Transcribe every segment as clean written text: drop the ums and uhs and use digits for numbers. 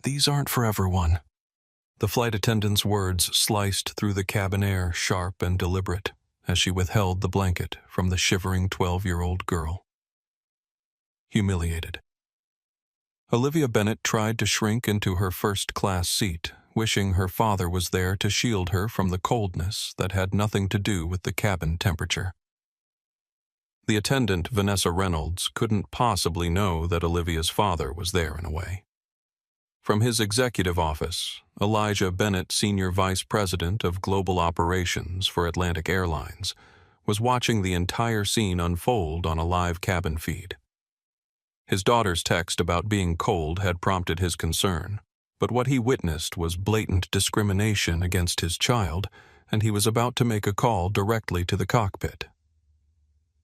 These aren't for everyone." The flight attendant's words sliced through the cabin air, sharp and deliberate, as she withheld the blanket from the shivering 12-year-old girl. Humiliated. Olivia Bennet tried to shrink into her first-class seat, wishing her father was there to shield her from the coldness that had nothing to do with the cabin temperature. The attendant, Vanessa Reynolds, couldn't possibly know that Olivia's father was there in a way. From his executive office, Elijah Bennett, Senior Vice President of Global Operations for Atlantic Airlines, was watching the entire scene unfold on a live cabin feed. His daughter's text about being cold had prompted his concern, but what he witnessed was blatant discrimination against his child, and he was about to make a call directly to the cockpit.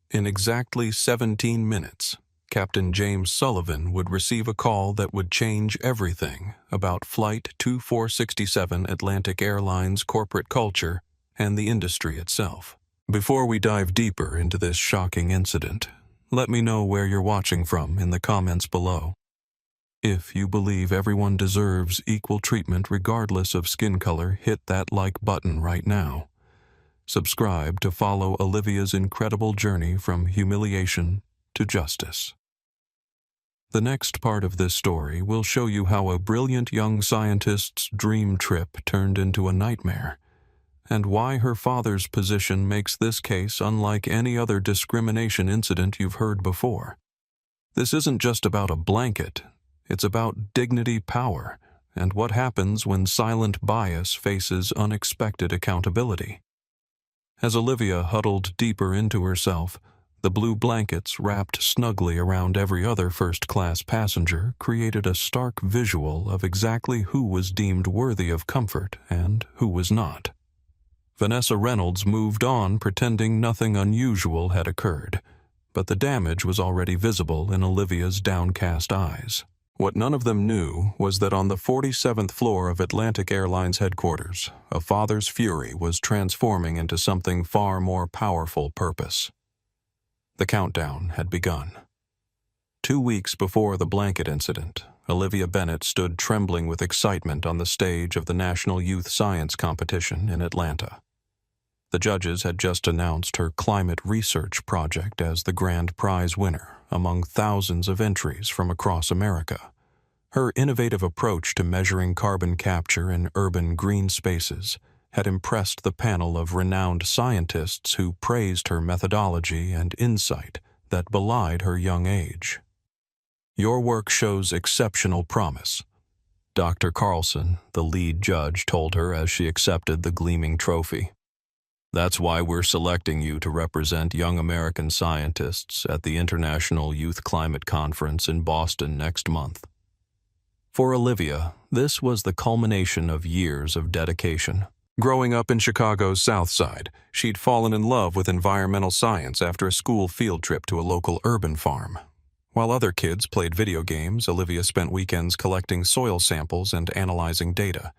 In exactly 17 minutes, Captain James Sullivan would receive a call that would change everything about Flight 2467 Atlantic Airlines corporate culture and the industry itself. Before we dive deeper into this shocking incident, let me know where you're watching from in the comments below. If you believe everyone deserves equal treatment regardless of skin color, hit that like button right now. Subscribe to follow Olivia's incredible journey from humiliation to justice. The next part of this story will show you how a brilliant young scientist's dream trip turned into a nightmare, and why her father's position makes this case unlike any other discrimination incident you've heard before. This isn't just about a blanket, it's about dignity, power, and what happens when silent bias faces unexpected accountability. As Olivia huddled deeper into herself, the blue blankets wrapped snugly around every other first-class passenger created a stark visual of exactly who was deemed worthy of comfort and who was not. Vanessa Reynolds moved on pretending nothing unusual had occurred, but the damage was already visible in Olivia's downcast eyes. What none of them knew was that on the 47th floor of Atlantic Airlines headquarters, a father's fury was transforming into something far more powerful purpose. The countdown had begun. 2 weeks before the blanket incident, Olivia Bennet stood trembling with excitement on the stage of the National Youth Science Competition in Atlanta. The judges had just announced her climate research project as the grand prize winner among thousands of entries from across America. Her innovative approach to measuring carbon capture in urban green spaces had impressed the panel of renowned scientists who praised her methodology and insight that belied her young age. "Your work shows exceptional promise," Dr. Carlson, the lead judge, told her as she accepted the gleaming trophy. "That's why we're selecting you to represent young American scientists at the International Youth Climate Conference in Boston next month." For Olivia, this was the culmination of years of dedication. Growing up in Chicago's South Side, she'd fallen in love with environmental science after a school field trip to a local urban farm. While other kids played video games, Olivia spent weekends collecting soil samples and analyzing data.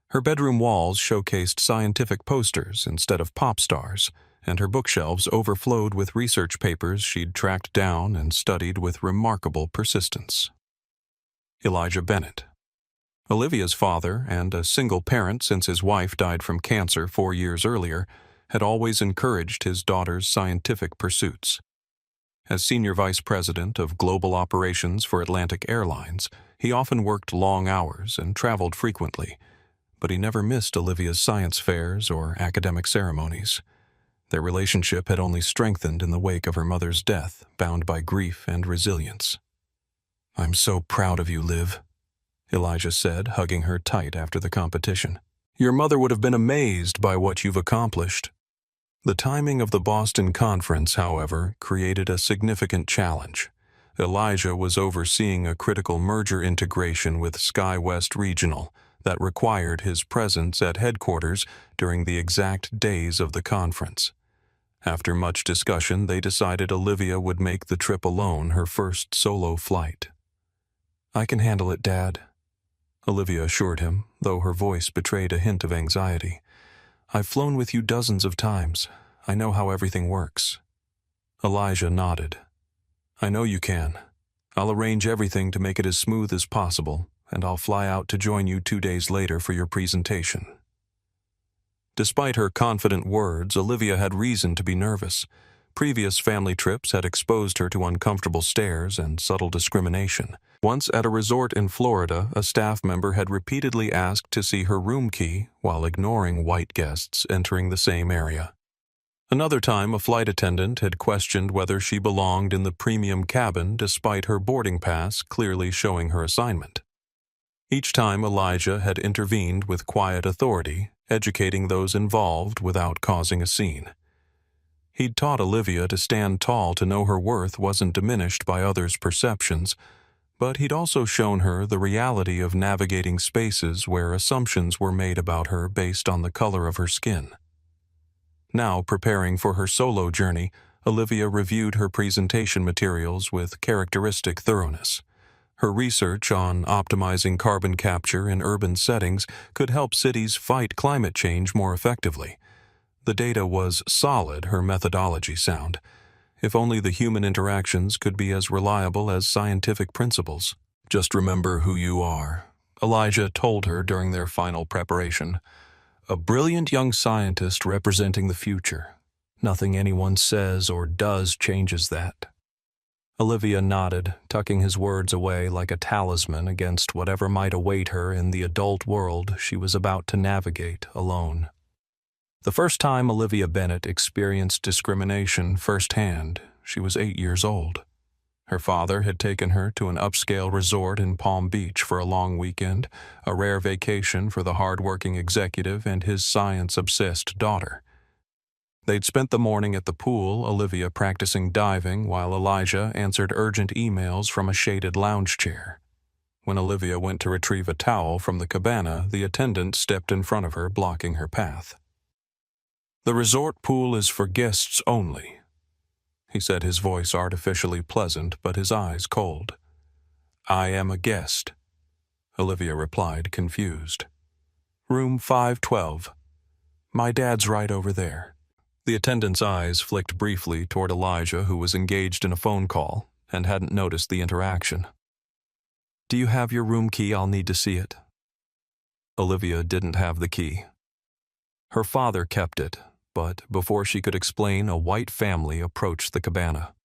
Her bedroom walls showcased scientific posters instead of pop stars, and her bookshelves overflowed with research papers she'd tracked down and studied with remarkable persistence. Elijah Bennett. Olivia's father, and a single parent since his wife died from cancer 4 years earlier, had always encouraged his daughter's scientific pursuits. As Senior Vice President of Global Operations for Atlantic Airlines, he often worked long hours and traveled frequently, but he never missed Olivia's science fairs or academic ceremonies. Their relationship had only strengthened in the wake of her mother's death, bound by grief and resilience. "I'm so proud of you, Liv," Elijah said, hugging her tight after the competition. "Your mother would have been amazed by what you've accomplished." The timing of the Boston conference, however, created a significant challenge. Elijah was overseeing a critical merger integration with SkyWest Regional that required his presence at headquarters during the exact days of the conference. After much discussion, they decided Olivia would make the trip alone, her first solo flight. "I can handle it, Dad," Olivia assured him, though her voice betrayed a hint of anxiety. "I've flown with you dozens of times. I know how everything works." Elijah nodded. "I know you can. I'll arrange everything to make it as smooth as possible, and I'll fly out to join you 2 days later for your presentation." Despite her confident words, Olivia had reason to be nervous. Previous family trips had exposed her to uncomfortable stares and subtle discrimination. Once at a resort in Florida, a staff member had repeatedly asked to see her room key while ignoring white guests entering the same area. Another time, a flight attendant had questioned whether she belonged in the premium cabin despite her boarding pass clearly showing her assignment. Each time, Elijah had intervened with quiet authority, educating those involved without causing a scene. He'd taught Olivia to stand tall to know her worth wasn't diminished by others' perceptions, but he'd also shown her the reality of navigating spaces where assumptions were made about her based on the color of her skin. Now, preparing for her solo journey, Olivia reviewed her presentation materials with characteristic thoroughness. Her research on optimizing carbon capture in urban settings could help cities fight climate change more effectively. The data was solid, her methodology sound. If only the human interactions could be as reliable as scientific principles. "Just remember who you are," Elijah told her during their final preparation. "A brilliant young scientist representing the future. Nothing anyone says or does changes that." Olivia nodded, tucking his words away like a talisman against whatever might await her in the adult world she was about to navigate alone. The first time Olivia Bennett experienced discrimination firsthand, she was 8 years old. Her father had taken her to an upscale resort in Palm Beach for a long weekend, a rare vacation for the hard-working executive and his science-obsessed daughter. They'd spent the morning at the pool, Olivia practicing diving while Elijah answered urgent emails from a shaded lounge chair. When Olivia went to retrieve a towel from the cabana, the attendant stepped in front of her, blocking her path. "The resort pool is for guests only," he said, his voice artificially pleasant but his eyes cold. "I am a guest," Olivia replied, confused. "Room 512. My dad's right over there." The attendant's eyes flicked briefly toward Elijah, who was engaged in a phone call and hadn't noticed the interaction. "Do you have your room key? I'll need to see it." Olivia didn't have the key. Her father kept it, but before she could explain, a white family approached the cabana.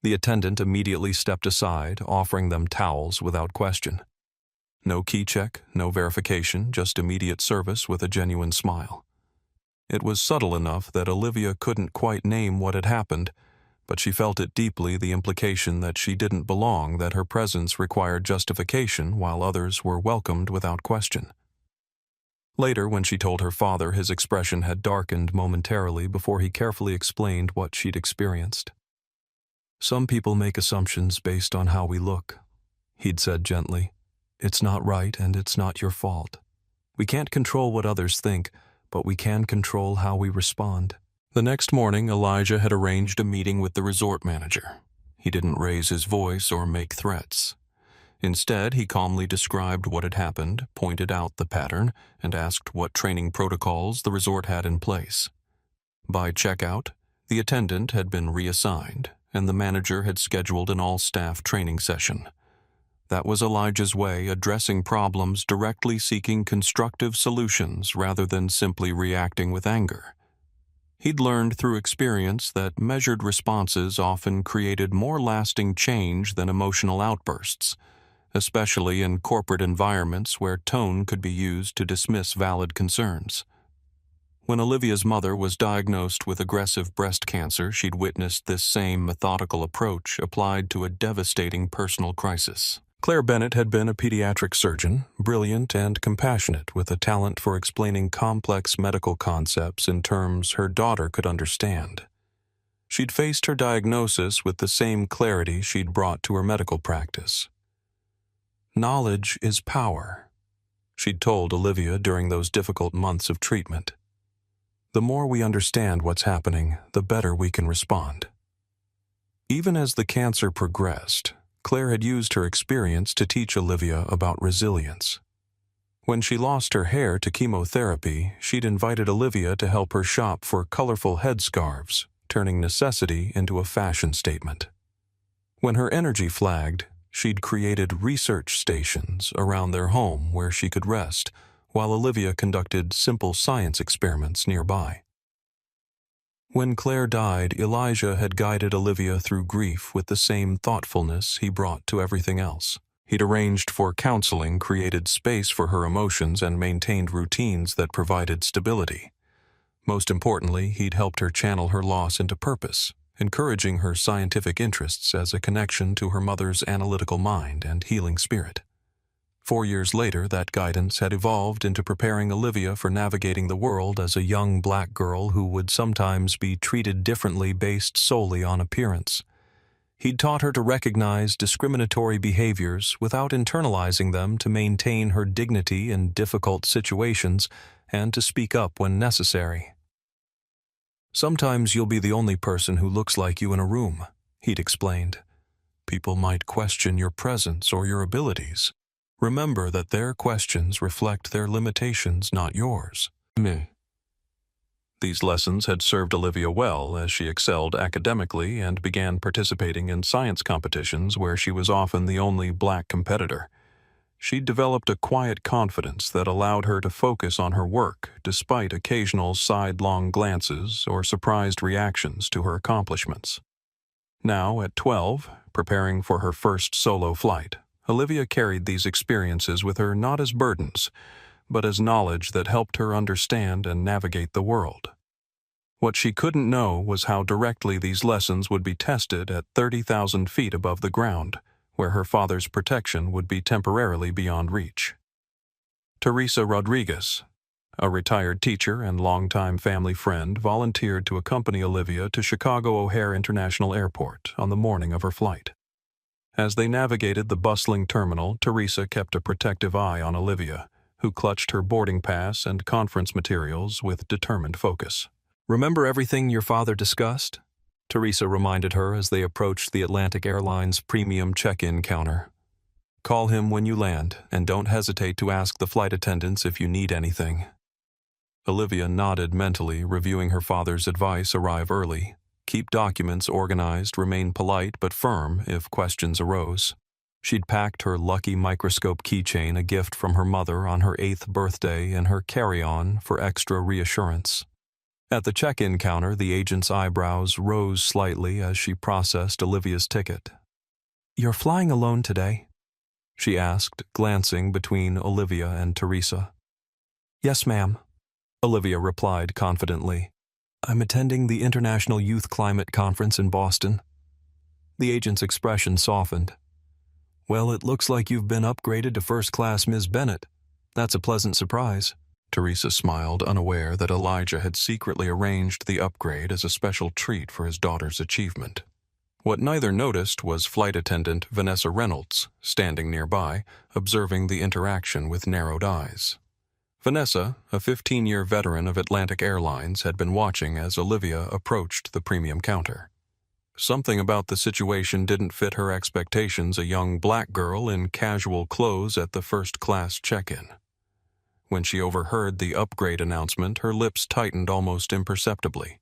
The attendant immediately stepped aside, offering them towels without question. No key check, no verification, just immediate service with a genuine smile. It was subtle enough that Olivia couldn't quite name what had happened, but she felt it deeply, the implication that she didn't belong, that her presence required justification while others were welcomed without question. Later, when she told her father, his expression had darkened momentarily before he carefully explained what she'd experienced. "Some people make assumptions based on how we look," he'd said gently. "It's not right and it's not your fault. We can't control what others think, but we can control how we respond." The next morning, Elijah had arranged a meeting with the resort manager. He didn't raise his voice or make threats. Instead, he calmly described what had happened, pointed out the pattern, and asked what training protocols the resort had in place. By checkout, the attendant had been reassigned, and the manager had scheduled an all-staff training session. That was Elijah's way, addressing problems directly, seeking constructive solutions rather than simply reacting with anger. He'd learned through experience that measured responses often created more lasting change than emotional outbursts, especially in corporate environments where tone could be used to dismiss valid concerns. When Olivia's mother was diagnosed with aggressive breast cancer, she'd witnessed this same methodical approach applied to a devastating personal crisis. Claire Bennett had been a pediatric surgeon, brilliant and compassionate, with a talent for explaining complex medical concepts in terms her daughter could understand. She'd faced her diagnosis with the same clarity she'd brought to her medical practice. "Knowledge is power," she'd told Olivia during those difficult months of treatment. "The more we understand what's happening, the better we can respond." Even as the cancer progressed, Claire had used her experience to teach Olivia about resilience. When she lost her hair to chemotherapy, she'd invited Olivia to help her shop for colorful headscarves, turning necessity into a fashion statement. When her energy flagged, She'd created research stations around their home where she could rest, while Olivia conducted simple science experiments nearby. When Claire died, Elijah had guided Olivia through grief with the same thoughtfulness he brought to everything else. He'd arranged for counseling, created space for her emotions, and maintained routines that provided stability. Most importantly, he'd helped her channel her loss into purpose, encouraging her scientific interests as a connection to her mother's analytical mind and healing spirit. 4 years later, that guidance had evolved into preparing Olivia for navigating the world as a young black girl who would sometimes be treated differently based solely on appearance. He'd taught her to recognize discriminatory behaviors without internalizing them, to maintain her dignity in difficult situations, and to speak up when necessary. "Sometimes you'll be the only person who looks like you in a room," he'd explained. "People might question your presence or your abilities. Remember that their questions reflect their limitations, not yours." These lessons had served Olivia well as she excelled academically and began participating in science competitions where she was often the only black competitor. She'd developed a quiet confidence that allowed her to focus on her work despite occasional sidelong glances or surprised reactions to her accomplishments. Now, at 12, preparing for her first solo flight, Olivia carried these experiences with her not as burdens, but as knowledge that helped her understand and navigate the world. What she couldn't know was how directly these lessons would be tested at 30,000 feet above the ground, where her father's protection would be temporarily beyond reach. Teresa Rodriguez, a retired teacher and longtime family friend, volunteered to accompany Olivia to Chicago O'Hare International Airport on the morning of her flight. As they navigated the bustling terminal, Teresa kept a protective eye on Olivia, who clutched her boarding pass and conference materials with determined focus. "Remember everything your father discussed?" Teresa reminded her as they approached the Atlantic Airlines premium check-in counter. "Call him when you land, and don't hesitate to ask the flight attendants if you need anything." Olivia nodded mentally, reviewing her father's advice: arrive early, keep documents organized, remain polite but firm if questions arose. She'd packed her lucky microscope keychain, a gift from her mother on her 8th birthday, in her carry-on for extra reassurance. At the check-in counter, the agent's eyebrows rose slightly as she processed Olivia's ticket. "You're flying alone today?" she asked, glancing between Olivia and Teresa. "Yes, ma'am," Olivia replied confidently. "I'm attending the International Youth Climate Conference in Boston." The agent's expression softened. "Well, it looks like you've been upgraded to first-class Ms. Bennett. That's a pleasant surprise." Teresa smiled, unaware that Elijah had secretly arranged the upgrade as a special treat for his daughter's achievement. What neither noticed was flight attendant Vanessa Reynolds, standing nearby, observing the interaction with narrowed eyes. Vanessa, a 15-year veteran of Atlantic Airlines, had been watching as Olivia approached the premium counter. Something about the situation didn't fit her expectations: a young black girl in casual clothes at the first-class check-in. When she overheard the upgrade announcement, her lips tightened almost imperceptibly.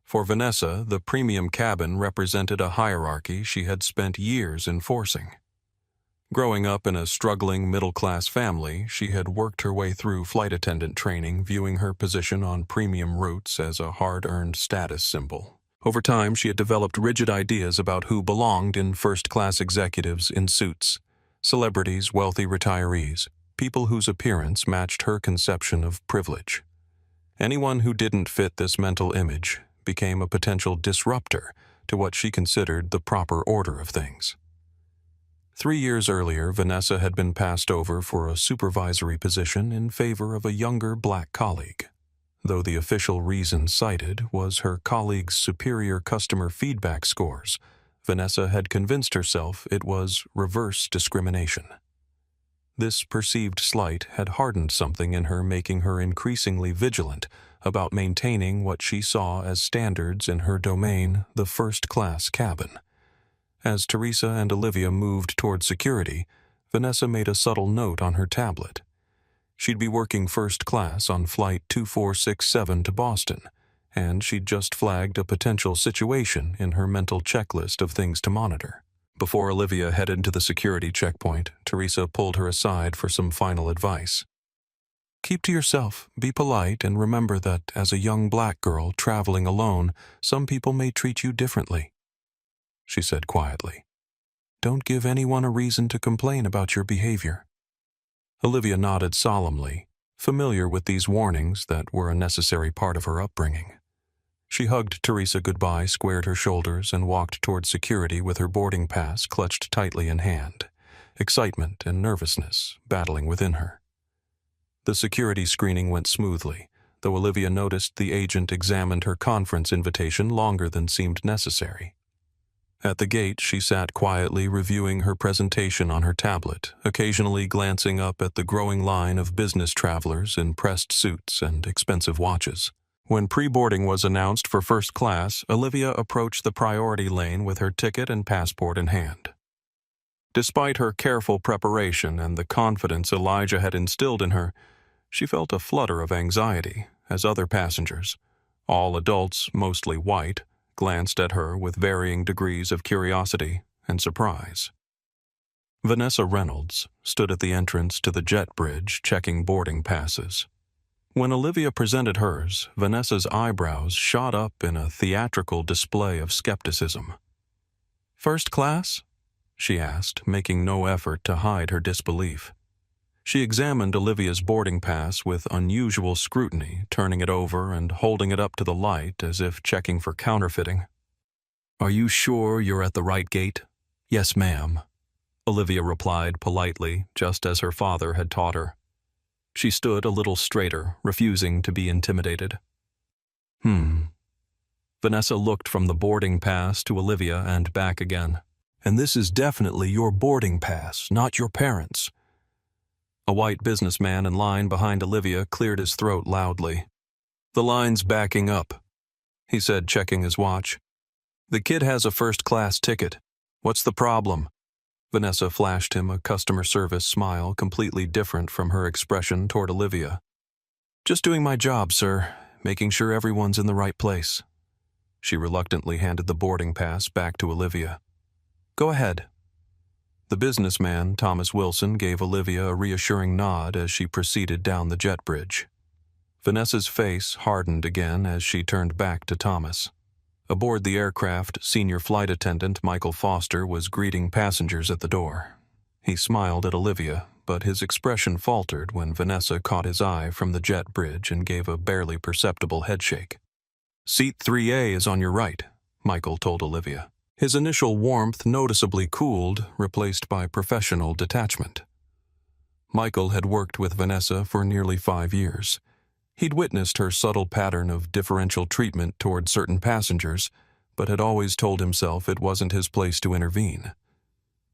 For Vanessa, the premium cabin represented a hierarchy she had spent years enforcing. Growing up in a struggling middle-class family, she had worked her way through flight attendant training, viewing her position on premium routes as a hard-earned status symbol. Over time, she had developed rigid ideas about who belonged in first-class: executives in suits, celebrities, wealthy retirees, people whose appearance matched her conception of privilege. Anyone who didn't fit this mental image became a potential disruptor to what she considered the proper order of things. 3 years earlier, Vanessa had been passed over for a supervisory position in favor of a younger black colleague. Though the official reason cited was her colleague's superior customer feedback scores, Vanessa had convinced herself it was reverse discrimination. This perceived slight had hardened something in her, making her increasingly vigilant about maintaining what she saw as standards in her domain, the first-class cabin. As Teresa and Olivia moved toward security, Vanessa made a subtle note on her tablet. She'd be working first class on Flight 2467 to Boston, and she'd just flagged a potential situation in her mental checklist of things to monitor. Before Olivia headed to the security checkpoint, Teresa pulled her aside for some final advice. Keep to yourself, be polite, and remember that as a young black girl traveling alone, some people may treat you differently, she said quietly. Don't give anyone a reason to complain about your behavior. Olivia nodded solemnly, familiar with these warnings that were a necessary part of her upbringing. She hugged Teresa goodbye, squared her shoulders, and walked toward security with her boarding pass clutched tightly in hand, excitement and nervousness battling within her. The security screening went smoothly, though Olivia noticed the agent examined her conference invitation longer than seemed necessary. At the gate, she sat quietly reviewing her presentation on her tablet, occasionally glancing up at the growing line of business travelers in pressed suits and expensive watches. When pre-boarding was announced for first class, Olivia approached the priority lane with her ticket and passport in hand. Despite her careful preparation and the confidence Elijah had instilled in her, she felt a flutter of anxiety as other passengers, all adults, mostly white, glanced at her with varying degrees of curiosity and surprise. Vanessa Reynolds stood at the entrance to the jet bridge checking boarding passes. When Olivia presented hers, Vanessa's eyebrows shot up in a theatrical display of skepticism. "First class?" she asked, making no effort to hide her disbelief. She examined Olivia's boarding pass with unusual scrutiny, turning it over and holding it up to the light as if checking for counterfeiting. "Are you sure you're at the right gate?" "Yes, ma'am," Olivia replied politely, just as her father had taught her. She stood a little straighter, refusing to be intimidated. Vanessa looked from the boarding pass to Olivia and back again. "And this is definitely your boarding pass, not your parents'." A white businessman in line behind Olivia cleared his throat loudly. "The line's backing up," he said, checking his watch. "The kid has a first-class ticket. What's the problem?" Vanessa flashed him a customer service smile completely different from her expression toward Olivia. "Just doing my job, sir, making sure everyone's in the right place." She reluctantly handed the boarding pass back to Olivia. "Go ahead." The businessman, Thomas Wilson, gave Olivia a reassuring nod as she proceeded down the jet bridge. Vanessa's face hardened again as she turned back to Thomas. Aboard the aircraft, senior flight attendant Michael Foster was greeting passengers at the door. He smiled at Olivia, but his expression faltered when Vanessa caught his eye from the jet bridge and gave a barely perceptible headshake. "Seat 3A is on your right," Michael told Olivia. His initial warmth noticeably cooled, replaced by professional detachment. Michael had worked with Vanessa for nearly 5 years. He'd witnessed her subtle pattern of differential treatment toward certain passengers, but had always told himself it wasn't his place to intervene.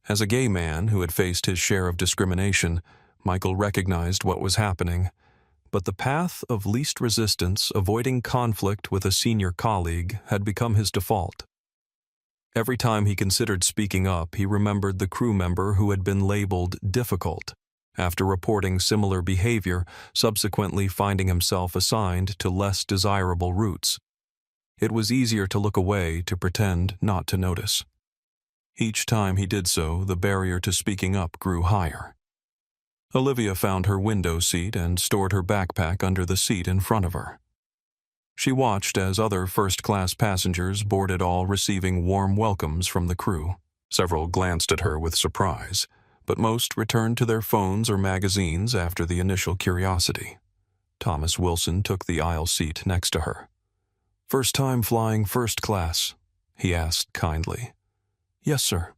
As a gay man who had faced his share of discrimination, Michael recognized what was happening, but the path of least resistance, avoiding conflict with a senior colleague, had become his default. Every time he considered speaking up, he remembered the crew member who had been labeled difficult, after reporting similar behavior, subsequently finding himself assigned to less desirable routes. It was easier to look away, to pretend not to notice. Each time he did so, the barrier to speaking up grew higher. Olivia found her window seat and stored her backpack under the seat in front of her. She watched as other first-class passengers boarded, all receiving warm welcomes from the crew. Several glanced at her with surprise, but most returned to their phones or magazines after the initial curiosity. Thomas Wilson took the aisle seat next to her. "First time flying first class?" he asked kindly. "Yes, sir,"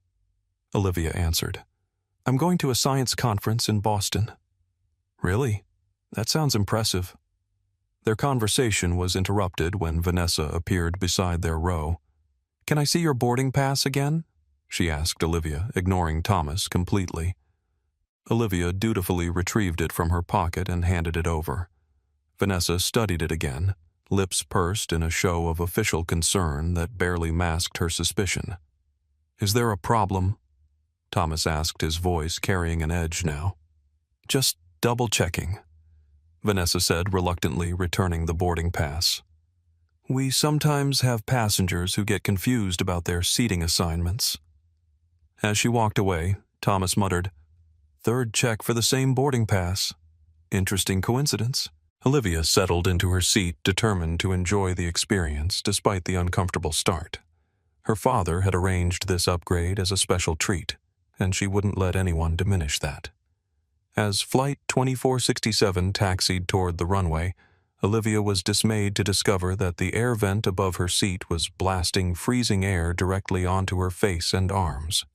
Olivia answered. "I'm going to a science conference in Boston." "Really? That sounds impressive." Their conversation was interrupted when Vanessa appeared beside their row. "Can I see your boarding pass again?" she asked Olivia, ignoring Thomas completely. Olivia dutifully retrieved it from her pocket and handed it over. Vanessa studied it again, lips pursed in a show of official concern that barely masked her suspicion. "Is there a problem?" Thomas asked, his voice carrying an edge now. "Just double-checking," Vanessa said, reluctantly returning the boarding pass. "We sometimes have passengers who get confused about their seating assignments." As she walked away, Thomas muttered, "Third check for the same boarding pass. Interesting coincidence." Olivia settled into her seat, determined to enjoy the experience despite the uncomfortable start. Her father had arranged this upgrade as a special treat, and she wouldn't let anyone diminish that. As Flight 2467 taxied toward the runway, Olivia was dismayed to discover that the air vent above her seat was blasting freezing air directly onto her face and arms.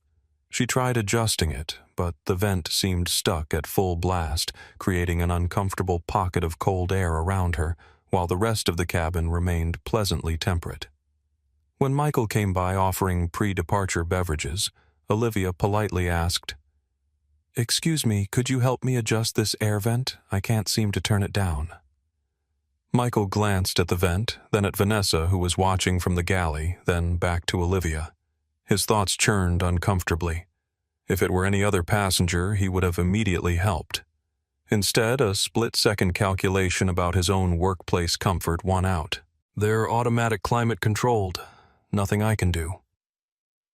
She tried adjusting it, but the vent seemed stuck at full blast, creating an uncomfortable pocket of cold air around her, while the rest of the cabin remained pleasantly temperate. When Michael came by offering pre-departure beverages, Olivia politely asked, "Excuse me, could you help me adjust this air vent? I can't seem to turn it down." Michael glanced at the vent, then at Vanessa, who was watching from the galley, then back to Olivia. His thoughts churned uncomfortably. If it were any other passenger, he would have immediately helped. Instead, a split-second calculation about his own workplace comfort won out. "They're automatic climate controlled. Nothing I can do."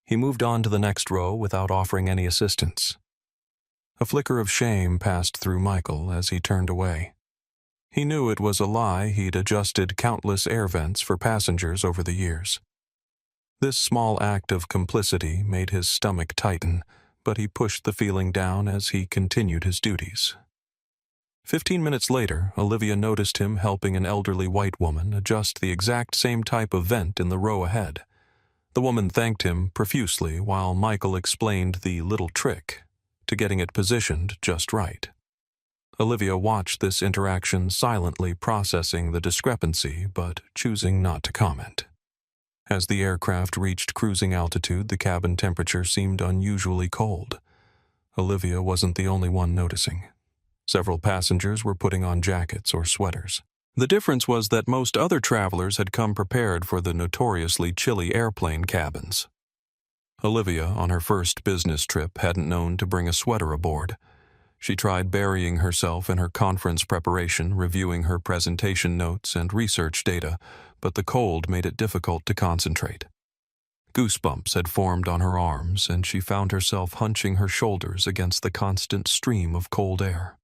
He moved on to the next row without offering any assistance. A flicker of shame passed through Michael as he turned away. He knew it was a lie. He'd adjusted countless air vents for passengers over the years. This small act of complicity made his stomach tighten, but he pushed the feeling down as he continued his duties. 15 minutes later, Olivia noticed him helping an elderly white woman adjust the exact same type of vent in the row ahead. The woman thanked him profusely while Michael explained the little trick to getting it positioned just right. Olivia watched this interaction silently, processing the discrepancy but choosing not to comment. As the aircraft reached cruising altitude, the cabin temperature seemed unusually cold. Olivia wasn't the only one noticing. Several passengers were putting on jackets or sweaters. The difference was that most other travelers had come prepared for the notoriously chilly airplane cabins. Olivia, on her first business trip, hadn't known to bring a sweater aboard. She tried burying herself in her conference preparation, reviewing her presentation notes and research data, but the cold made it difficult to concentrate. Goosebumps had formed on her arms, and she found herself hunching her shoulders against the constant stream of cold air.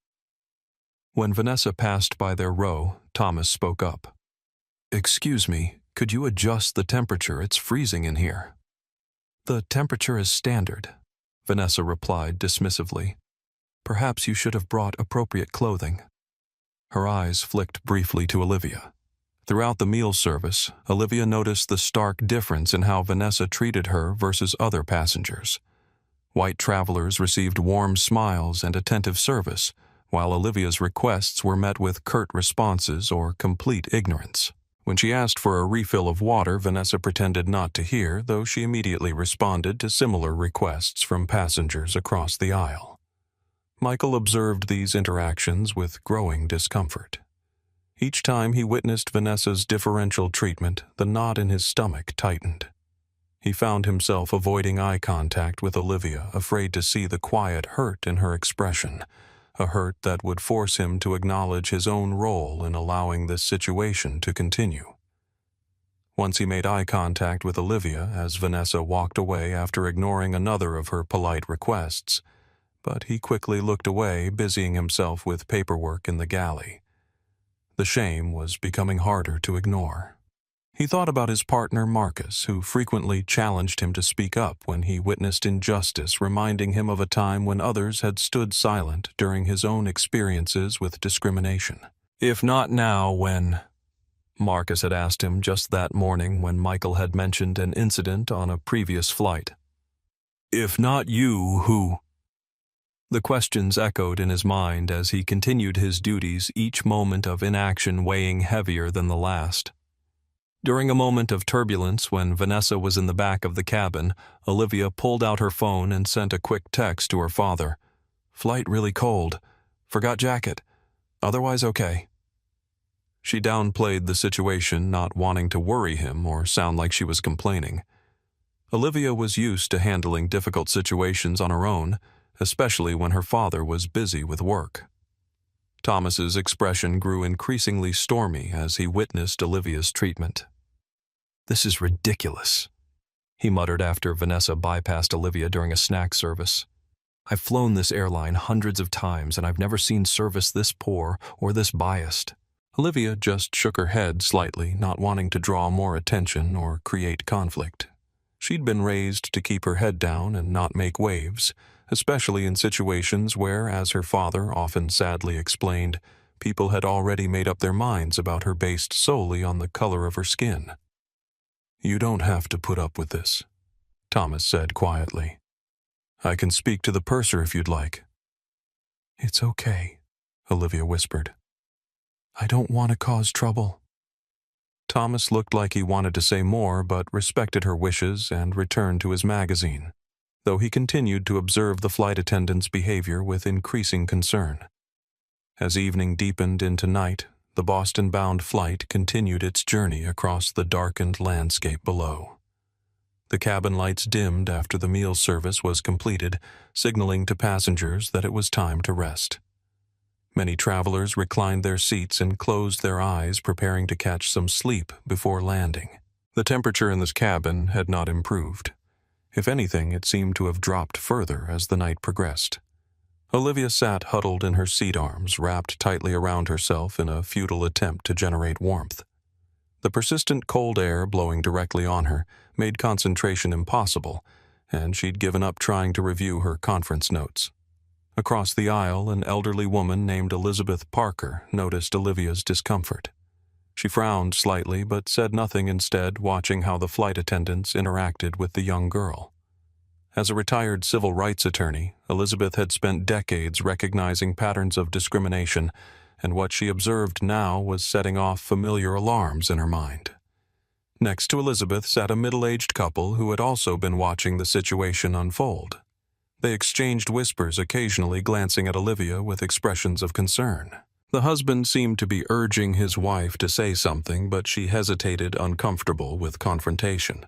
When Vanessa passed by their row, Thomas spoke up. "Excuse me, could you adjust the temperature? It's freezing in here." "The temperature is standard," Vanessa replied dismissively. "Perhaps you should have brought appropriate clothing." Her eyes flicked briefly to Olivia. Throughout the meal service, Olivia noticed the stark difference in how Vanessa treated her versus other passengers. White travelers received warm smiles and attentive service, while Olivia's requests were met with curt responses or complete ignorance. When she asked for a refill of water, Vanessa pretended not to hear, though she immediately responded to similar requests from passengers across the aisle. Michael observed these interactions with growing discomfort. Each time he witnessed Vanessa's differential treatment, the knot in his stomach tightened. He found himself avoiding eye contact with Olivia, afraid to see the quiet hurt in her expression, a hurt that would force him to acknowledge his own role in allowing this situation to continue. Once he made eye contact with Olivia as Vanessa walked away after ignoring another of her polite requests, but he quickly looked away, busying himself with paperwork in the galley. The shame was becoming harder to ignore. He thought about his partner Marcus, who frequently challenged him to speak up when he witnessed injustice, reminding him of a time when others had stood silent during his own experiences with discrimination. "If not now, when?" Marcus had asked him just that morning when Michael had mentioned an incident on a previous flight. "If not you, who?" The questions echoed in his mind as he continued his duties, each moment of inaction weighing heavier than the last. During a moment of turbulence when Vanessa was in the back of the cabin, Olivia pulled out her phone and sent a quick text to her father. "Flight really cold. Forgot jacket. Otherwise okay." She downplayed the situation, not wanting to worry him or sound like she was complaining. Olivia was used to handling difficult situations on her own, especially when her father was busy with work. Thomas's expression grew increasingly stormy as he witnessed Olivia's treatment. "This is ridiculous." he muttered after Vanessa bypassed Olivia during a snack service. "I've flown this airline hundreds of times, and I've never seen service this poor or this biased." Olivia just shook her head slightly, not wanting to draw more attention or create conflict. She'd been raised to keep her head down and not make waves, especially in situations where, as her father often sadly explained, people had already made up their minds about her based solely on the color of her skin. "You don't have to put up with this," Thomas said quietly. "I can speak to the purser if you'd like." "It's okay," Olivia whispered. "I don't want to cause trouble." Thomas looked like he wanted to say more, but respected her wishes and returned to his magazine, though he continued to observe the flight attendant's behavior with increasing concern. As evening deepened into night, the Boston-bound flight continued its journey across the darkened landscape below. The cabin lights dimmed after the meal service was completed, signaling to passengers that it was time to rest. Many travelers reclined their seats and closed their eyes, preparing to catch some sleep before landing. The temperature in this cabin had not improved. If anything, it seemed to have dropped further as the night progressed. Olivia sat huddled in her seat arms, wrapped tightly around herself in a futile attempt to generate warmth. The persistent cold air blowing directly on her made concentration impossible, and she'd given up trying to review her conference notes. Across the aisle, an elderly woman named Elizabeth Parker noticed Olivia's discomfort. She frowned slightly but said nothing, instead watching how the flight attendants interacted with the young girl. As a retired civil rights attorney, Elizabeth had spent decades recognizing patterns of discrimination, and what she observed now was setting off familiar alarms in her mind. Next to Elizabeth sat a middle-aged couple who had also been watching the situation unfold. They exchanged whispers, occasionally glancing at Olivia with expressions of concern. The husband seemed to be urging his wife to say something, but she hesitated, uncomfortable with confrontation.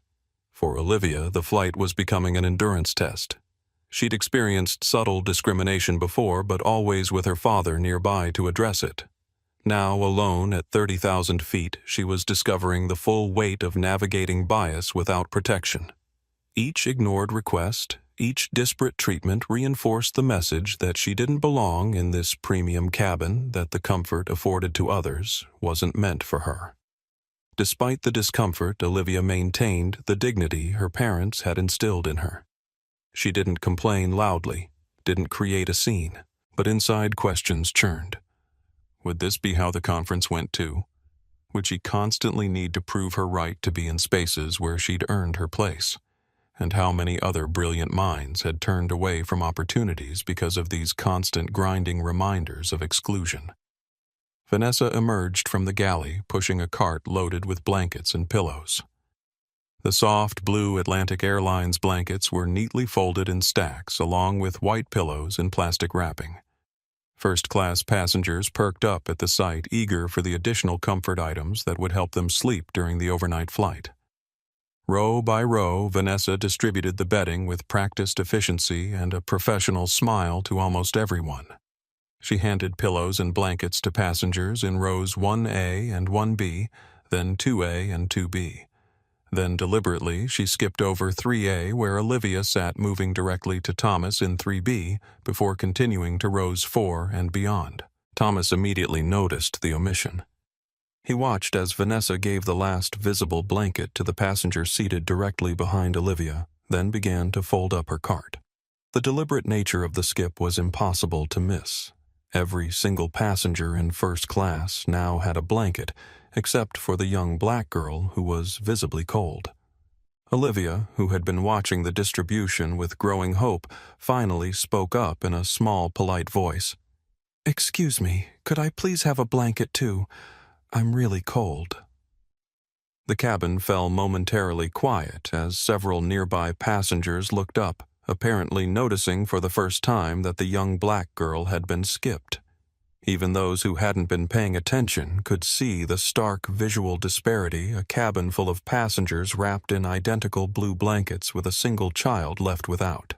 For Olivia, the flight was becoming an endurance test. She'd experienced subtle discrimination before, but always with her father nearby to address it. Now, alone at 30,000 feet, she was discovering the full weight of navigating bias without protection. Each ignored request, each disparate treatment reinforced the message that she didn't belong in this premium cabin, that the comfort afforded to others wasn't meant for her. Despite the discomfort, Olivia maintained the dignity her parents had instilled in her. She didn't complain loudly, didn't create a scene, but inside questions churned. Would this be how the conference went too? Would she constantly need to prove her right to be in spaces where she'd earned her place? And how many other brilliant minds had turned away from opportunities because of these constant grinding reminders of exclusion? Vanessa emerged from the galley, pushing a cart loaded with blankets and pillows. The soft blue Atlantic Airlines blankets were neatly folded in stacks, along with white pillows and plastic wrapping. First-class passengers perked up at the sight, eager for the additional comfort items that would help them sleep during the overnight flight. Row by row, Vanessa distributed the bedding with practiced efficiency and a professional smile to almost everyone. She handed pillows and blankets to passengers in rows 1A and 1B, then 2A and 2B. Then deliberately, she skipped over 3A, where Olivia sat, moving directly to Thomas in 3B, before continuing to rows 4 and beyond. Thomas immediately noticed the omission. He watched as Vanessa gave the last visible blanket to the passenger seated directly behind Olivia, then began to fold up her cart. The deliberate nature of the skip was impossible to miss. Every single passenger in first class now had a blanket, except for the young black girl who was visibly cold. Olivia, who had been watching the distribution with growing hope, finally spoke up in a small, polite voice. "Excuse me, could I please have a blanket too? I'm really cold." The cabin fell momentarily quiet as several nearby passengers looked up, apparently noticing for the first time that the young black girl had been skipped. Even those who hadn't been paying attention could see the stark visual disparity, a cabin full of passengers wrapped in identical blue blankets with a single child left without.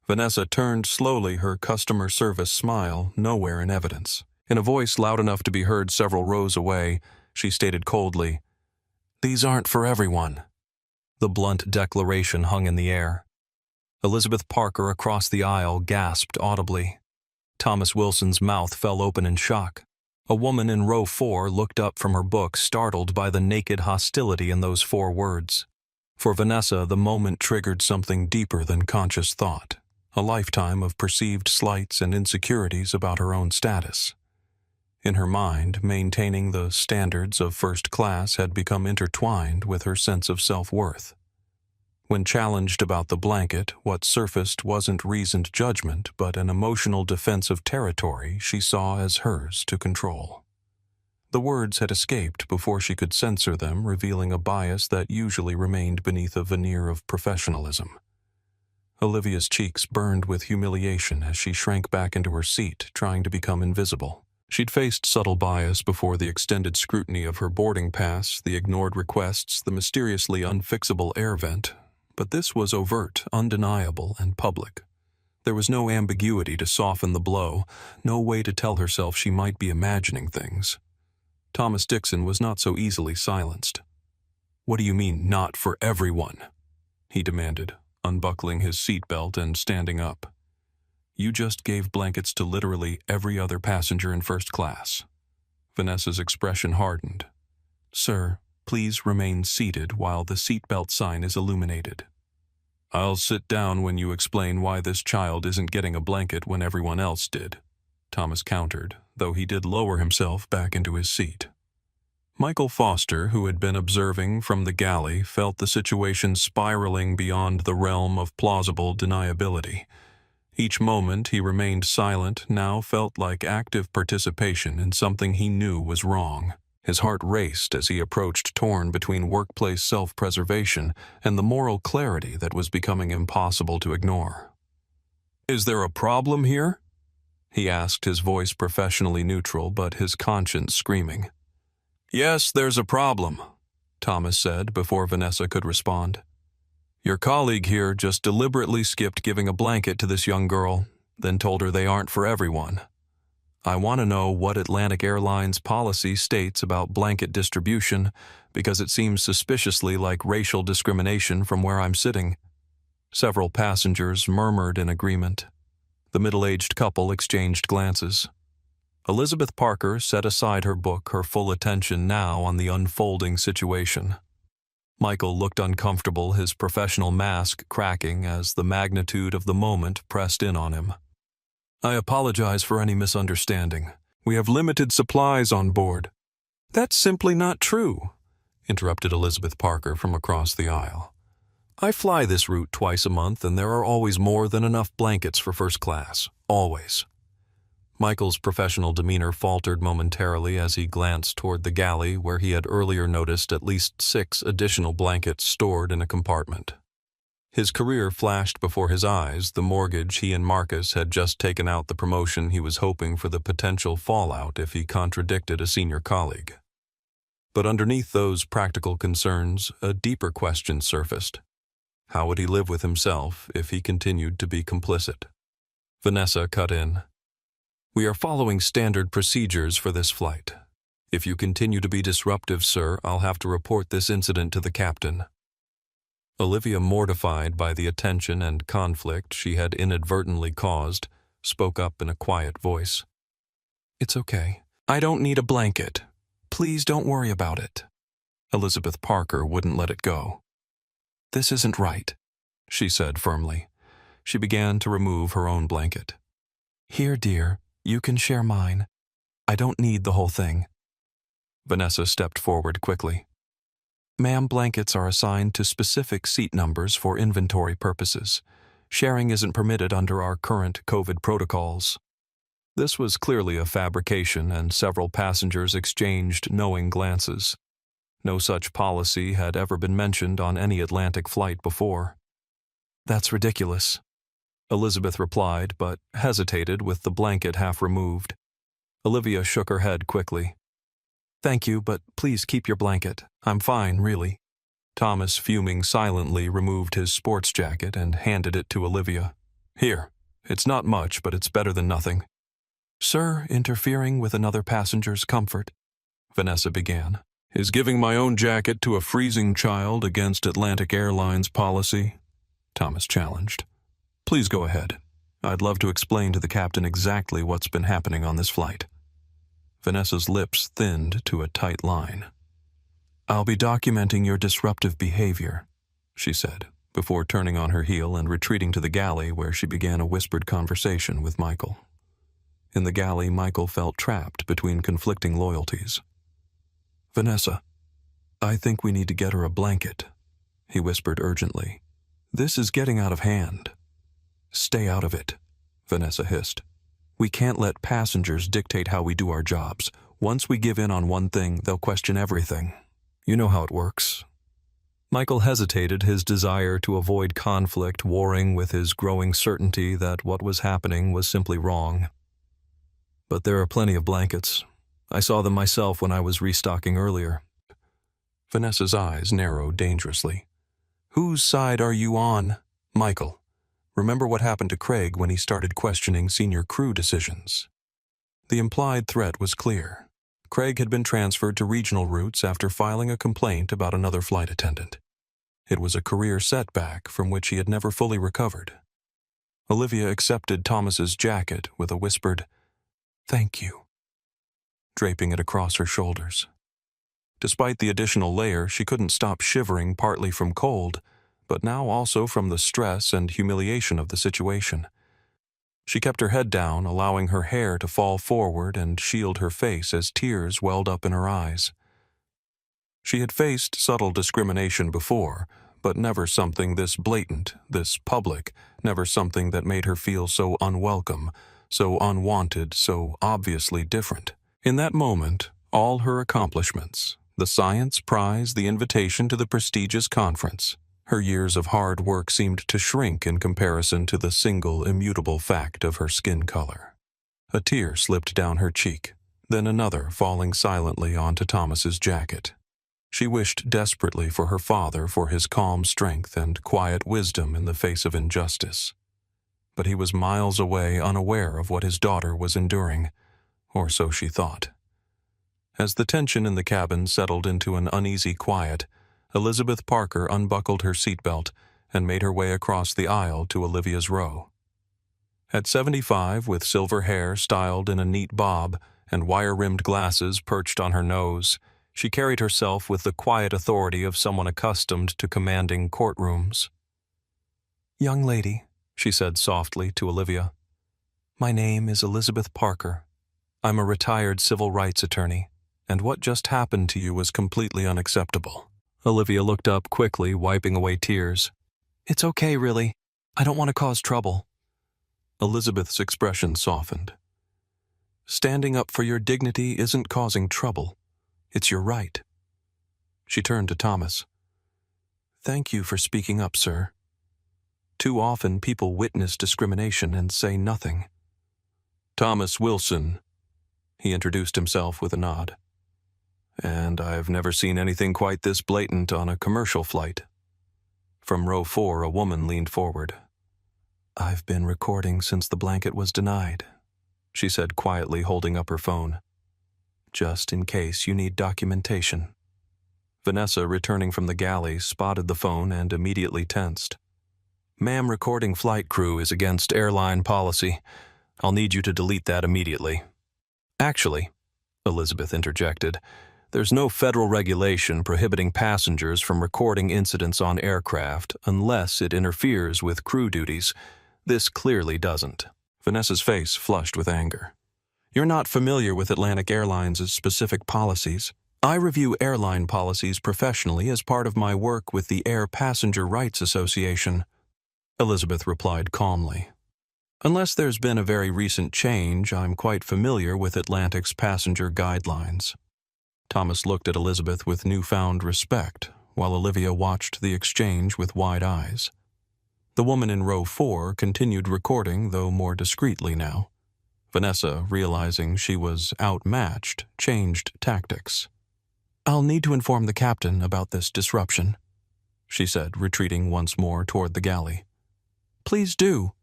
Vanessa turned slowly, her customer service smile nowhere in evidence. In a voice loud enough to be heard several rows away, she stated coldly, "These aren't for everyone." The blunt declaration hung in the air. Elizabeth Parker across the aisle gasped audibly. Thomas Wilson's mouth fell open in shock. A woman in row 4 looked up from her book, startled by the naked hostility in those 4 words. For Vanessa, the moment triggered something deeper than conscious thought, a lifetime of perceived slights and insecurities about her own status. In her mind, maintaining the standards of first class had become intertwined with her sense of self-worth. When challenged about the blanket, what surfaced wasn't reasoned judgment, but an emotional defense of territory she saw as hers to control. The words had escaped before she could censor them, revealing a bias that usually remained beneath a veneer of professionalism. Olivia's cheeks burned with humiliation as she shrank back into her seat, trying to become invisible. She'd faced subtle bias before: the extended scrutiny of her boarding pass, the ignored requests, the mysteriously unfixable air vent. But this was overt, undeniable, and public. There was no ambiguity to soften the blow, no way to tell herself she might be imagining things. Thomas Dixon was not so easily silenced. "What do you mean, not for everyone?" he demanded, unbuckling his seatbelt and standing up. "You just gave blankets to literally every other passenger in first class." Vanessa's expression hardened. "Sir, please remain seated while the seatbelt sign is illuminated." "I'll sit down when you explain why this child isn't getting a blanket when everyone else did," Thomas countered, though he did lower himself back into his seat. Michael Foster, who had been observing from the galley, felt the situation spiraling beyond the realm of plausible deniability. Each moment he remained silent now felt like active participation in something he knew was wrong. His heart raced as he approached, torn between workplace self-preservation and the moral clarity that was becoming impossible to ignore. "Is there a problem here?" he asked, his voice professionally neutral but his conscience screaming. "Yes, there's a problem," Thomas said before Vanessa could respond. "Your colleague here just deliberately skipped giving a blanket to this young girl, then told her they aren't for everyone. I want to know what Atlantic Airlines policy states about blanket distribution, because it seems suspiciously like racial discrimination from where I'm sitting." Several passengers murmured in agreement. The middle-aged couple exchanged glances. Elizabeth Parker set aside her book, her full attention now on the unfolding situation. Michael looked uncomfortable, his professional mask cracking as the magnitude of the moment pressed in on him. "I apologize for any misunderstanding. We have limited supplies on board." "That's simply not true," interrupted Elizabeth Parker from across the aisle. "I fly this route twice a month, and there are always more than enough blankets for first class. Always." Michael's professional demeanor faltered momentarily as he glanced toward the galley where he had earlier noticed at least 6 additional blankets stored in a compartment. His career flashed before his eyes, the mortgage he and Marcus had just taken out, the promotion he was hoping for, the potential fallout if he contradicted a senior colleague. But underneath those practical concerns, a deeper question surfaced. How would he live with himself if he continued to be complicit? Vanessa cut in. "We are following standard procedures for this flight. If you continue to be disruptive, sir, I'll have to report this incident to the captain." Olivia, mortified by the attention and conflict she had inadvertently caused, spoke up in a quiet voice. "It's okay. I don't need a blanket. Please don't worry about it." Elizabeth Parker wouldn't let it go. "This isn't right," she said firmly. She began to remove her own blanket. "Here, dear, you can share mine. I don't need the whole thing." Vanessa stepped forward quickly. "Ma'am, blankets are assigned to specific seat numbers for inventory purposes. Sharing isn't permitted under our current COVID protocols." This was clearly a fabrication, and several passengers exchanged knowing glances. No such policy had ever been mentioned on any Atlantic flight before. "That's ridiculous," Elizabeth replied, but hesitated with the blanket half removed. Olivia shook her head quickly. "Thank you, but please keep your blanket. I'm fine, really." Thomas, fuming silently, removed his sports jacket and handed it to Olivia. "Here. It's not much, but it's better than nothing." "Sir, interfering with another passenger's comfort," Vanessa began. Is giving my own jacket to a freezing child against Atlantic Airlines policy? Thomas challenged. Please go ahead. I'd love to explain to the captain exactly what's been happening on this flight. Vanessa's lips thinned to a tight line. I'll be documenting your disruptive behavior, she said, before turning on her heel and retreating to the galley where she began a whispered conversation with Michael. In the galley, Michael felt trapped between conflicting loyalties. Vanessa, I think we need to get her a blanket, he whispered urgently. This is getting out of hand. Stay out of it, Vanessa hissed. We can't let passengers dictate how we do our jobs. Once we give in on one thing, they'll question everything. You know how it works. Michael hesitated, his desire to avoid conflict warring with his growing certainty that what was happening was simply wrong. But there are plenty of blankets. I saw them myself when I was restocking earlier. Vanessa's eyes narrowed dangerously. Whose side are you on, Michael? Remember what happened to Craig when he started questioning senior crew decisions. The implied threat was clear. Craig had been transferred to regional routes after filing a complaint about another flight attendant. It was a career setback from which he had never fully recovered. Olivia accepted Thomas's jacket with a whispered, "Thank you," draping it across her shoulders. Despite the additional layer, she couldn't stop shivering, partly from cold, but now also from the stress and humiliation of the situation. She kept her head down, allowing her hair to fall forward and shield her face as tears welled up in her eyes. She had faced subtle discrimination before, but never something this blatant, this public, never something that made her feel so unwelcome, so unwanted, so obviously different. In that moment, all her accomplishments, the science prize, the invitation to the prestigious conference, her years of hard work seemed to shrink in comparison to the single immutable fact of her skin color. A tear slipped down her cheek, then another falling silently onto Thomas's jacket. She wished desperately for her father, for his calm strength and quiet wisdom in the face of injustice. But he was miles away, unaware of what his daughter was enduring, or so she thought. As the tension in the cabin settled into an uneasy quiet, Elizabeth Parker unbuckled her seatbelt and made her way across the aisle to Olivia's row. At 75, with silver hair styled in a neat bob and wire-rimmed glasses perched on her nose, she carried herself with the quiet authority of someone accustomed to commanding courtrooms. "Young lady," she said softly to Olivia, "my name is Elizabeth Parker. I'm a retired civil rights attorney, and what just happened to you was completely unacceptable." Olivia looked up quickly, wiping away tears. "It's okay, really. I don't want to cause trouble." Elizabeth's expression softened. "Standing up for your dignity isn't causing trouble. It's your right." She turned to Thomas. "Thank you for speaking up, sir. Too often people witness discrimination and say nothing." "Thomas Wilson," he introduced himself with a nod. "And I've never seen anything quite this blatant on a commercial flight." From row 4, a woman leaned forward. "I've been recording since the blanket was denied," she said quietly, holding up her phone. "Just in case you need documentation." Vanessa, returning from the galley, spotted the phone and immediately tensed. "Ma'am, recording flight crew is against airline policy. I'll need you to delete that immediately." "Actually," Elizabeth interjected, "there's no federal regulation prohibiting passengers from recording incidents on aircraft unless it interferes with crew duties. This clearly doesn't." Vanessa's face flushed with anger. "You're not familiar with Atlantic Airlines' specific policies. I review airline policies professionally as part of my work with the Air Passenger Rights Association," Elizabeth replied calmly. "Unless there's been a very recent change, I'm quite familiar with Atlantic's passenger guidelines." Thomas looked at Elizabeth with newfound respect, while Olivia watched the exchange with wide eyes. The woman in row 4 continued recording, though more discreetly now. Vanessa, realizing she was outmatched, changed tactics. "I'll need to inform the captain about this disruption," she said, retreating once more toward the galley. "Please do,"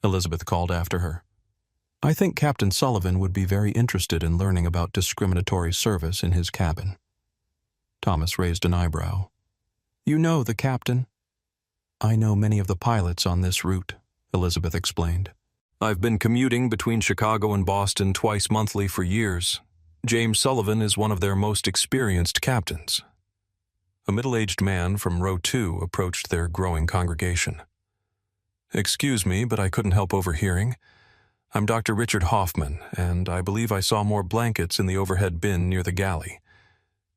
Elizabeth called after her. "I think Captain Sullivan would be very interested in learning about discriminatory service in his cabin." Thomas raised an eyebrow. You know the captain? I know many of the pilots on this route, Elizabeth explained. I've been commuting between Chicago and Boston twice monthly for years. James Sullivan is one of their most experienced captains. A middle-aged man from row 2 approached their growing congregation. Excuse me, but I couldn't help overhearing. I'm Dr. Richard Hoffman, and I believe I saw more blankets in the overhead bin near the galley.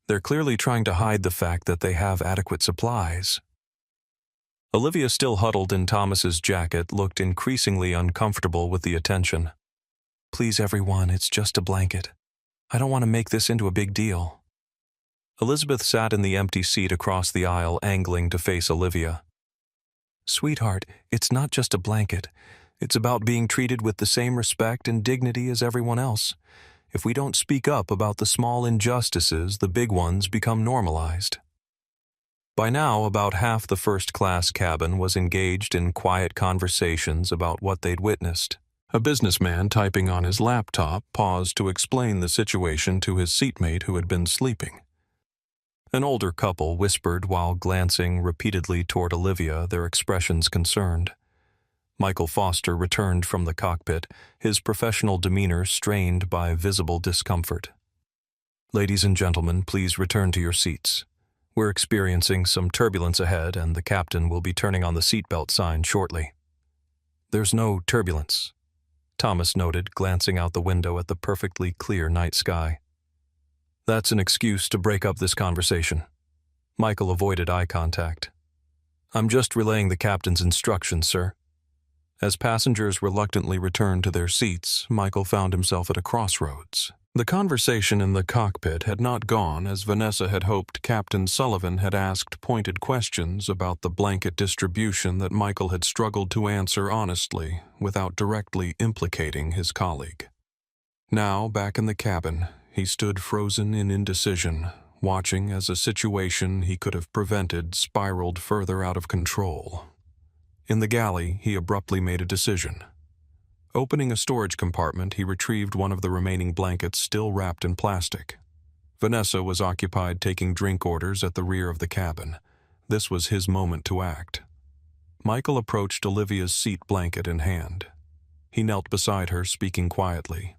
They're clearly trying to hide the fact that they have adequate supplies. Olivia, still huddled in Thomas's jacket, looked increasingly uncomfortable with the attention. Please, everyone, it's just a blanket. I don't want to make this into a big deal. Elizabeth sat in the empty seat across the aisle, angling to face Olivia. Sweetheart, it's not just a blanket. It's about being treated with the same respect and dignity as everyone else. If we don't speak up about the small injustices, the big ones become normalized. By now, about half the first-class cabin was engaged in quiet conversations about what they'd witnessed. A businessman typing on his laptop paused to explain the situation to his seatmate who had been sleeping. An older couple whispered while glancing repeatedly toward Olivia, their expressions concerned. Michael Foster returned from the cockpit, his professional demeanor strained by visible discomfort. Ladies and gentlemen, please return to your seats. We're experiencing some turbulence ahead, and the captain will be turning on the seatbelt sign shortly. There's no turbulence, Thomas noted, glancing out the window at the perfectly clear night sky. That's an excuse to break up this conversation. Michael avoided eye contact. I'm just relaying the captain's instructions, sir. As passengers reluctantly returned to their seats, Michael found himself at a crossroads. The conversation in the cockpit had not gone as Vanessa had hoped. Captain Sullivan had asked pointed questions about the blanket distribution that Michael had struggled to answer honestly without directly implicating his colleague. Now, back in the cabin, he stood frozen in indecision, watching as a situation he could have prevented spiraled further out of control. In the galley, he abruptly made a decision. Opening a storage compartment, he retrieved one of the remaining blankets still wrapped in plastic. Vanessa was occupied taking drink orders at the rear of the cabin. This was his moment to act. Michael approached Olivia's seat, blanket in hand. He knelt beside her, speaking quietly.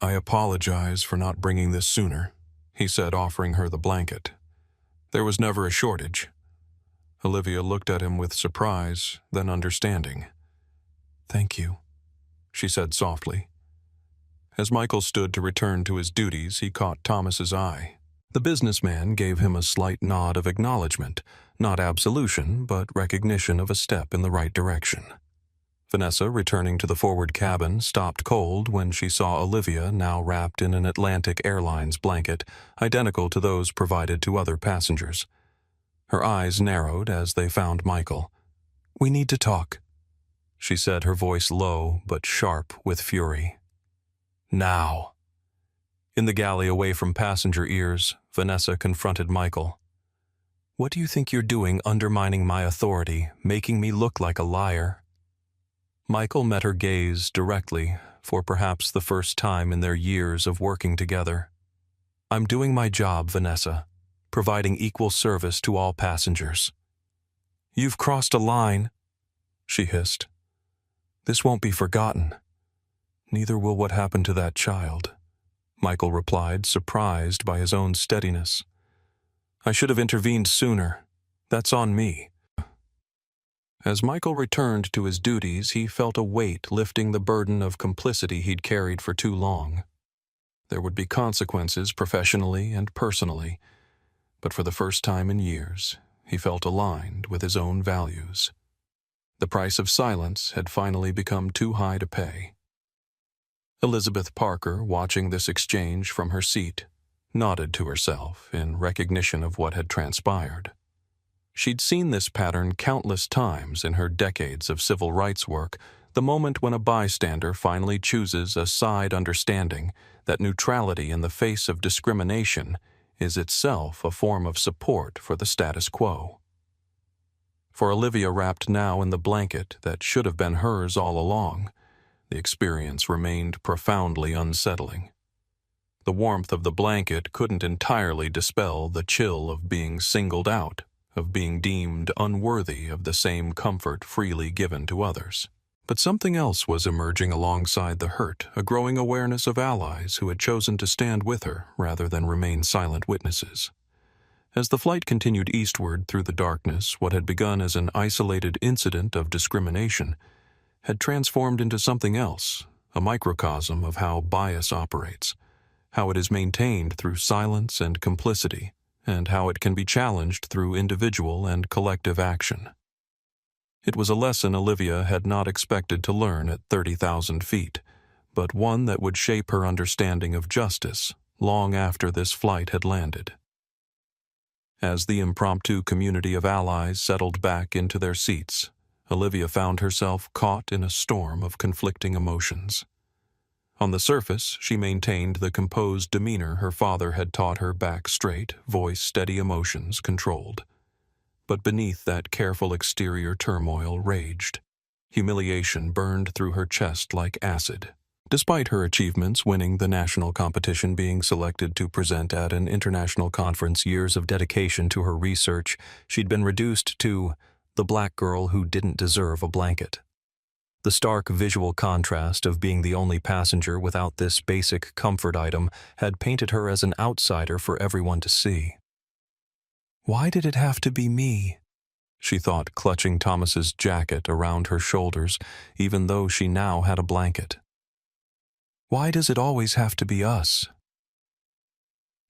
I apologize for not bringing this sooner, he said, offering her the blanket. There was never a shortage. Olivia looked at him with surprise, then understanding. Thank you, she said softly. As Michael stood to return to his duties, he caught Thomas's eye. The businessman gave him a slight nod of acknowledgement, not absolution, but recognition of a step in the right direction. Vanessa, returning to the forward cabin, stopped cold when she saw Olivia now wrapped in an Atlantic Airlines blanket, identical to those provided to other passengers. Her eyes narrowed as they found Michael. We need to talk, she said, her voice low but sharp with fury. Now. In the galley away from passenger ears, Vanessa confronted Michael. What do you think you're doing, undermining my authority, making me look like a liar? Michael met her gaze directly, for perhaps the first time in their years of working together. I'm doing my job, Vanessa, providing equal service to all passengers. You've crossed a line, she hissed. This won't be forgotten. Neither will what happened to that child, Michael replied, surprised by his own steadiness. I should have intervened sooner. That's on me. As Michael returned to his duties, he felt a weight lifting the burden of complicity he'd carried for too long. There would be consequences professionally and personally, but for the first time in years, he felt aligned with his own values. The price of silence had finally become too high to pay. Elizabeth Parker, watching this exchange from her seat, nodded to herself in recognition of what had transpired. She'd seen this pattern countless times in her decades of civil rights work, the moment when a bystander finally chooses a side, understanding that neutrality in the face of discrimination is itself a form of support for the status quo. For Olivia, wrapped now in the blanket that should have been hers all along, the experience remained profoundly unsettling. The warmth of the blanket couldn't entirely dispel the chill of being singled out, of being deemed unworthy of the same comfort freely given to others. But something else was emerging alongside the hurt, a growing awareness of allies who had chosen to stand with her rather than remain silent witnesses. As the flight continued eastward through the darkness, what had begun as an isolated incident of discrimination had transformed into something else, a microcosm of how bias operates, how it is maintained through silence and complicity, and how it can be challenged through individual and collective action. It was a lesson Olivia had not expected to learn at 30,000 feet, but one that would shape her understanding of justice long after this flight had landed. As the impromptu community of allies settled back into their seats, Olivia found herself caught in a storm of conflicting emotions. On the surface, she maintained the composed demeanor her father had taught her, back straight, voice steady, emotions controlled. But beneath that careful exterior turmoil raged. Humiliation burned through her chest like acid. Despite her achievements, winning the national competition, being selected to present at an international conference, years of dedication to her research, she'd been reduced to the black girl who didn't deserve a blanket. The stark visual contrast of being the only passenger without this basic comfort item had painted her as an outsider for everyone to see. "Why did it have to be me?" she thought, clutching Thomas's jacket around her shoulders, even though she now had a blanket. "Why does it always have to be us?"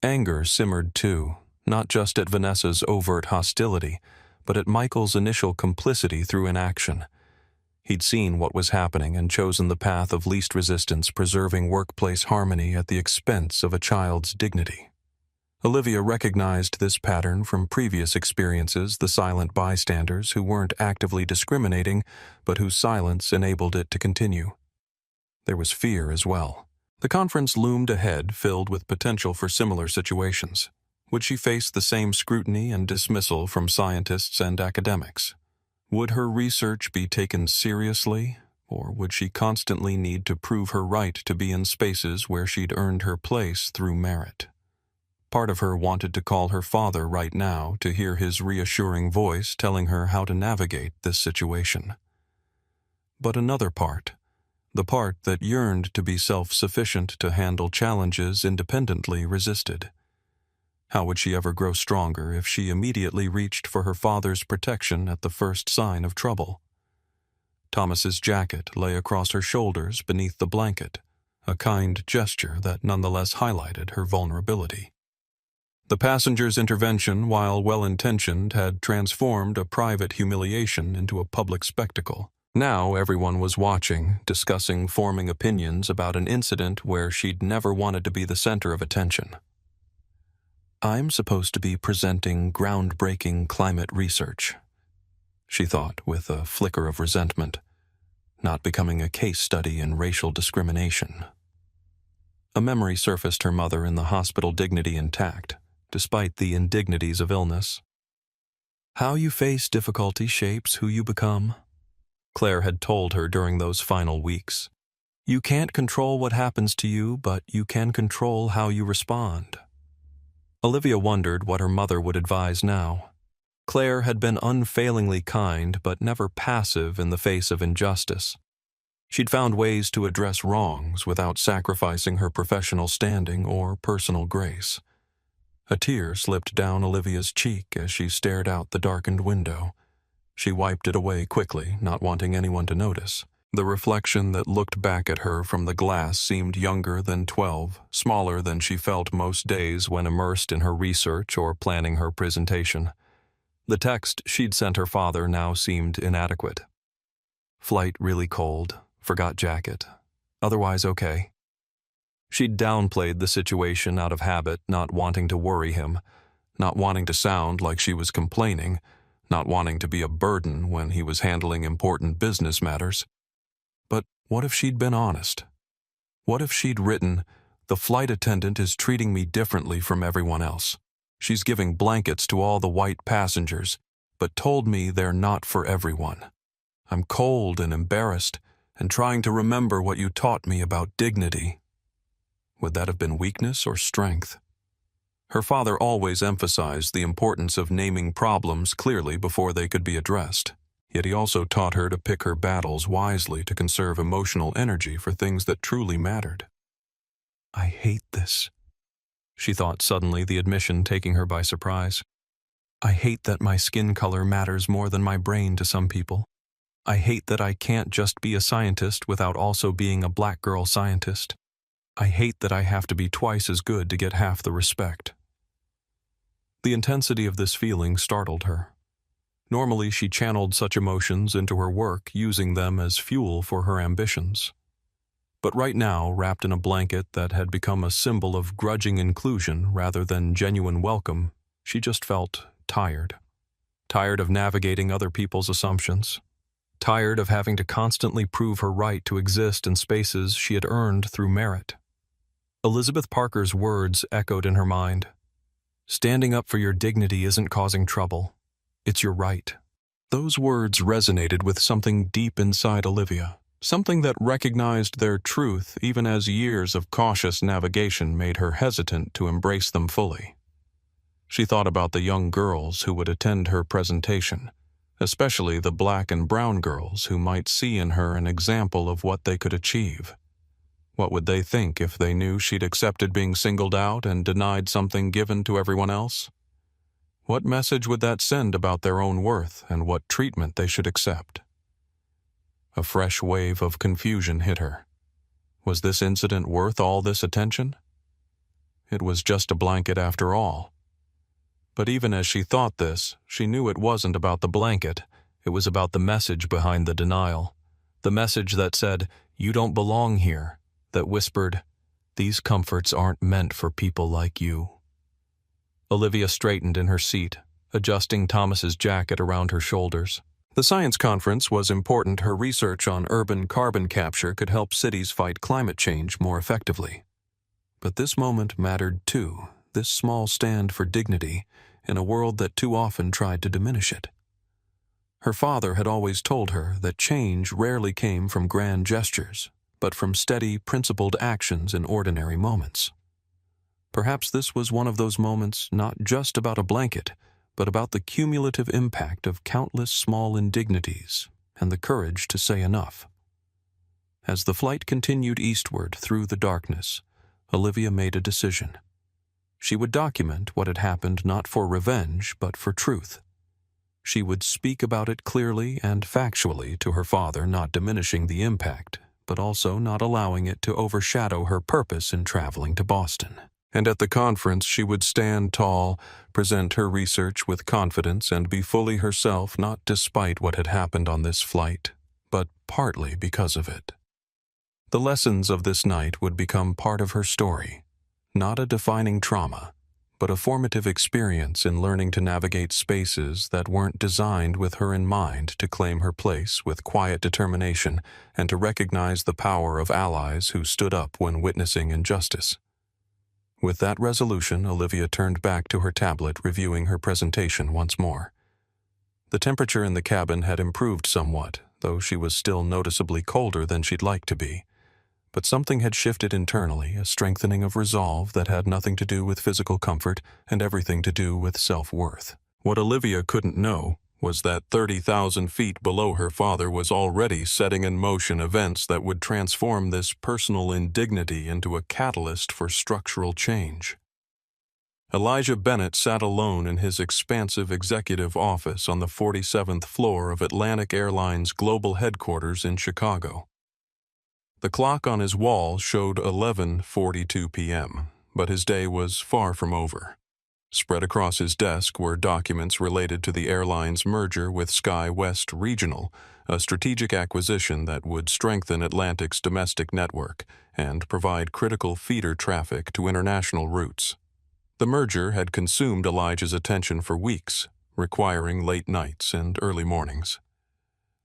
Anger simmered too, not just at Vanessa's overt hostility, but at Michael's initial complicity through inaction. He'd seen what was happening and chosen the path of least resistance, preserving workplace harmony at the expense of a child's dignity. Olivia recognized this pattern from previous experiences, the silent bystanders who weren't actively discriminating, but whose silence enabled it to continue. There was fear as well. The conference loomed ahead, filled with potential for similar situations. Would she face the same scrutiny and dismissal from scientists and academics? Would her research be taken seriously, or would she constantly need to prove her right to be in spaces where she'd earned her place through merit? Part of her wanted to call her father right now to hear his reassuring voice telling her how to navigate this situation. But another part, the part that yearned to be self-sufficient to handle challenges independently, resisted. How would she ever grow stronger if she immediately reached for her father's protection at the first sign of trouble? Thomas's jacket lay across her shoulders beneath the blanket, a kind gesture that nonetheless highlighted her vulnerability. The passenger's intervention, while well-intentioned, had transformed a private humiliation into a public spectacle. Now everyone was watching, discussing, forming opinions about an incident where she'd never wanted to be the center of attention. "I'm supposed to be presenting groundbreaking climate research," she thought with a flicker of resentment, "not becoming a case study in racial discrimination." A memory surfaced, her mother in the hospital, dignity intact, despite the indignities of illness. "How you face difficulty shapes who you become," Claire had told her during those final weeks. "You can't control what happens to you, but you can control how you respond." Olivia wondered what her mother would advise now. Claire had been unfailingly kind, but never passive in the face of injustice. She'd found ways to address wrongs without sacrificing her professional standing or personal grace. A tear slipped down Olivia's cheek as she stared out the darkened window. She wiped it away quickly, not wanting anyone to notice. The reflection that looked back at her from the glass seemed younger than 12, smaller than she felt most days when immersed in her research or planning her presentation. The text she'd sent her father now seemed inadequate. "Flight really cold, forgot jacket. Otherwise okay." She'd downplayed the situation out of habit, not wanting to worry him, not wanting to sound like she was complaining, not wanting to be a burden when he was handling important business matters. But what if she'd been honest? What if she'd written, "The flight attendant is treating me differently from everyone else. She's giving blankets to all the white passengers, but told me they're not for everyone. I'm cold and embarrassed and trying to remember what you taught me about dignity." Would that have been weakness or strength? Her father always emphasized the importance of naming problems clearly before they could be addressed. Yet he also taught her to pick her battles wisely to conserve emotional energy for things that truly mattered. I hate this, she thought suddenly, the admission taking her by surprise. I hate that my skin color matters more than my brain to some people. I hate that I can't just be a scientist without also being a black girl scientist. I hate that I have to be twice as good to get half the respect. The intensity of this feeling startled her. Normally, she channeled such emotions into her work, using them as fuel for her ambitions. But right now, wrapped in a blanket that had become a symbol of grudging inclusion rather than genuine welcome, she just felt tired. Tired of navigating other people's assumptions. Tired of having to constantly prove her right to exist in spaces she had earned through merit. Elizabeth Parker's words echoed in her mind. Standing up for your dignity isn't causing trouble. It's your right. Those words resonated with something deep inside Olivia, something that recognized their truth even as years of cautious navigation made her hesitant to embrace them fully. She thought about the young girls who would attend her presentation, especially the black and brown girls who might see in her an example of what they could achieve. What would they think if they knew she'd accepted being singled out and denied something given to everyone else? What message would that send about their own worth and what treatment they should accept? A fresh wave of confusion hit her. Was this incident worth all this attention? It was just a blanket after all. But even as she thought this, she knew it wasn't about the blanket. It was about the message behind the denial. The message that said, "You don't belong here," that whispered, "These comforts aren't meant for people like you." Olivia straightened in her seat, adjusting Thomas's jacket around her shoulders. The science conference was important. Her research on urban carbon capture could help cities fight climate change more effectively. But this moment mattered too, this small stand for dignity in a world that too often tried to diminish it. Her father had always told her that change rarely came from grand gestures, but from steady, principled actions in ordinary moments. Perhaps this was one of those moments not just about a blanket, but about the cumulative impact of countless small indignities and the courage to say enough. As the flight continued eastward through the darkness, Olivia made a decision. She would document what had happened not for revenge, but for truth. She would speak about it clearly and factually to her father, not diminishing the impact, but also not allowing it to overshadow her purpose in traveling to Boston. And at the conference she would stand tall, present her research with confidence, and be fully herself, not despite what had happened on this flight, but partly because of it. The lessons of this night would become part of her story, not a defining trauma, but a formative experience in learning to navigate spaces that weren't designed with her in mind, to claim her place with quiet determination, and to recognize the power of allies who stood up when witnessing injustice. With that resolution, Olivia turned back to her tablet, reviewing her presentation once more. The temperature in the cabin had improved somewhat, though she was still noticeably colder than she'd like to be. But something had shifted internally, a strengthening of resolve that had nothing to do with physical comfort and everything to do with self-worth. What Olivia couldn't know was that 30,000 feet below her father was already setting in motion events that would transform this personal indignity into a catalyst for structural change. Elijah Bennett sat alone in his expansive executive office on the 47th floor of Atlantic Airline's global headquarters in Chicago. The clock on his wall showed 11:42 p.m., but his day was far from over. Spread across his desk were documents related to the airline's merger with SkyWest Regional, a strategic acquisition that would strengthen Atlantic's domestic network and provide critical feeder traffic to international routes. The merger had consumed Elijah's attention for weeks, requiring late nights and early mornings.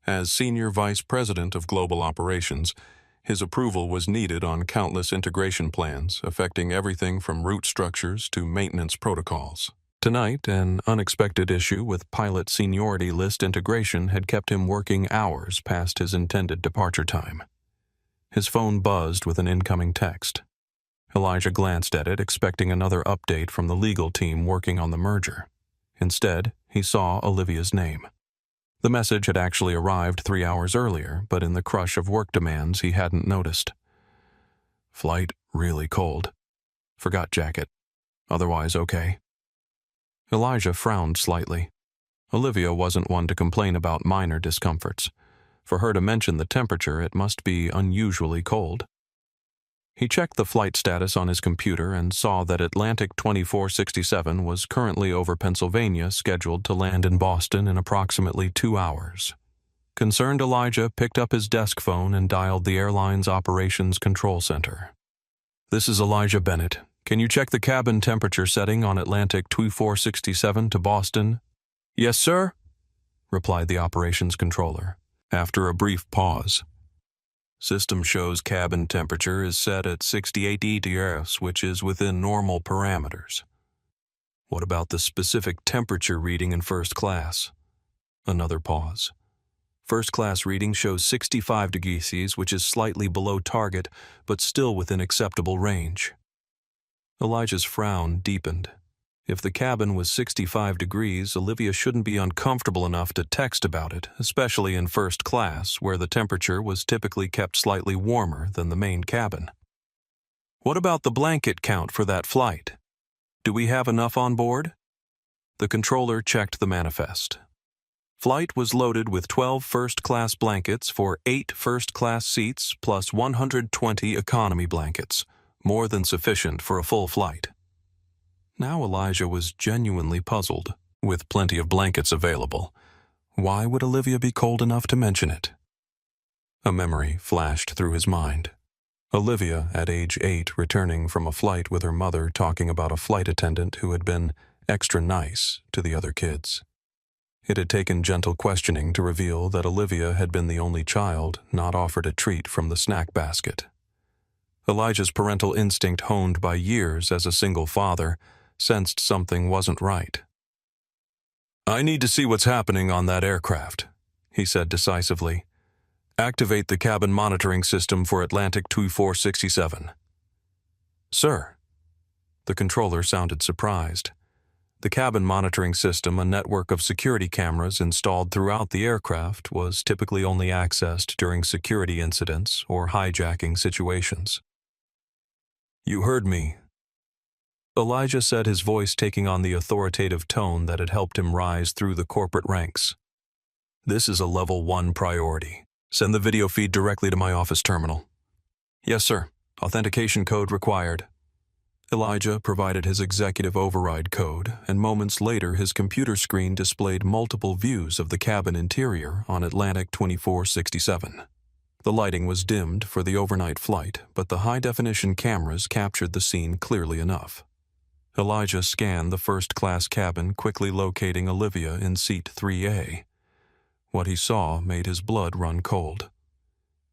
As Senior Vice President of Global Operations, his approval was needed on countless integration plans, affecting everything from route structures to maintenance protocols. Tonight, an unexpected issue with pilot seniority list integration had kept him working hours past his intended departure time. His phone buzzed with an incoming text. Elijah glanced at it, expecting another update from the legal team working on the merger. Instead, he saw Olivia's name. The message had actually arrived 3 hours earlier, but in the crush of work demands, he hadn't noticed. Flight really cold. Forgot jacket. Otherwise okay. Elijah frowned slightly. Olivia wasn't one to complain about minor discomforts. For her to mention the temperature, it must be unusually cold. He checked the flight status on his computer and saw that Atlantic 2467 was currently over Pennsylvania, scheduled to land in Boston in approximately 2 hours. Concerned Elijah picked up his desk phone and dialed the airline's operations control center. "This is Elijah Bennett. Can you check the cabin temperature setting on Atlantic 2467 to Boston?" "Yes, sir," replied the operations controller. After a brief pause, "System shows cabin temperature is set at 68 degrees, which is within normal parameters. What about the specific temperature reading in first class?" Another pause. "First class reading shows 65 degrees, which is slightly below target, but still within acceptable range." Elijah's frown deepened. If the cabin was 65 degrees, Olivia shouldn't be uncomfortable enough to text about it, especially in first class, where the temperature was typically kept slightly warmer than the main cabin. "What about the blanket count for that flight? Do we have enough on board?" The controller checked the manifest. Flight was loaded with 12 first-class blankets for 8 first-class seats plus 120 economy blankets, more than sufficient for a full flight. Now Elijah was genuinely puzzled. With plenty of blankets available, why would Olivia be cold enough to mention it? A memory flashed through his mind. Olivia, at age 8, returning from a flight with her mother, talking about a flight attendant who had been extra nice to the other kids. It had taken gentle questioning to reveal that Olivia had been the only child not offered a treat from the snack basket. Elijah's parental instinct, honed by years as a single father, sensed something wasn't right. "I need to see what's happening on that aircraft," he said decisively. "Activate the cabin monitoring system for Atlantic 2467. "Sir." The controller sounded surprised. The cabin monitoring system, a network of security cameras installed throughout the aircraft, was typically only accessed during security incidents or hijacking situations. "You heard me," Elijah said, his voice taking on the authoritative tone that had helped him rise through the corporate ranks. "This is a level 1 priority. Send the video feed directly to my office terminal." "Yes, sir. Authentication code required." Elijah provided his executive override code, and moments later his computer screen displayed multiple views of the cabin interior on Atlantic 2467. The lighting was dimmed for the overnight flight, but the high-definition cameras captured the scene clearly enough. Elijah scanned the first-class cabin, quickly locating Olivia in seat 3A. What he saw made his blood run cold.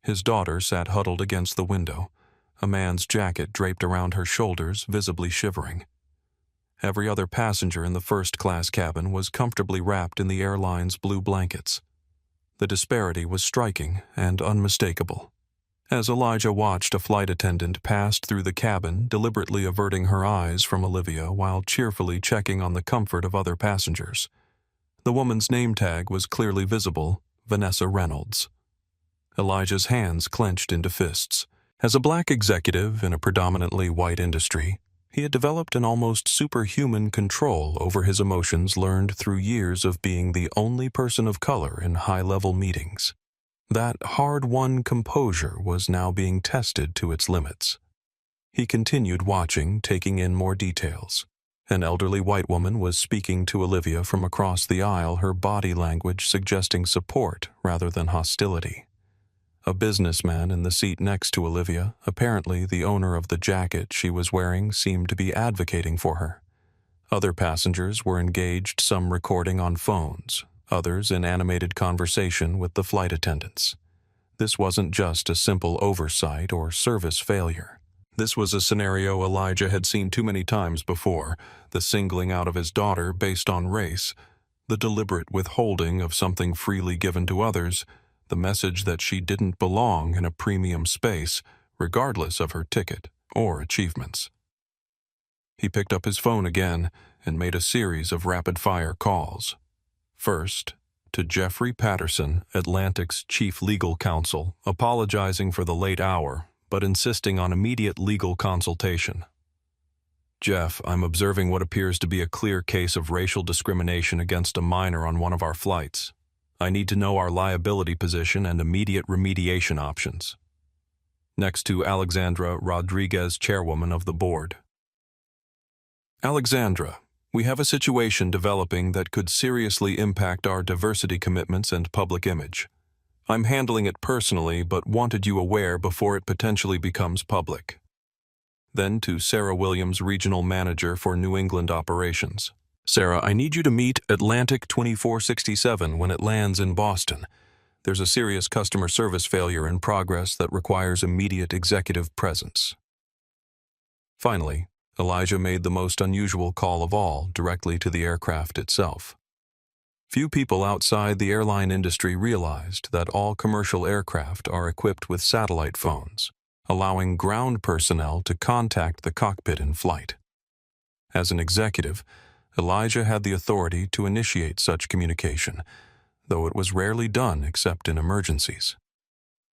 His daughter sat huddled against the window, a man's jacket draped around her shoulders, visibly shivering. Every other passenger in the first-class cabin was comfortably wrapped in the airline's blue blankets. The disparity was striking and unmistakable. As Elijah watched, a flight attendant passed through the cabin, deliberately averting her eyes from Olivia while cheerfully checking on the comfort of other passengers. The woman's name tag was clearly visible, Vanessa Reynolds. Elijah's hands clenched into fists. As a black executive in a predominantly white industry, he had developed an almost superhuman control over his emotions learned through years of being the only person of color in high-level meetings. That hard-won composure was now being tested to its limits. He continued watching, taking in more details. An elderly white woman was speaking to Olivia from across the aisle, her body language suggesting support rather than hostility. A businessman in the seat next to Olivia, apparently the owner of the jacket she was wearing, seemed to be advocating for her. Other passengers were engaged, some recording on phones, others in animated conversation with the flight attendants. This wasn't just a simple oversight or service failure. This was a scenario Elijah had seen too many times before, the singling out of his daughter based on race, the deliberate withholding of something freely given to others, the message that she didn't belong in a premium space, regardless of her ticket or achievements. He picked up his phone again and made a series of rapid-fire calls. First, to Jeffrey Patterson, Atlantic's chief legal counsel, apologizing for the late hour, but insisting on immediate legal consultation. Jeff, I'm observing what appears to be a clear case of racial discrimination against a minor on one of our flights. I need to know our liability position and immediate remediation options. Next to Alexandra Rodriguez, chairwoman of the board. Alexandra, we have a situation developing that could seriously impact our diversity commitments and public image. I'm handling it personally, but wanted you aware before it potentially becomes public. Then to Sarah Williams, regional manager for New England operations. Sarah, I need you to meet Atlantic 2467 when it lands in Boston. There's a serious customer service failure in progress that requires immediate executive presence. Finally, Elijah made the most unusual call of all, directly to the aircraft itself. Few people outside the airline industry realized that all commercial aircraft are equipped with satellite phones, allowing ground personnel to contact the cockpit in flight. As an executive, Elijah had the authority to initiate such communication, though it was rarely done except in emergencies.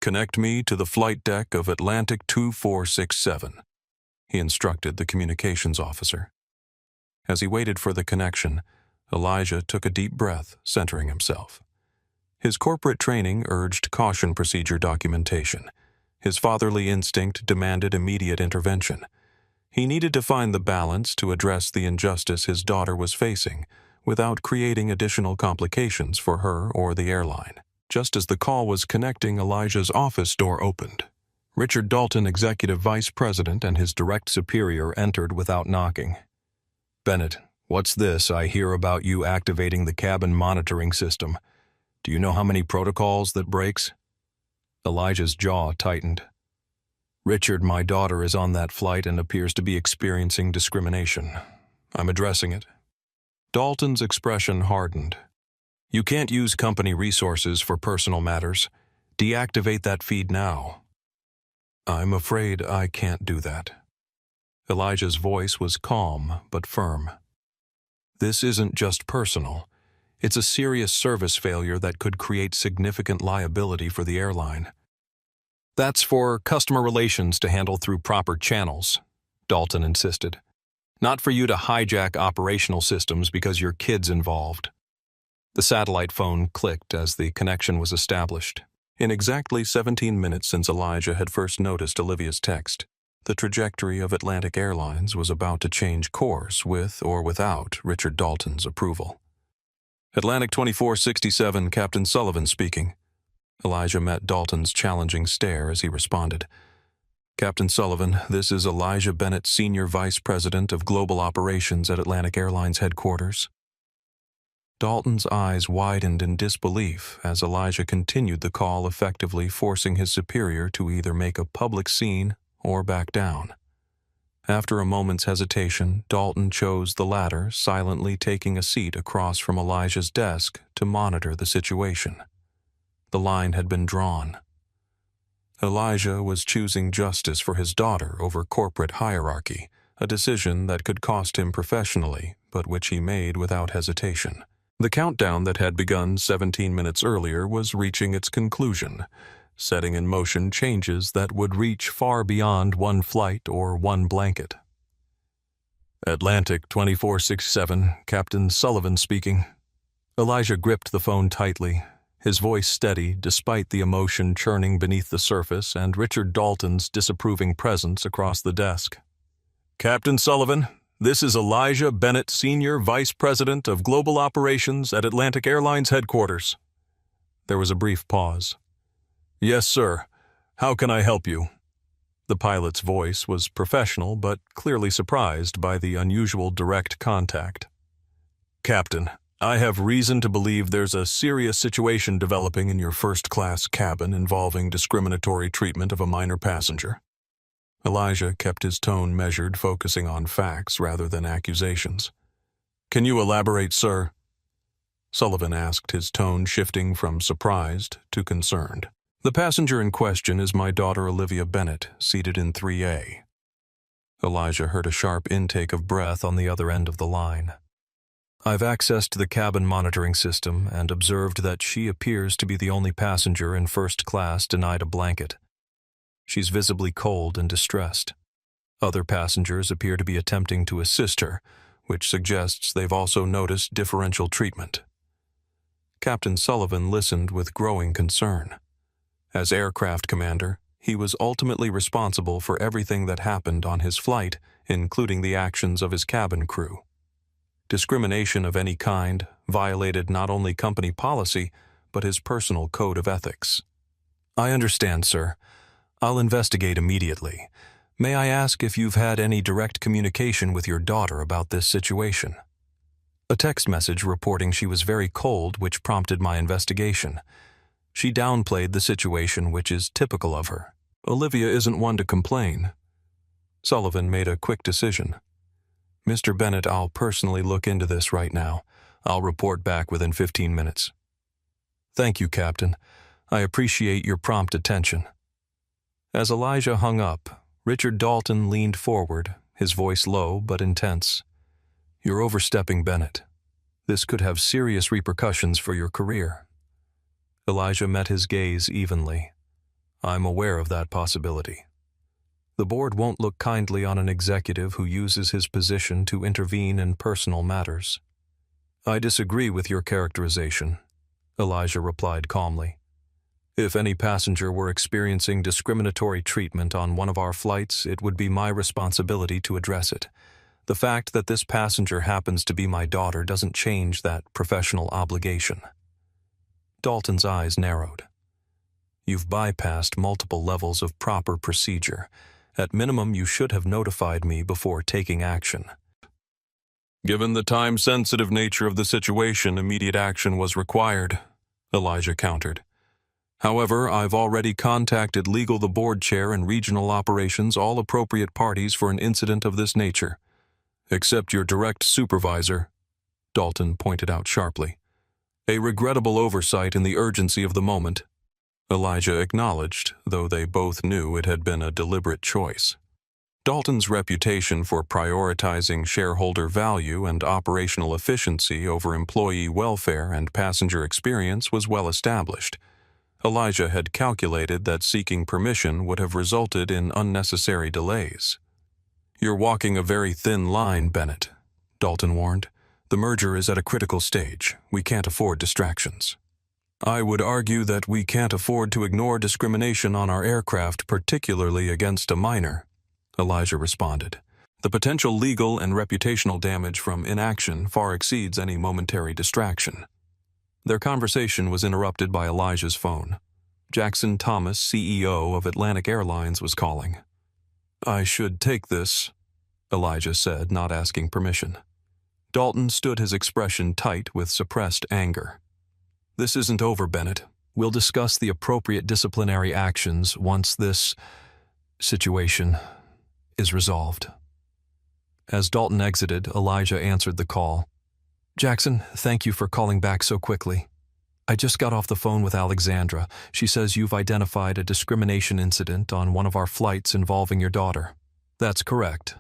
Connect me to the flight deck of Atlantic 2467. He instructed the communications officer. As he waited for the connection, Elijah took a deep breath, centering himself. His corporate training urged caution procedure documentation. His fatherly instinct demanded immediate intervention. He needed to find the balance to address the injustice his daughter was facing without creating additional complications for her or the airline. Just as the call was connecting, Elijah's office door opened. Richard Dalton, executive vice president, and his direct superior entered without knocking. Bennett, what's this I hear about you activating the cabin monitoring system? Do you know how many protocols that breaks? Elijah's jaw tightened. Richard, my daughter is on that flight and appears to be experiencing discrimination. I'm addressing it. Dalton's expression hardened. You can't use company resources for personal matters. Deactivate that feed now. I'm afraid I can't do that. Elijah's voice was calm but firm. This isn't just personal. It's a serious service failure that could create significant liability for the airline. That's for customer relations to handle through proper channels, Dalton insisted. Not for you to hijack operational systems because your kid's involved. The satellite phone clicked as the connection was established. In exactly 17 minutes since Elijah had first noticed Olivia's text, the trajectory of Atlantic Airlines was about to change course with or without Richard Dalton's approval. Atlantic 2467, Captain Sullivan speaking. Elijah met Dalton's challenging stare as he responded. Captain Sullivan, this is Elijah Bennett, Senior Vice President of Global Operations at Atlantic Airlines headquarters. Dalton's eyes widened in disbelief as Elijah continued the call, effectively forcing his superior to either make a public scene or back down. After a moment's hesitation, Dalton chose the latter, silently taking a seat across from Elijah's desk to monitor the situation. The line had been drawn. Elijah was choosing justice for his daughter over corporate hierarchy, a decision that could cost him professionally, but which he made without hesitation. The countdown that had begun 17 minutes earlier was reaching its conclusion, setting in motion changes that would reach far beyond one flight or one blanket. Atlantic 2467, Captain Sullivan speaking. Elijah gripped the phone tightly, his voice steady despite the emotion churning beneath the surface and Richard Dalton's disapproving presence across the desk. Captain Sullivan, this is Elijah Bennett, Senior Vice President of Global Operations at Atlantic Airlines headquarters. There was a brief pause. Yes, sir. How can I help you? The pilot's voice was professional but clearly surprised by the unusual direct contact. Captain, I have reason to believe there's a serious situation developing in your first-class cabin involving discriminatory treatment of a minor passenger. Elijah kept his tone measured, focusing on facts rather than accusations. Can you elaborate, sir? Sullivan asked, his tone shifting from surprised to concerned. The passenger in question is my daughter Olivia Bennett, seated in 3A. Elijah heard a sharp intake of breath on the other end of the line. I've access to the cabin monitoring system and observed that she appears to be the only passenger in first class denied a blanket. She's visibly cold and distressed. Other passengers appear to be attempting to assist her, which suggests they've also noticed differential treatment. Captain Sullivan listened with growing concern. As aircraft commander, he was ultimately responsible for everything that happened on his flight, including the actions of his cabin crew. Discrimination of any kind violated not only company policy, but his personal code of ethics. I understand, sir. I'll investigate immediately. May I ask if you've had any direct communication with your daughter about this situation? A text message reporting she was very cold, which prompted my investigation. She downplayed the situation, which is typical of her. Olivia isn't one to complain. Sullivan made a quick decision. Mr. Bennett, I'll personally look into this right now. I'll report back within 15 minutes. Thank you, Captain. I appreciate your prompt attention. As Elijah hung up, Richard Dalton leaned forward, his voice low but intense. You're overstepping, Bennett. This could have serious repercussions for your career. Elijah met his gaze evenly. I'm aware of that possibility. The board won't look kindly on an executive who uses his position to intervene in personal matters. I disagree with your characterization, Elijah replied calmly. If any passenger were experiencing discriminatory treatment on one of our flights, it would be my responsibility to address it. The fact that this passenger happens to be my daughter doesn't change that professional obligation. Dalton's eyes narrowed. You've bypassed multiple levels of proper procedure. At minimum, you should have notified me before taking action. Given the time-sensitive nature of the situation, immediate action was required, Elijah countered. However, I've already contacted legal, the board chair, and regional operations, all appropriate parties for an incident of this nature. Except your direct supervisor, Dalton pointed out sharply. A regrettable oversight in the urgency of the moment, Elijah acknowledged, though they both knew it had been a deliberate choice. Dalton's reputation for prioritizing shareholder value and operational efficiency over employee welfare and passenger experience was well established. Elijah had calculated that seeking permission would have resulted in unnecessary delays. You're walking a very thin line, Bennett, Dalton warned. The merger is at a critical stage. We can't afford distractions. I would argue that we can't afford to ignore discrimination on our aircraft, particularly against a minor, Elijah responded. The potential legal and reputational damage from inaction far exceeds any momentary distraction. Their conversation was interrupted by Elijah's phone. Jackson Thomas, CEO of Atlantic Airlines, was calling. I should take this, Elijah said, not asking permission. Dalton stood his expression tight with suppressed anger. This isn't over, Bennett. We'll discuss the appropriate disciplinary actions once this situation is resolved. As Dalton exited, Elijah answered the call. Jackson, thank you for calling back so quickly. I just got off the phone with Alexandra. She says you've identified a discrimination incident on one of our flights involving your daughter. That's correct.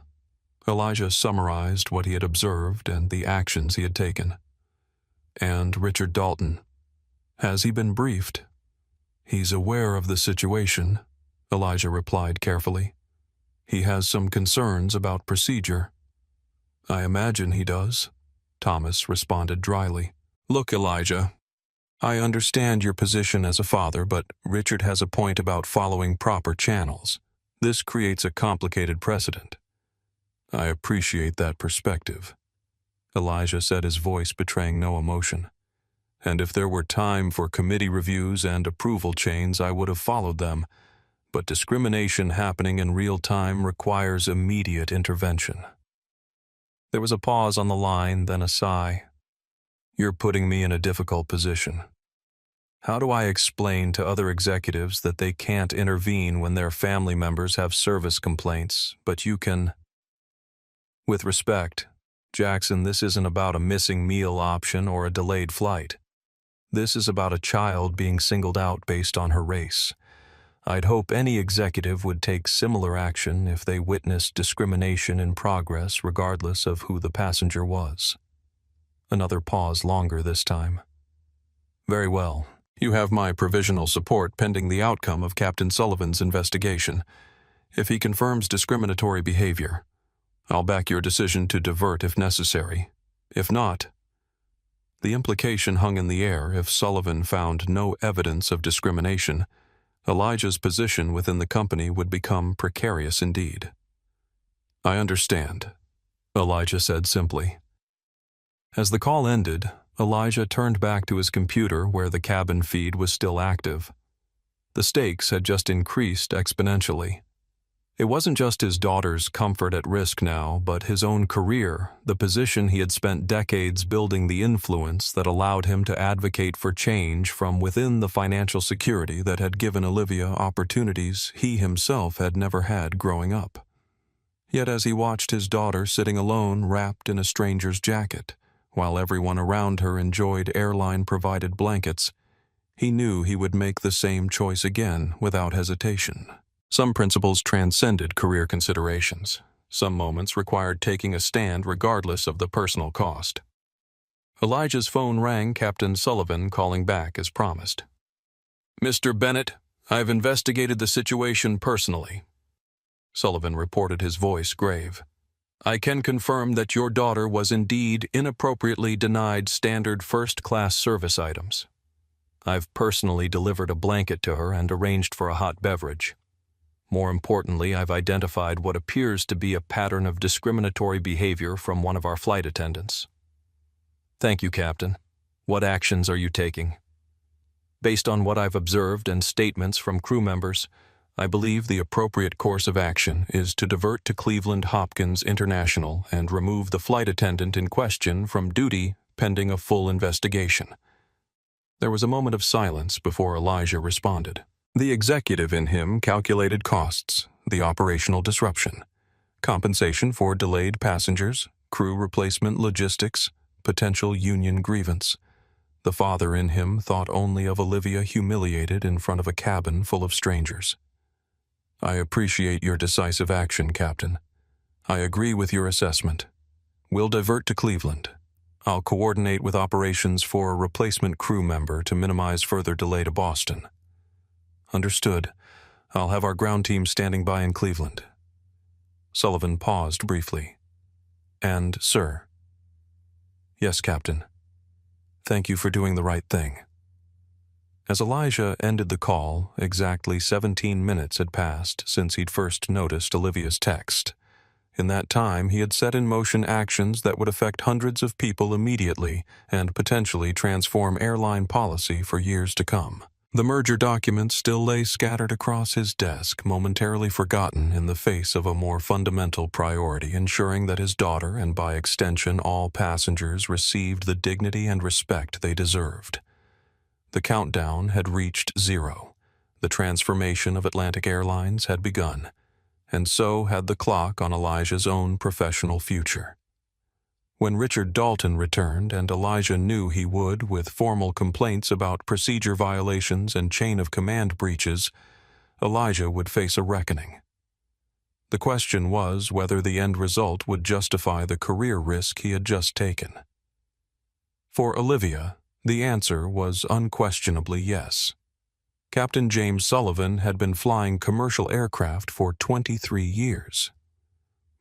Elijah summarized what he had observed and the actions he had taken. And Richard Dalton. Has he been briefed? He's aware of the situation, Elijah replied carefully. He has some concerns about procedure. I imagine he does, Thomas responded dryly. Look, Elijah, I understand your position as a father, but Richard has a point about following proper channels. This creates a complicated precedent. I appreciate that perspective, Elijah said, his voice betraying no emotion. And if there were time for committee reviews and approval chains, I would have followed them. But discrimination happening in real time requires immediate intervention. There was a pause on the line, then a sigh. You're putting me in a difficult position. How do I explain to other executives that they can't intervene when their family members have service complaints, but you can? With respect, Jackson, this isn't about a missing meal option or a delayed flight. This is about a child being singled out based on her race. I'd hope any executive would take similar action if they witnessed discrimination in progress regardless of who the passenger was. Another pause longer this time. Very well. You have my provisional support pending the outcome of Captain Sullivan's investigation. If he confirms discriminatory behavior, I'll back your decision to divert if necessary. If not, the implication hung in the air. If Sullivan found no evidence of discrimination, Elijah's position within the company would become precarious indeed. I understand, Elijah said simply. As the call ended, Elijah turned back to his computer where the cabin feed was still active. The stakes had just increased exponentially. It wasn't just his daughter's comfort at risk now, but his own career, the position he had spent decades building, the influence that allowed him to advocate for change from within, the financial security that had given Olivia opportunities he himself had never had growing up. Yet as he watched his daughter sitting alone wrapped in a stranger's jacket, while everyone around her enjoyed airline-provided blankets, he knew he would make the same choice again without hesitation. Some principles transcended career considerations. Some moments required taking a stand regardless of the personal cost. Elijah's phone rang, Captain Sullivan calling back as promised. Mr. Bennett, I've investigated the situation personally. Sullivan reported, his voice grave. I can confirm that your daughter was indeed inappropriately denied standard first-class service items. I've personally delivered a blanket to her and arranged for a hot beverage. More importantly, I've identified what appears to be a pattern of discriminatory behavior from one of our flight attendants. Thank you, Captain. What actions are you taking? Based on what I've observed and statements from crew members, I believe the appropriate course of action is to divert to Cleveland Hopkins International and remove the flight attendant in question from duty pending a full investigation. There was a moment of silence before Elijah responded. The executive in him calculated costs, the operational disruption, compensation for delayed passengers, crew replacement logistics, potential union grievance. The father in him thought only of Olivia humiliated in front of a cabin full of strangers. I appreciate your decisive action, Captain. I agree with your assessment. We'll divert to Cleveland. I'll coordinate with operations for a replacement crew member to minimize further delay to Boston. Understood. I'll have our ground team standing by in Cleveland. Sullivan paused briefly. And, sir. Yes, Captain. Thank you for doing the right thing. As Elijah ended the call, exactly 17 minutes had passed since he'd first noticed Olivia's text. In that time, he had set in motion actions that would affect hundreds of people immediately and potentially transform airline policy for years to come. The merger documents still lay scattered across his desk, momentarily forgotten in the face of a more fundamental priority, ensuring that his daughter, and by extension all passengers, received the dignity and respect they deserved. The countdown had reached 0. The transformation of Atlantic Airlines had begun, and so had the clock on Elijah's own professional future. When Richard Dalton returned, and Elijah knew he would, with formal complaints about procedure violations and chain-of-command breaches, Elijah would face a reckoning. The question was whether the end result would justify the career risk he had just taken. For Olivia, the answer was unquestionably yes. Captain James Sullivan had been flying commercial aircraft for 23 years.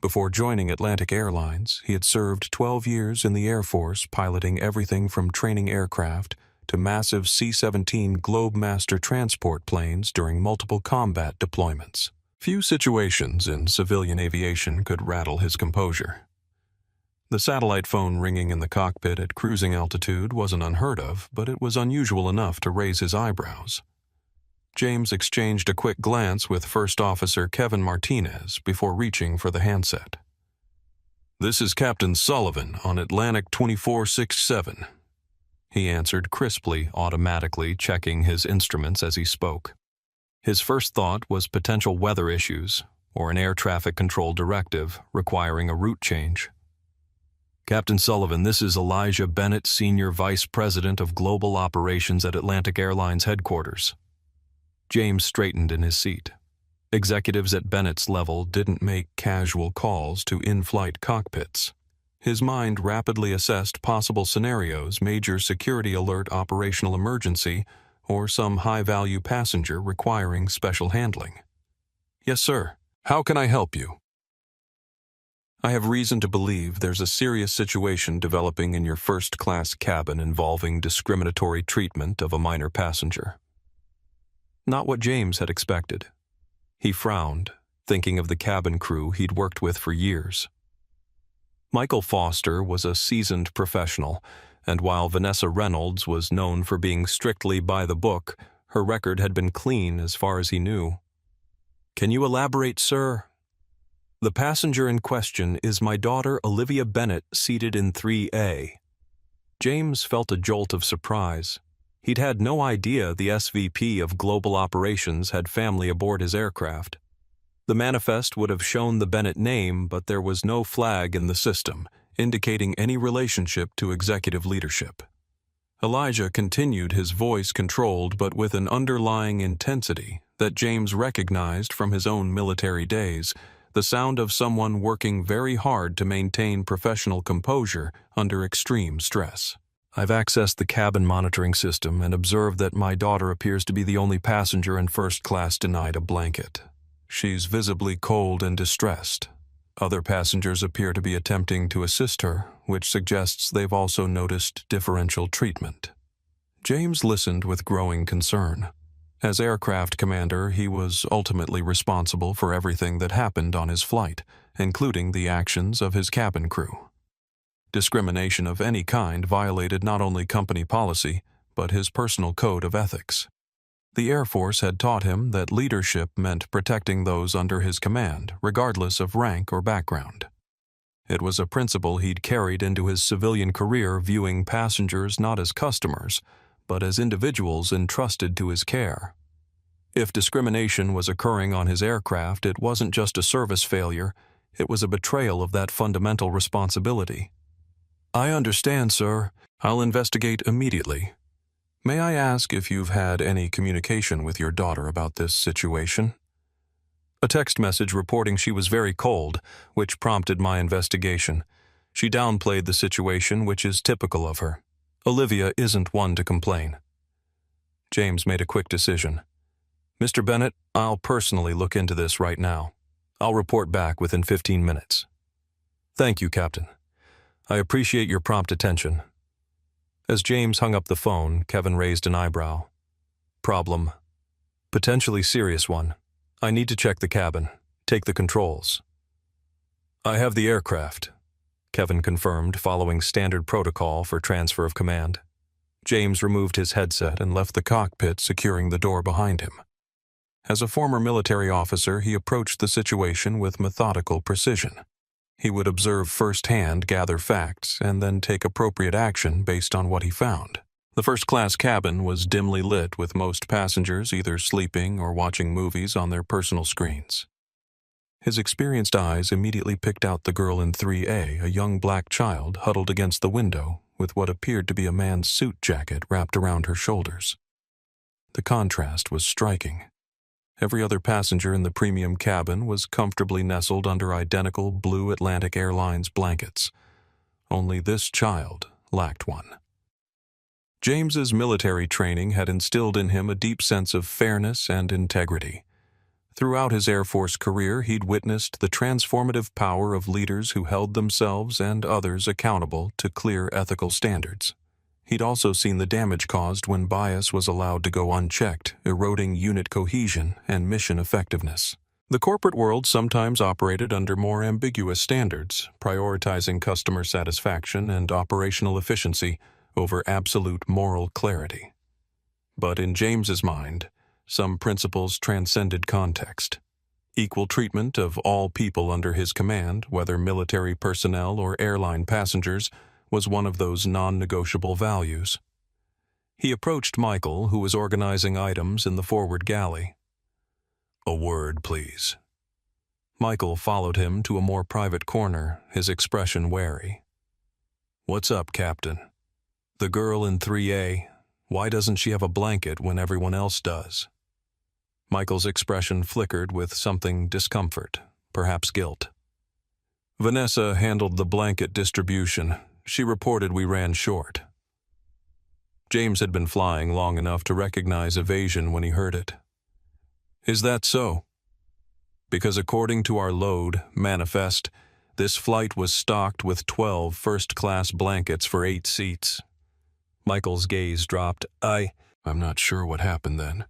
Before joining Atlantic Airlines, he had served 12 years in the Air Force, piloting everything from training aircraft to massive C-17 Globemaster transport planes during multiple combat deployments. Few situations in civilian aviation could rattle his composure. The satellite phone ringing in the cockpit at cruising altitude wasn't unheard of, but it was unusual enough to raise his eyebrows. James exchanged a quick glance with First Officer Kevin Martinez before reaching for the handset. "This is Captain Sullivan on Atlantic 2467. He answered crisply, automatically checking his instruments as he spoke. His first thought was potential weather issues or an air traffic control directive requiring a route change. Captain Sullivan, this is Elijah Bennett, Senior Vice President of Global Operations at Atlantic Airlines Headquarters. James straightened in his seat. Executives at Bennett's level didn't make casual calls to in-flight cockpits. His mind rapidly assessed possible scenarios: major security alert, operational emergency, or some high-value passenger requiring special handling. "Yes, sir. How can I help you?" "I have reason to believe there's a serious situation developing in your first-class cabin involving discriminatory treatment of a minor passenger." Not what James had expected. He frowned, thinking of the cabin crew he'd worked with for years. Michael Foster was a seasoned professional, and while Vanessa Reynolds was known for being strictly by the book, her record had been clean as far as he knew. "Can you elaborate, sir?" "The passenger in question is my daughter Olivia Bennett, seated in 3A. James felt a jolt of surprise. He'd had no idea the SVP of Global Operations had family aboard his aircraft. The manifest would have shown the Bennett name, but there was no flag in the system indicating any relationship to executive leadership. Elijah continued, his voice controlled but with an underlying intensity that James recognized from his own military days, the sound of someone working very hard to maintain professional composure under extreme stress. "I've accessed the cabin monitoring system and observed that my daughter appears to be the only passenger in first class denied a blanket. She's visibly cold and distressed. Other passengers appear to be attempting to assist her, which suggests they've also noticed differential treatment." James listened with growing concern. As aircraft commander, he was ultimately responsible for everything that happened on his flight, including the actions of his cabin crew. Discrimination of any kind violated not only company policy, but his personal code of ethics. The Air Force had taught him that leadership meant protecting those under his command, regardless of rank or background. It was a principle he'd carried into his civilian career, viewing passengers not as customers, but as individuals entrusted to his care. If discrimination was occurring on his aircraft, it wasn't just a service failure, it was a betrayal of that fundamental responsibility. "I understand, sir. I'll investigate immediately. May I ask if you've had any communication with your daughter about this situation?" "A text message reporting she was very cold, which prompted my investigation. She downplayed the situation, which is typical of her. Olivia isn't one to complain." James made a quick decision. "Mr. Bennett, I'll personally look into this right now. I'll report back within 15 minutes. "Thank you, Captain. I appreciate your prompt attention." As James hung up the phone, Kevin raised an eyebrow. "Problem. Potentially serious one. I need to check the cabin. Take the controls." "I have the aircraft," Kevin confirmed, following standard protocol for transfer of command. James removed his headset and left the cockpit, securing the door behind him. As a former military officer, he approached the situation with methodical precision. He would observe firsthand, gather facts, and then take appropriate action based on what he found. The first-class cabin was dimly lit, with most passengers either sleeping or watching movies on their personal screens. His experienced eyes immediately picked out the girl in 3A, a young black child huddled against the window with what appeared to be a man's suit jacket wrapped around her shoulders. The contrast was striking. Every other passenger in the premium cabin was comfortably nestled under identical blue Atlantic Airlines blankets. Only this child lacked one. James's military training had instilled in him a deep sense of fairness and integrity. Throughout his Air Force career, he'd witnessed the transformative power of leaders who held themselves and others accountable to clear ethical standards. He'd also seen the damage caused when bias was allowed to go unchecked, eroding unit cohesion and mission effectiveness. The corporate world sometimes operated under more ambiguous standards, prioritizing customer satisfaction and operational efficiency over absolute moral clarity. But in James's mind, some principles transcended context. Equal treatment of all people under his command, whether military personnel or airline passengers, was one of those non-negotiable values. He approached Michael, who was organizing items in the forward galley. "A word, please." Michael followed him to a more private corner, his expression wary. "What's up, Captain? The girl in 3A, why doesn't she have a blanket when everyone else does?" Michael's expression flickered with something discomfort, perhaps guilt. Vanessa handled the blanket distribution. She reported we ran short. James had been flying long enough to recognize evasion when he heard it. Is that so? Because according to our load manifest, this flight was stocked with 12 first-class blankets for 8 seats. Michael's gaze dropped. I'm not sure what happened then.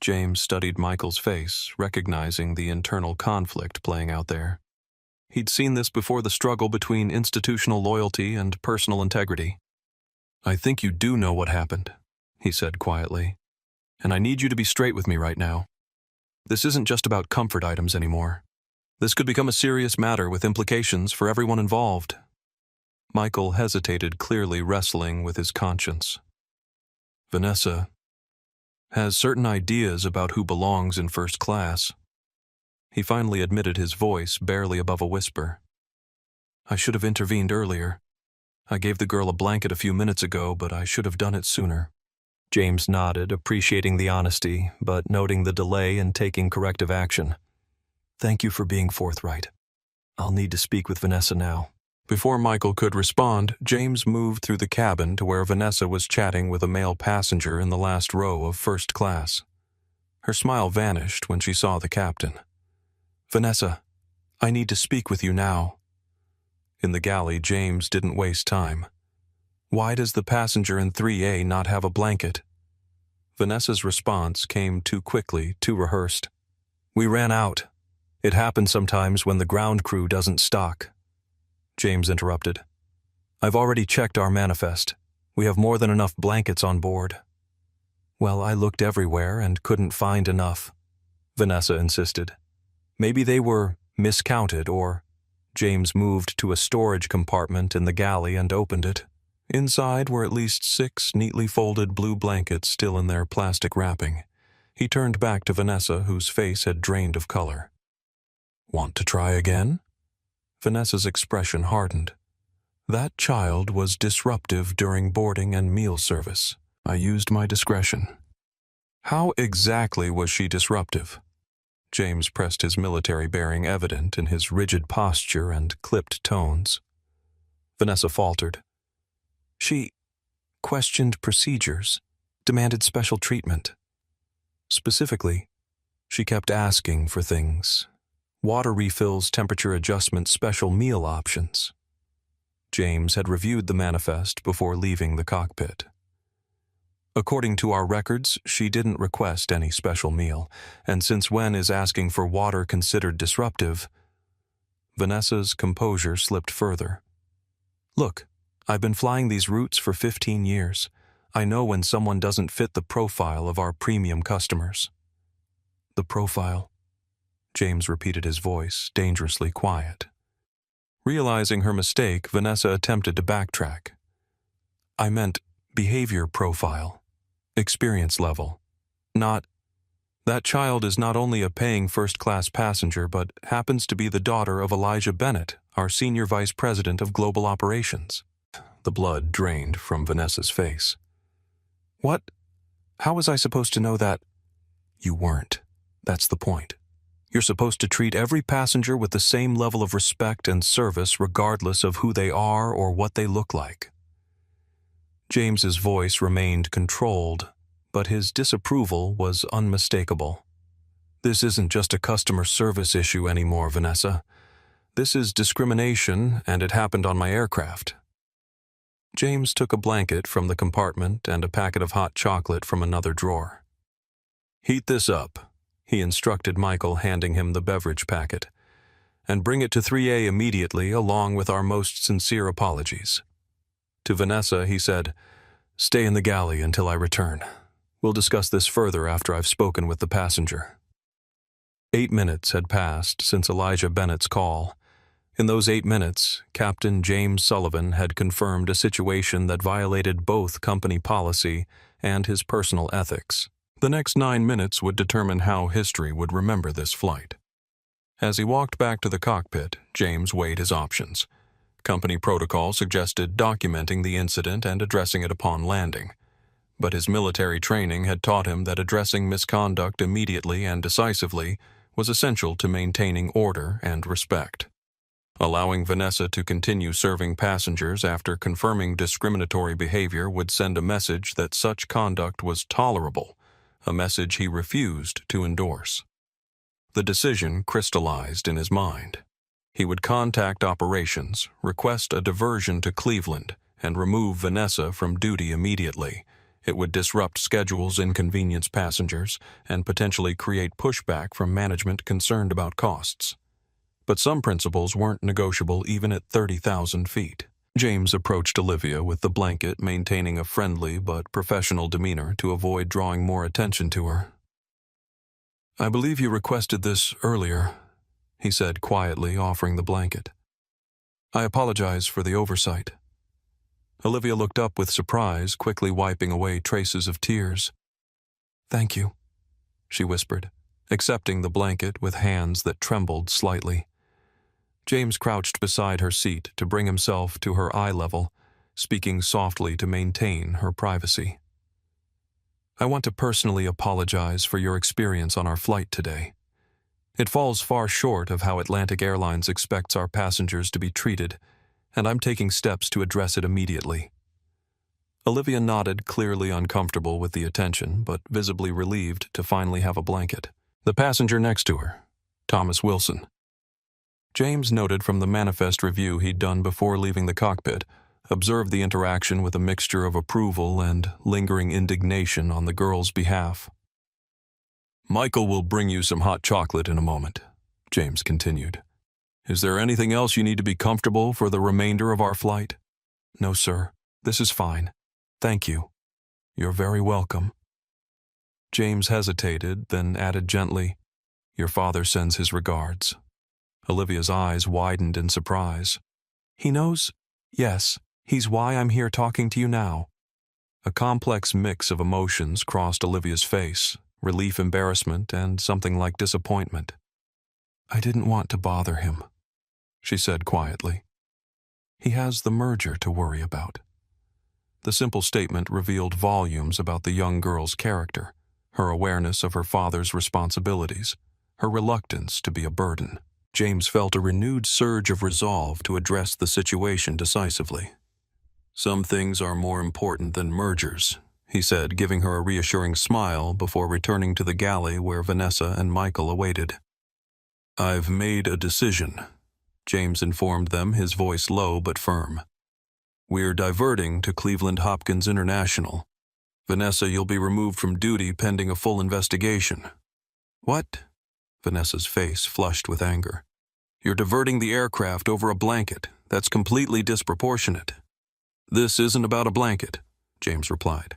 James studied Michael's face, recognizing the internal conflict playing out there. He'd seen this before, the struggle between institutional loyalty and personal integrity. I think you do know what happened, he said quietly. And I need you to be straight with me right now. This isn't just about comfort items anymore. This could become a serious matter with implications for everyone involved. Michael hesitated, clearly wrestling with his conscience. Vanessa has certain ideas about who belongs in first class. He finally admitted, his voice barely above a whisper. I should have intervened earlier. I gave the girl a blanket a few minutes ago, but I should have done it sooner. James nodded, appreciating the honesty, but noting the delay in taking corrective action. Thank you for being forthright. I'll need to speak with Vanessa now. Before Michael could respond, James moved through the cabin to where Vanessa was chatting with a male passenger in the last row of first class. Her smile vanished when she saw the captain. Vanessa, I need to speak with you now. In the galley, James didn't waste time. Why does the passenger in 3A not have a blanket? Vanessa's response came too quickly, too rehearsed. We ran out. It happens sometimes when the ground crew doesn't stock. James interrupted. I've already checked our manifest. We have more than enough blankets on board. Well, I looked everywhere and couldn't find enough, Vanessa insisted. Maybe they were miscounted, or... James moved to a storage compartment in the galley and opened it. Inside were at least 6 neatly folded blue blankets still in their plastic wrapping. He turned back to Vanessa, whose face had drained of color. Want to try again? Vanessa's expression hardened. That child was disruptive during boarding and meal service. I used my discretion. How exactly was she disruptive? James pressed his military bearing evident in his rigid posture and clipped tones. Vanessa faltered. She questioned procedures, demanded special treatment. Specifically, she kept asking for things. Water refills, temperature adjustment, special meal options. James had reviewed the manifest before leaving the cockpit. According to our records, she didn't request any special meal, and since when is asking for water considered disruptive? Vanessa's composure slipped further. Look, I've been flying these routes for 15 years. I know when someone doesn't fit the profile of our premium customers. The profile? James repeated, his voice dangerously quiet. Realizing her mistake, Vanessa attempted to backtrack. I meant behavior profile. Experience level. Not, that child is not only a paying first-class passenger, but happens to be the daughter of Elijah Bennett, our senior vice president of global operations. The blood drained from Vanessa's face. What? How was I supposed to know that? You weren't. That's the point. You're supposed to treat every passenger with the same level of respect and service regardless of who they are or what they look like. James's voice remained controlled, but his disapproval was unmistakable. This isn't just a customer service issue anymore, Vanessa. This is discrimination, and it happened on my aircraft. James took a blanket from the compartment and a packet of hot chocolate from another drawer. Heat this up, he instructed Michael, handing him the beverage packet, and bring it to 3A immediately along with our most sincere apologies. To Vanessa, he said, stay in the galley until I return. We'll discuss this further after I've spoken with the passenger. 8 minutes had passed since Elijah Bennett's call. In those 8 minutes, Captain James Sullivan had confirmed a situation that violated both company policy and his personal ethics. The next 9 minutes would determine how history would remember this flight. As he walked back to the cockpit, James weighed his options. Company protocol suggested documenting the incident and addressing it upon landing. but his military training had taught him that addressing misconduct immediately and decisively was essential to maintaining order and respect. Allowing Vanessa to continue serving passengers after confirming discriminatory behavior would send a message that such conduct was tolerable, a message he refused to endorse. The decision crystallized in his mind. He would contact operations, request a diversion to Cleveland, and remove Vanessa from duty immediately. It would disrupt schedules, inconvenience passengers, and potentially create pushback from management concerned about costs. But some principles weren't negotiable even at 30,000 feet. James approached Olivia with the blanket, maintaining a friendly but professional demeanor to avoid drawing more attention to her. "I believe you requested this earlier," he said quietly, offering the blanket. "I apologize for the oversight." Olivia looked up with surprise, quickly wiping away traces of tears. "Thank you," she whispered, accepting the blanket with hands that trembled slightly. James crouched beside her seat to bring himself to her eye level, speaking softly to maintain her privacy. "I want to personally apologize for your experience on our flight today. It falls far short of how Atlantic Airlines expects our passengers to be treated, and I'm taking steps to address it immediately." Olivia nodded, clearly uncomfortable with the attention, but visibly relieved to finally have a blanket. The passenger next to her, Thomas Wilson. James noted from the manifest review he'd done before leaving the cockpit, observed the interaction with a mixture of approval and lingering indignation on the girl's behalf. "Michael will bring you some hot chocolate in a moment," James continued. "Is there anything else you need to be comfortable for the remainder of our flight?" "No, sir. This is fine. Thank you." "You're very welcome." James hesitated, then added gently, "Your father sends his regards." Olivia's eyes widened in surprise. "He knows?" "Yes. He's why I'm here talking to you now." A complex mix of emotions crossed Olivia's face, relief, embarrassment, and something like disappointment. "I didn't want to bother him," she said quietly. "He has the merger to worry about." The simple statement revealed volumes about the young girl's character, her awareness of her father's responsibilities, her reluctance to be a burden. James felt a renewed surge of resolve to address the situation decisively. "Some things are more important than mergers," he said, giving her a reassuring smile before returning to the galley where Vanessa and Michael awaited. "I've made a decision," James informed them, his voice low but firm. "We're diverting to Cleveland Hopkins International. Vanessa, you'll be removed from duty pending a full investigation." "What?" Vanessa's face flushed with anger. "You're diverting the aircraft over a blanket. That's completely disproportionate." "This isn't about a blanket," James replied.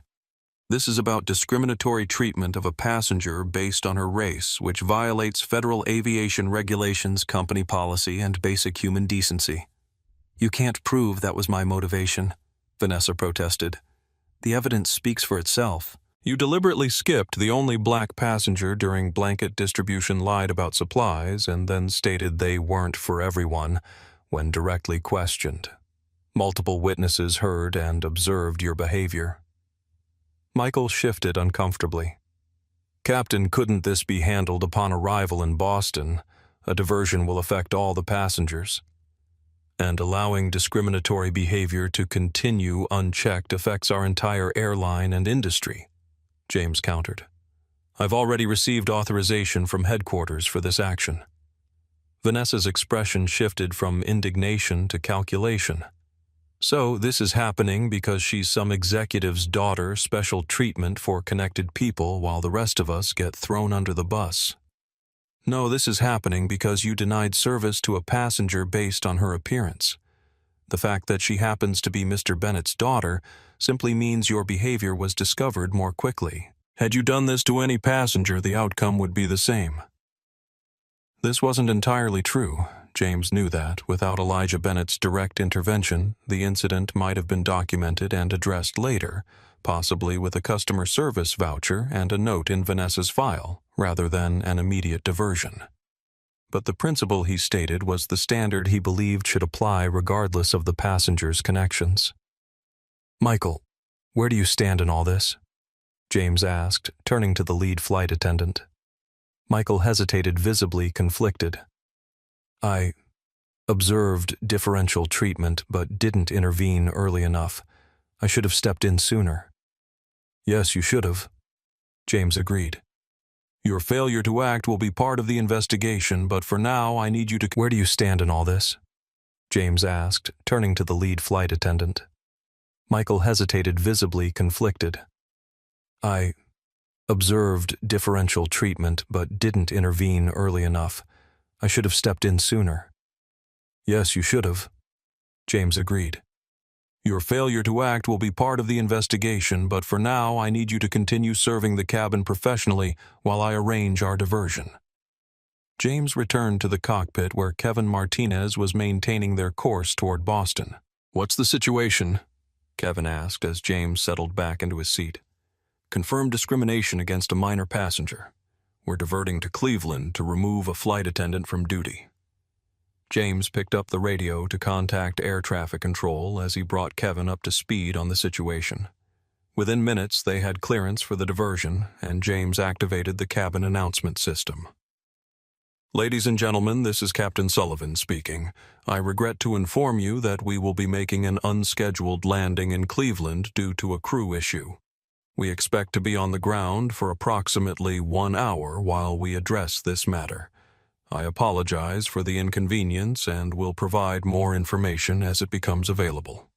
"This is about discriminatory treatment of a passenger based on her race, which violates federal aviation regulations, company policy, and basic human decency." "You can't prove that was my motivation," Vanessa protested. "The evidence speaks for itself." "You deliberately skipped the only black passenger during blanket distribution, lied about supplies, and then stated they weren't for everyone when directly questioned. Multiple witnesses heard and observed your behavior." Michael shifted uncomfortably. "Captain, couldn't this be handled upon arrival in Boston? A diversion will affect all the passengers." "And allowing discriminatory behavior to continue unchecked affects our entire airline and industry," James countered. "I've already received authorization from headquarters for this action." Vanessa's expression shifted from indignation to calculation. "So this is happening because she's some executive's daughter, special treatment for connected people while the rest of us get thrown under the bus." "No, this is happening because you denied service to a passenger based on her appearance. The fact that she happens to be Mr. Bennett's daughter simply means your behavior was discovered more quickly. Had you done this to any passenger, the outcome would be the same." This wasn't entirely true. James knew that, without Elijah Bennett's direct intervention, the incident might have been documented and addressed later, possibly with a customer service voucher and a note in Vanessa's file, rather than an immediate diversion. But the principle he stated was the standard he believed should apply regardless of the passenger's connections. "Michael, where do you stand in all this?" James asked, turning to the lead flight attendant. Michael hesitated, visibly conflicted. I observed differential treatment but didn't intervene early enough. I should have stepped in sooner. Yes, you should have, James agreed. Your failure to act will be part of the investigation, but for now I need you to... Where do you stand in all this? James asked, turning to the lead flight attendant. Michael hesitated, visibly conflicted. I observed differential treatment but didn't intervene early enough. I should have stepped in sooner. Yes, you should have, James agreed. Your failure to act will be part of the investigation, but for now I need you to continue serving the cabin professionally while I arrange our diversion. James returned to the cockpit where Kevin Martinez was maintaining their course toward Boston. What's the situation? Kevin asked as James settled back into his seat. Confirmed discrimination against a minor passenger. We're diverting to Cleveland to remove a flight attendant from duty. James picked up the radio to contact air traffic control as he brought Kevin up to speed on the situation. Within minutes, they had clearance for the diversion, and James activated the cabin announcement system. Ladies and gentlemen, this is Captain Sullivan speaking. I regret to inform you that we will be making an unscheduled landing in Cleveland due to a crew issue. We expect to be on the ground for approximately 1 hour while we address this matter. I apologize for the inconvenience and will provide more information as it becomes available.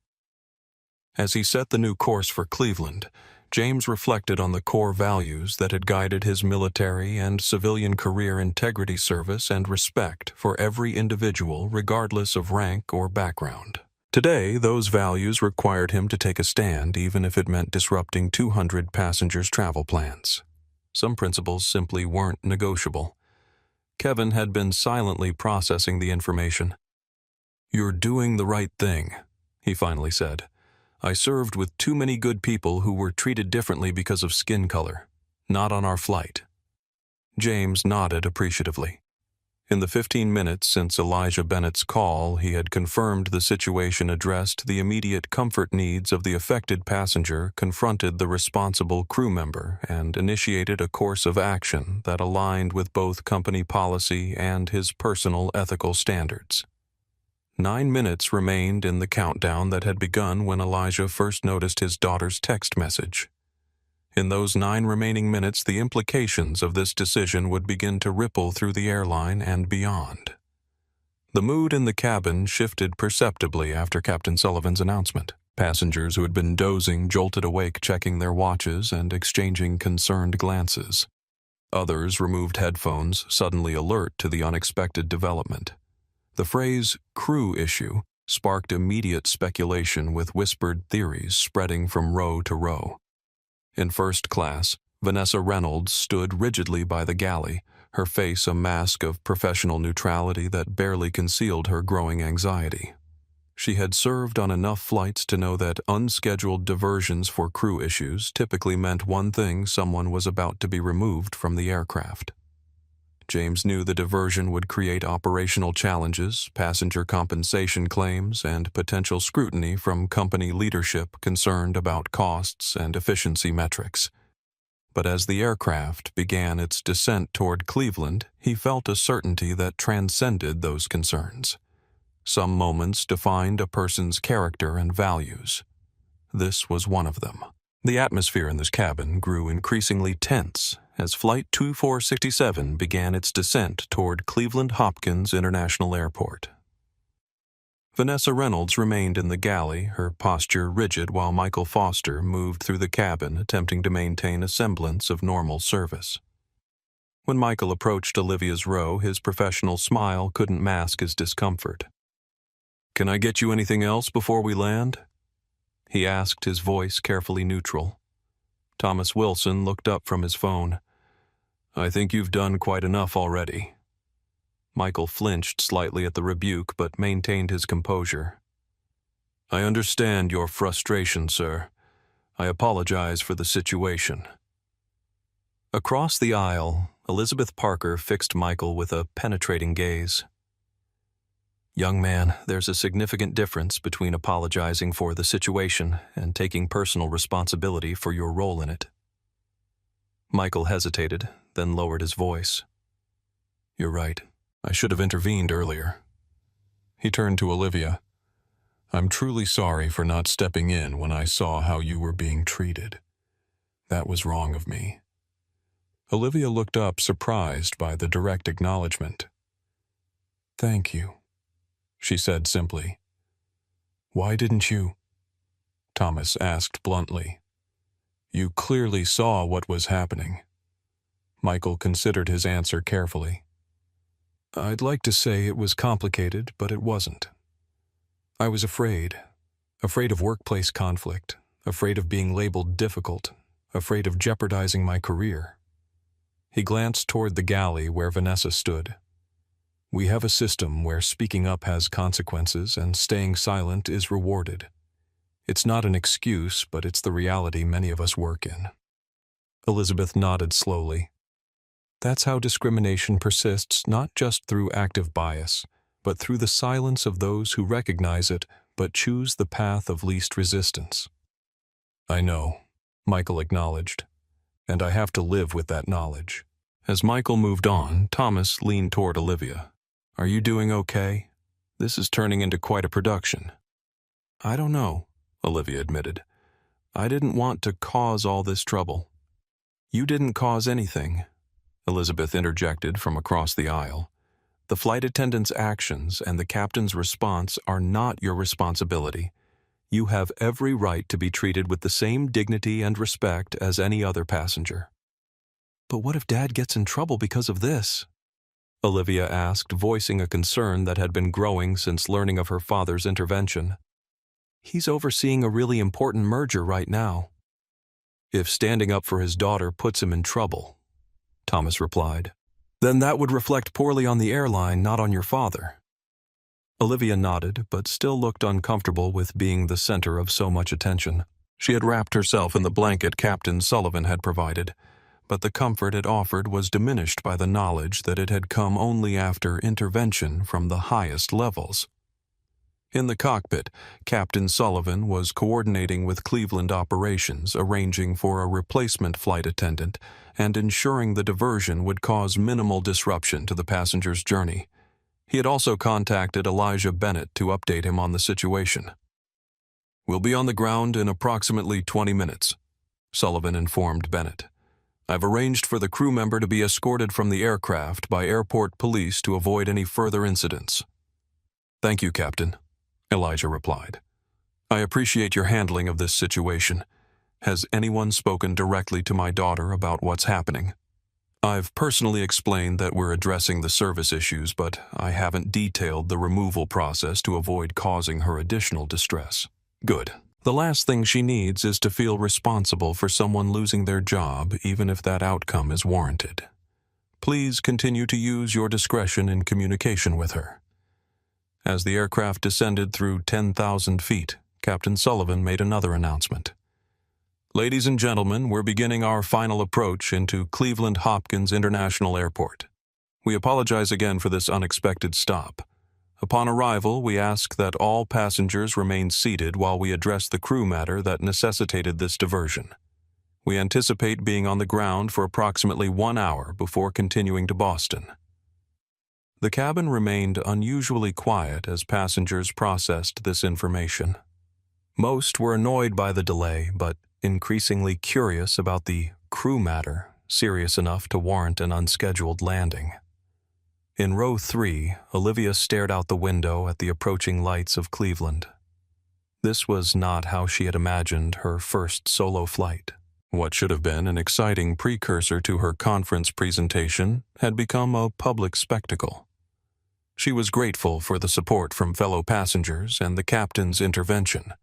As he set the new course for Cleveland, James reflected on the core values that had guided his military and civilian career: integrity, service, and respect for every individual regardless of rank or background. Today, those values required him to take a stand even if it meant disrupting 200 passengers' travel plans. Some principles simply weren't negotiable. Kevin had been silently processing the information. You're doing the right thing, he finally said. I served with too many good people who were treated differently because of skin color. Not on our flight. James nodded appreciatively. In the 15 minutes since Elijah Bennett's call, he had confirmed the situation addressed the immediate comfort needs of the affected passenger, confronted the responsible crew member, and initiated a course of action that aligned with both company policy and his personal ethical standards. 9 minutes remained in the countdown that had begun when Elijah first noticed his daughter's text message. In those 9 remaining minutes, the implications of this decision would begin to ripple through the airline and beyond. The mood in the cabin shifted perceptibly after Captain Sullivan's announcement. Passengers who had been dozing jolted awake, checking their watches and exchanging concerned glances. Others removed headphones, suddenly alert to the unexpected development. The phrase "crew issue" sparked immediate speculation, with whispered theories spreading from row to row. In first class, Vanessa Reynolds stood rigidly by the galley, her face a mask of professional neutrality that barely concealed her growing anxiety. She had served on enough flights to know that unscheduled diversions for crew issues typically meant one thing: someone was about to be removed from the aircraft. James knew the diversion would create operational challenges, passenger compensation claims, and potential scrutiny from company leadership concerned about costs and efficiency metrics. But as the aircraft began its descent toward Cleveland, he felt a certainty that transcended those concerns. Some moments defined a person's character and values. This was one of them. The atmosphere in this cabin grew increasingly tense as Flight 2467 began its descent toward Cleveland Hopkins International Airport. Vanessa Reynolds remained in the galley, her posture rigid, while Michael Foster moved through the cabin, attempting to maintain a semblance of normal service. When Michael approached Olivia's row, his professional smile couldn't mask his discomfort. "Can I get you anything else before we land?" he asked, his voice carefully neutral. Thomas Wilson looked up from his phone. "I think you've done quite enough already." Michael flinched slightly at the rebuke, but maintained his composure. "I understand your frustration, sir. I apologize for the situation." Across the aisle, Elizabeth Parker fixed Michael with a penetrating gaze. "Young man, there's a significant difference between apologizing for the situation and taking personal responsibility for your role in it." Michael hesitated, then lowered his voice. You're right. I should have intervened earlier. He turned to Olivia. I'm truly sorry for not stepping in when I saw how you were being treated. That was wrong of me. Olivia looked up, surprised by the direct acknowledgement. Thank you, she said simply. Why didn't you? Thomas asked bluntly. You clearly saw what was happening. Michael considered his answer carefully. I'd like to say it was complicated, but it wasn't. I was afraid of workplace conflict, afraid of being labeled difficult, afraid of jeopardizing my career. He glanced toward the galley where Vanessa stood. We have a system where speaking up has consequences and staying silent is rewarded. It's not an excuse, but it's the reality many of us work in. Elizabeth nodded slowly. That's how discrimination persists, not just through active bias, but through the silence of those who recognize it but choose the path of least resistance. I know, Michael acknowledged, and I have to live with that knowledge. As Michael moved on, Thomas leaned toward Olivia. Are you doing okay? This is turning into quite a production. I don't know, Olivia admitted. I didn't want to cause all this trouble. You didn't cause anything, Elizabeth interjected from across the aisle. The flight attendant's actions and the captain's response are not your responsibility. You have every right to be treated with the same dignity and respect as any other passenger. But what if Dad gets in trouble because of this? Olivia asked, voicing a concern that had been growing since learning of her father's intervention. He's overseeing a really important merger right now. If standing up for his daughter puts him in trouble, Thomas replied, then that would reflect poorly on the airline, not on your father. Olivia nodded, but still looked uncomfortable with being the center of so much attention. She had wrapped herself in the blanket Captain Sullivan had provided, but the comfort it offered was diminished by the knowledge that it had come only after intervention from the highest levels. In the cockpit, Captain Sullivan was coordinating with Cleveland operations, arranging for a replacement flight attendant and ensuring the diversion would cause minimal disruption to the passenger's journey. He had also contacted Elijah Bennett to update him on the situation. We'll be on the ground in approximately 20 minutes, Sullivan informed Bennett. I've arranged for the crew member to be escorted from the aircraft by airport police to avoid any further incidents. Thank you, Captain, Elijah replied. I appreciate your handling of this situation. Has anyone spoken directly to my daughter about what's happening? I've personally explained that we're addressing the service issues, but I haven't detailed the removal process to avoid causing her additional distress. Good. The last thing she needs is to feel responsible for someone losing their job, even if that outcome is warranted. Please continue to use your discretion in communication with her. As the aircraft descended through 10,000 feet, Captain Sullivan made another announcement. Ladies and gentlemen, we're beginning our final approach into Cleveland Hopkins International Airport. We apologize again for this unexpected stop. Upon arrival, we ask that all passengers remain seated while we address the crew matter that necessitated this diversion. We anticipate being on the ground for approximately 1 hour before continuing to Boston. The cabin remained unusually quiet as passengers processed this information. Most were annoyed by the delay, but increasingly curious about the crew matter, serious enough to warrant an unscheduled landing. In row 3, Olivia stared out the window at the approaching lights of Cleveland. This was not how she had imagined her first solo flight. What should have been an exciting precursor to her conference presentation had become a public spectacle. She was grateful for the support from fellow passengers and the captain's intervention,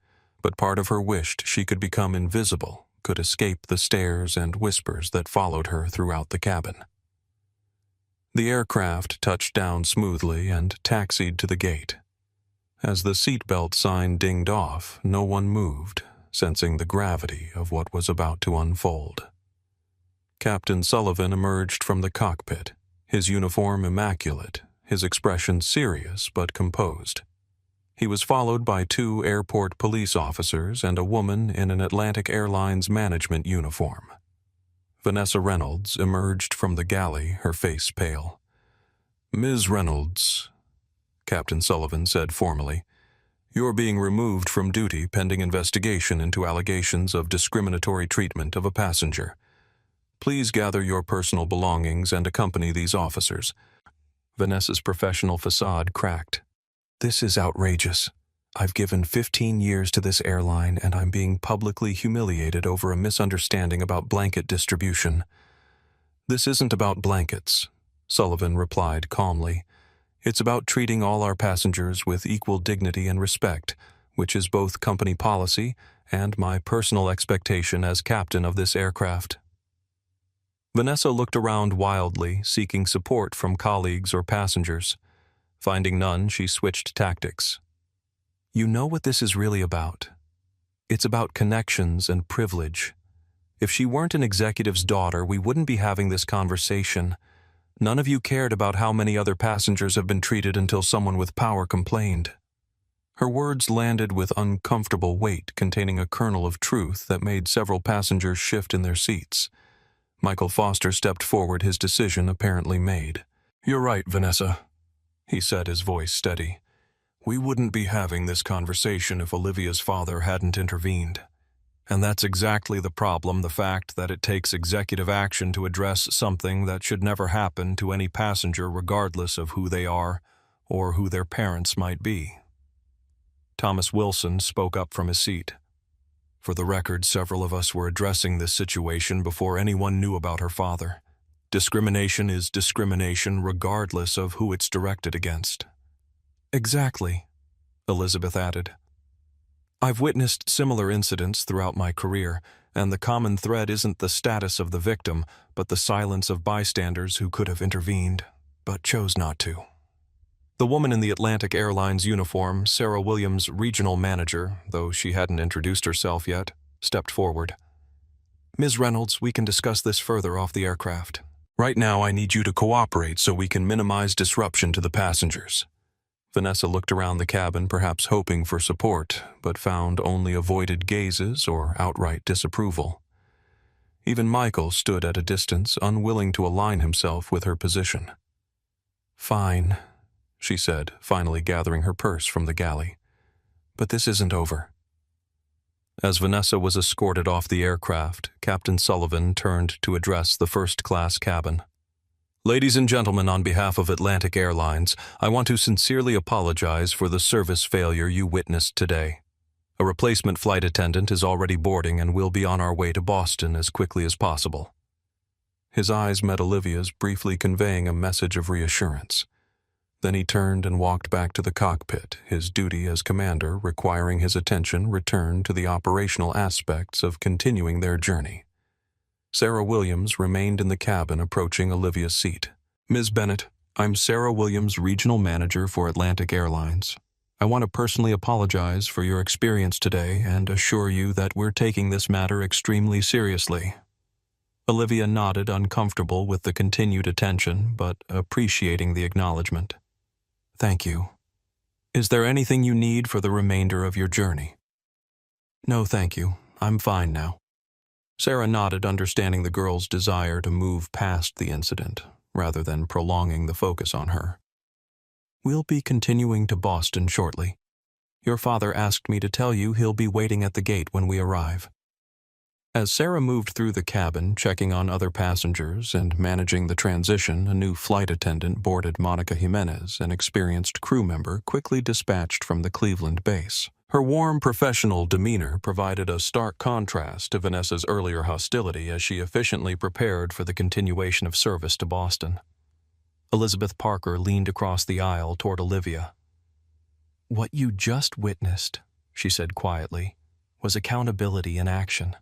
but part of her wished she could become invisible, could escape the stares and whispers that followed her throughout the cabin. The aircraft touched down smoothly and taxied to the gate. As the seatbelt sign dinged off, no one moved, sensing the gravity of what was about to unfold. Captain Sullivan emerged from the cockpit, his uniform immaculate, his expression serious but composed. He was followed by 2 airport police officers and a woman in an Atlantic Airlines management uniform. Vanessa Reynolds emerged from the galley, her face pale. "Ms. Reynolds," Captain Sullivan said formally, "you're being removed from duty pending investigation into allegations of discriminatory treatment of a passenger. Please gather your personal belongings and accompany these officers." Vanessa's professional facade cracked. "This is outrageous. I've given 15 years to this airline, and I'm being publicly humiliated over a misunderstanding about blanket distribution." "This isn't about blankets," Sullivan replied calmly. "It's about treating all our passengers with equal dignity and respect, which is both company policy and my personal expectation as captain of this aircraft." Vanessa looked around wildly, seeking support from colleagues or passengers. Finding none, she switched tactics. "You know what this is really about. It's about connections and privilege. If she weren't an executive's daughter, we wouldn't be having this conversation. None of you cared about how many other passengers have been treated until someone with power complained." Her words landed with uncomfortable weight, containing a kernel of truth that made several passengers shift in their seats. Michael Foster stepped forward, his decision apparently made. "You're right, Vanessa," he said, his voice steady. "We wouldn't be having this conversation if Olivia's father hadn't intervened. And that's exactly the problem, the fact that it takes executive action to address something that should never happen to any passenger regardless of who they are or who their parents might be." Thomas Wilson spoke up from his seat. "For the record, several of us were addressing this situation before anyone knew about her father. Discrimination is discrimination regardless of who it's directed against." "Exactly," Elizabeth added. "I've witnessed similar incidents throughout my career, and the common thread isn't the status of the victim, but the silence of bystanders who could have intervened, but chose not to." The woman in the Atlantic Airlines uniform, Sarah Williams' regional manager, though she hadn't introduced herself yet, stepped forward. "Ms. Reynolds, we can discuss this further off the aircraft. Right now, I need you to cooperate so we can minimize disruption to the passengers." Vanessa looked around the cabin, perhaps hoping for support, but found only avoided gazes or outright disapproval. Even Michael stood at a distance, unwilling to align himself with her position. "Fine," she said, finally gathering her purse from the galley. "But this isn't over." As Vanessa was escorted off the aircraft, Captain Sullivan turned to address the first-class cabin. "Ladies and gentlemen, on behalf of Atlantic Airlines, I want to sincerely apologize for the service failure you witnessed today. A replacement flight attendant is already boarding and we'll be on our way to Boston as quickly as possible." His eyes met Olivia's, briefly conveying a message of reassurance. Then he turned and walked back to the cockpit, his duty as commander requiring his attention returned to the operational aspects of continuing their journey. Sarah Williams remained in the cabin, approaching Olivia's seat. "Ms. Bennett, I'm Sarah Williams, regional manager for Atlantic Airlines. I want to personally apologize for your experience today and assure you that we're taking this matter extremely seriously." Olivia nodded, uncomfortable with the continued attention, but appreciating the acknowledgement. "Thank you. Is there anything you need for the remainder of your journey?" "No, thank you. I'm fine now." Sarah nodded, understanding the girl's desire to move past the incident, rather than prolonging the focus on her. "We'll be continuing to Boston shortly. Your father asked me to tell you he'll be waiting at the gate when we arrive." As Sarah moved through the cabin, checking on other passengers and managing the transition, a new flight attendant boarded Monica Jimenez, an experienced crew member quickly dispatched from the Cleveland base. Her warm, professional demeanor provided a stark contrast to Vanessa's earlier hostility as she efficiently prepared for the continuation of service to Boston. Elizabeth Parker leaned across the aisle toward Olivia. "What you just witnessed," she said quietly, "was accountability in action.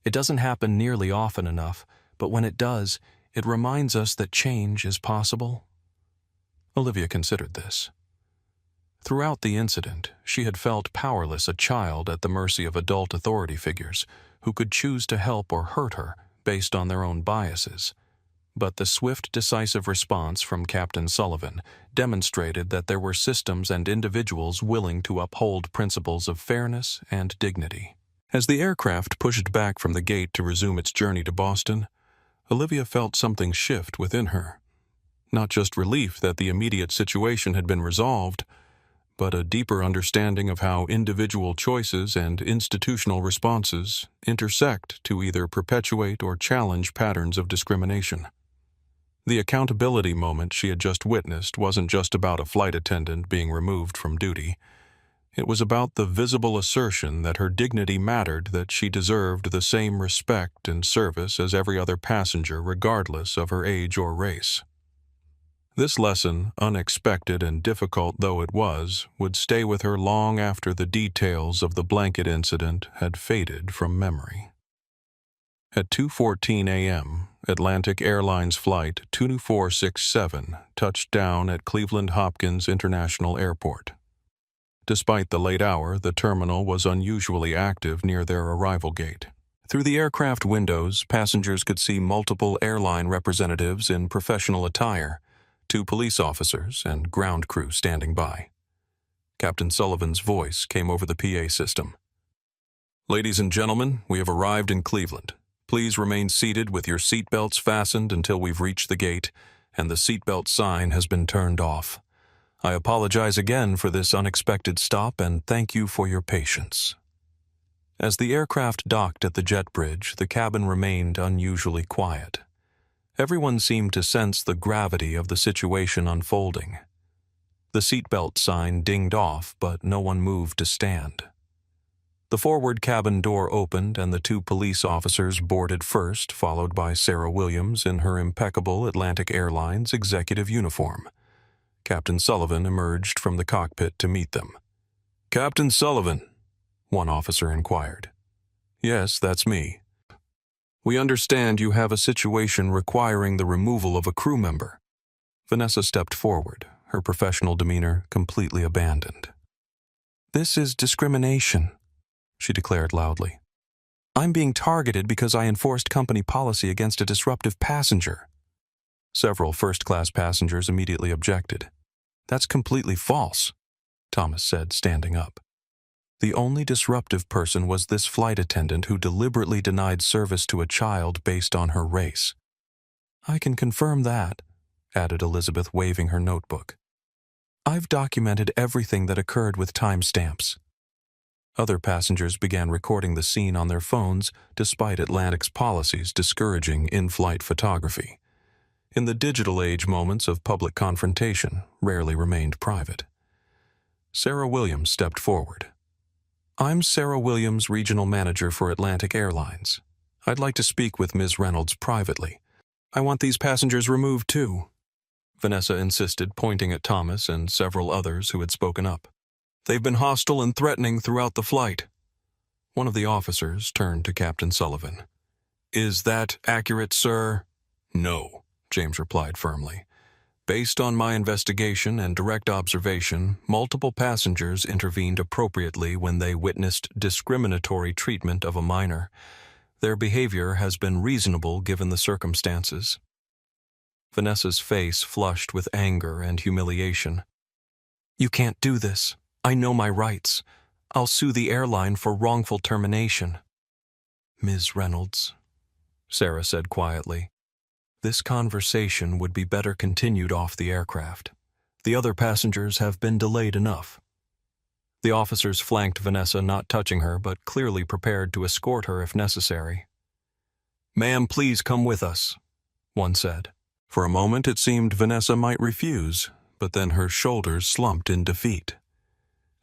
It doesn't happen nearly often enough, but when it does, it reminds us that change is possible." Olivia considered this. Throughout the incident, she had felt powerless, a child at the mercy of adult authority figures who could choose to help or hurt her based on their own biases. But the swift, decisive response from Captain Sullivan demonstrated that there were systems and individuals willing to uphold principles of fairness and dignity. As the aircraft pushed back from the gate to resume its journey to Boston, Olivia felt something shift within her. Not just relief that the immediate situation had been resolved, but a deeper understanding of how individual choices and institutional responses intersect to either perpetuate or challenge patterns of discrimination. The accountability moment she had just witnessed wasn't just about a flight attendant being removed from duty. It was about the visible assertion that her dignity mattered, that she deserved the same respect and service as every other passenger regardless of her age or race. This lesson, unexpected and difficult though it was, would stay with her long after the details of the blanket incident had faded from memory. At 2:14 a.m., Atlantic Airlines Flight 2467 touched down at Cleveland Hopkins International Airport. Despite the late hour, the terminal was unusually active near their arrival gate. Through the aircraft windows, passengers could see multiple airline representatives in professional attire, 2 police officers, and ground crew standing by. Captain Sullivan's voice came over the PA system. "Ladies and gentlemen, we have arrived in Cleveland. Please remain seated with your seatbelts fastened until we've reached the gate and the seatbelt sign has been turned off. I apologize again for this unexpected stop and thank you for your patience." As the aircraft docked at the jet bridge, the cabin remained unusually quiet. Everyone seemed to sense the gravity of the situation unfolding. The seatbelt sign dinged off, but no one moved to stand. The forward cabin door opened and the 2 police officers boarded first, followed by Sarah Williams in her impeccable Atlantic Airlines executive uniform. Captain Sullivan emerged from the cockpit to meet them. "Captain Sullivan," one officer inquired. "Yes, that's me. We understand you have a situation requiring the removal of a crew member." Vanessa stepped forward, her professional demeanor completely abandoned. "This is discrimination," she declared loudly. "I'm being targeted because I enforced company policy against a disruptive passenger." Several first-class passengers immediately objected. "That's completely false," Thomas said, standing up. "The only disruptive person was this flight attendant who deliberately denied service to a child based on her race." "I can confirm that," added Elizabeth, waving her notebook. "I've documented everything that occurred with timestamps." Other passengers began recording the scene on their phones, despite Atlantic's policies discouraging in-flight photography. In the digital age, moments of public confrontation rarely remained private. Sarah Williams stepped forward. "I'm Sarah Williams, Regional Manager for Atlantic Airlines. I'd like to speak with Ms. Reynolds privately. I want these passengers removed too," Vanessa insisted, pointing at Thomas and several others who had spoken up. "They've been hostile and threatening throughout the flight." One of the officers turned to Captain Sullivan. "Is that accurate, sir?" "No," James replied firmly. "Based on my investigation and direct observation, multiple passengers intervened appropriately when they witnessed discriminatory treatment of a minor. Their behavior has been reasonable given the circumstances." Vanessa's face flushed with anger and humiliation. "You can't do this. I know my rights. I'll sue the airline for wrongful termination." "Ms. Reynolds," Sarah said quietly, "this conversation would be better continued off the aircraft. The other passengers have been delayed enough." The officers flanked Vanessa, not touching her, but clearly prepared to escort her if necessary. "Ma'am, please come with us," one said. For a moment it seemed Vanessa might refuse, but then her shoulders slumped in defeat.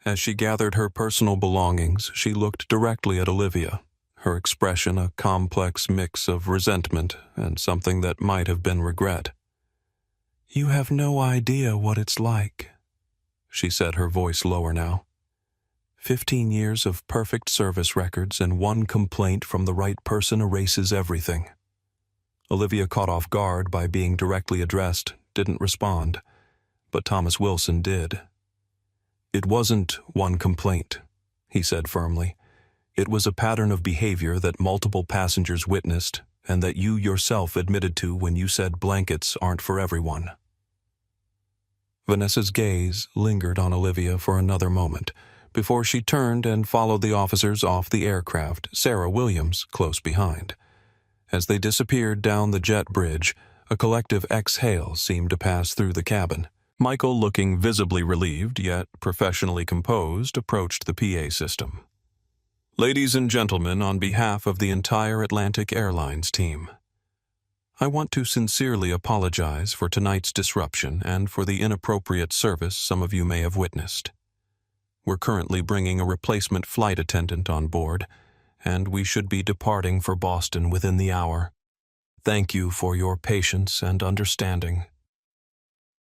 As she gathered her personal belongings, she looked directly at Olivia, her expression a complex mix of resentment and something that might have been regret. "You have no idea what it's like," she said, her voice lower now. 15 years of perfect service records and one complaint from the right person erases everything." Olivia, caught off guard by being directly addressed, didn't respond, but Thomas Wilson did. "It wasn't one complaint," he said firmly. "It was a pattern of behavior that multiple passengers witnessed and that you yourself admitted to when you said blankets aren't for everyone." Vanessa's gaze lingered on Olivia for another moment before she turned and followed the officers off the aircraft, Sarah Williams close behind. As they disappeared down the jet bridge, a collective exhale seemed to pass through the cabin. Michael, looking visibly relieved yet professionally composed, approached the PA system. "Ladies and gentlemen, on behalf of the entire Atlantic Airlines team, I want to sincerely apologize for tonight's disruption and for the inappropriate service some of you may have witnessed. We're currently bringing a replacement flight attendant on board, and we should be departing for Boston within the hour. Thank you for your patience and understanding."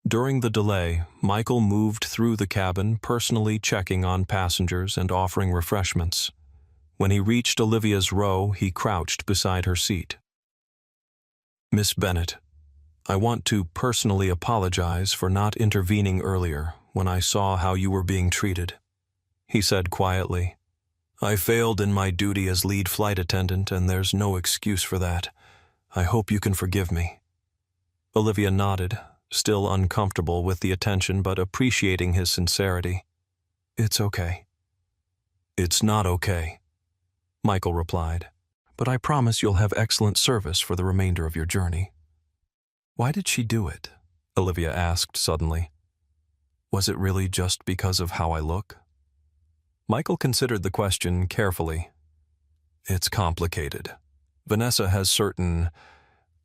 During the delay, Michael moved through the cabin, personally checking on passengers and offering refreshments. When he reached Olivia's row, he crouched beside her seat. "Miss Bennett, I want to personally apologize for not intervening earlier when I saw how you were being treated," he said quietly. "I failed in my duty as lead flight attendant, and there's no excuse for that. I hope you can forgive me." Olivia nodded, still uncomfortable with the attention but appreciating his sincerity. "It's okay." "It's not okay," Michael replied, "but I promise you'll have excellent service for the remainder of your journey." "Why did she do it?" Olivia asked suddenly. "Was it really just because of how I look?" Michael considered the question carefully. "It's complicated. Vanessa has certain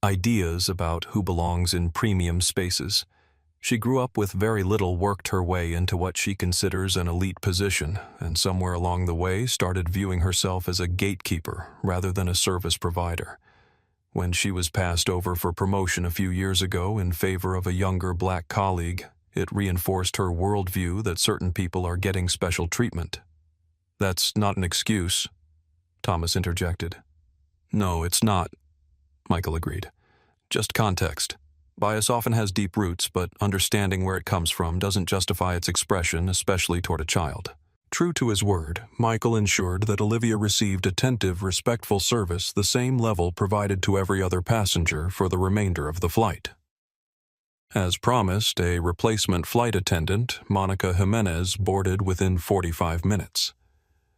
ideas about who belongs in premium spaces. She grew up with very little, worked her way into what she considers an elite position, and somewhere along the way started viewing herself as a gatekeeper rather than a service provider. When she was passed over for promotion a few years ago in favor of a younger black colleague, it reinforced her worldview that certain people are getting special treatment." "That's not an excuse," Thomas interjected. "No, it's not," Michael agreed. "Just context. Bias often has deep roots, but understanding where it comes from doesn't justify its expression, especially toward a child." True to his word, Michael ensured that Olivia received attentive, respectful service the same level provided to every other passenger for the remainder of the flight. As promised, a replacement flight attendant, Monica Jimenez, boarded within 45 minutes.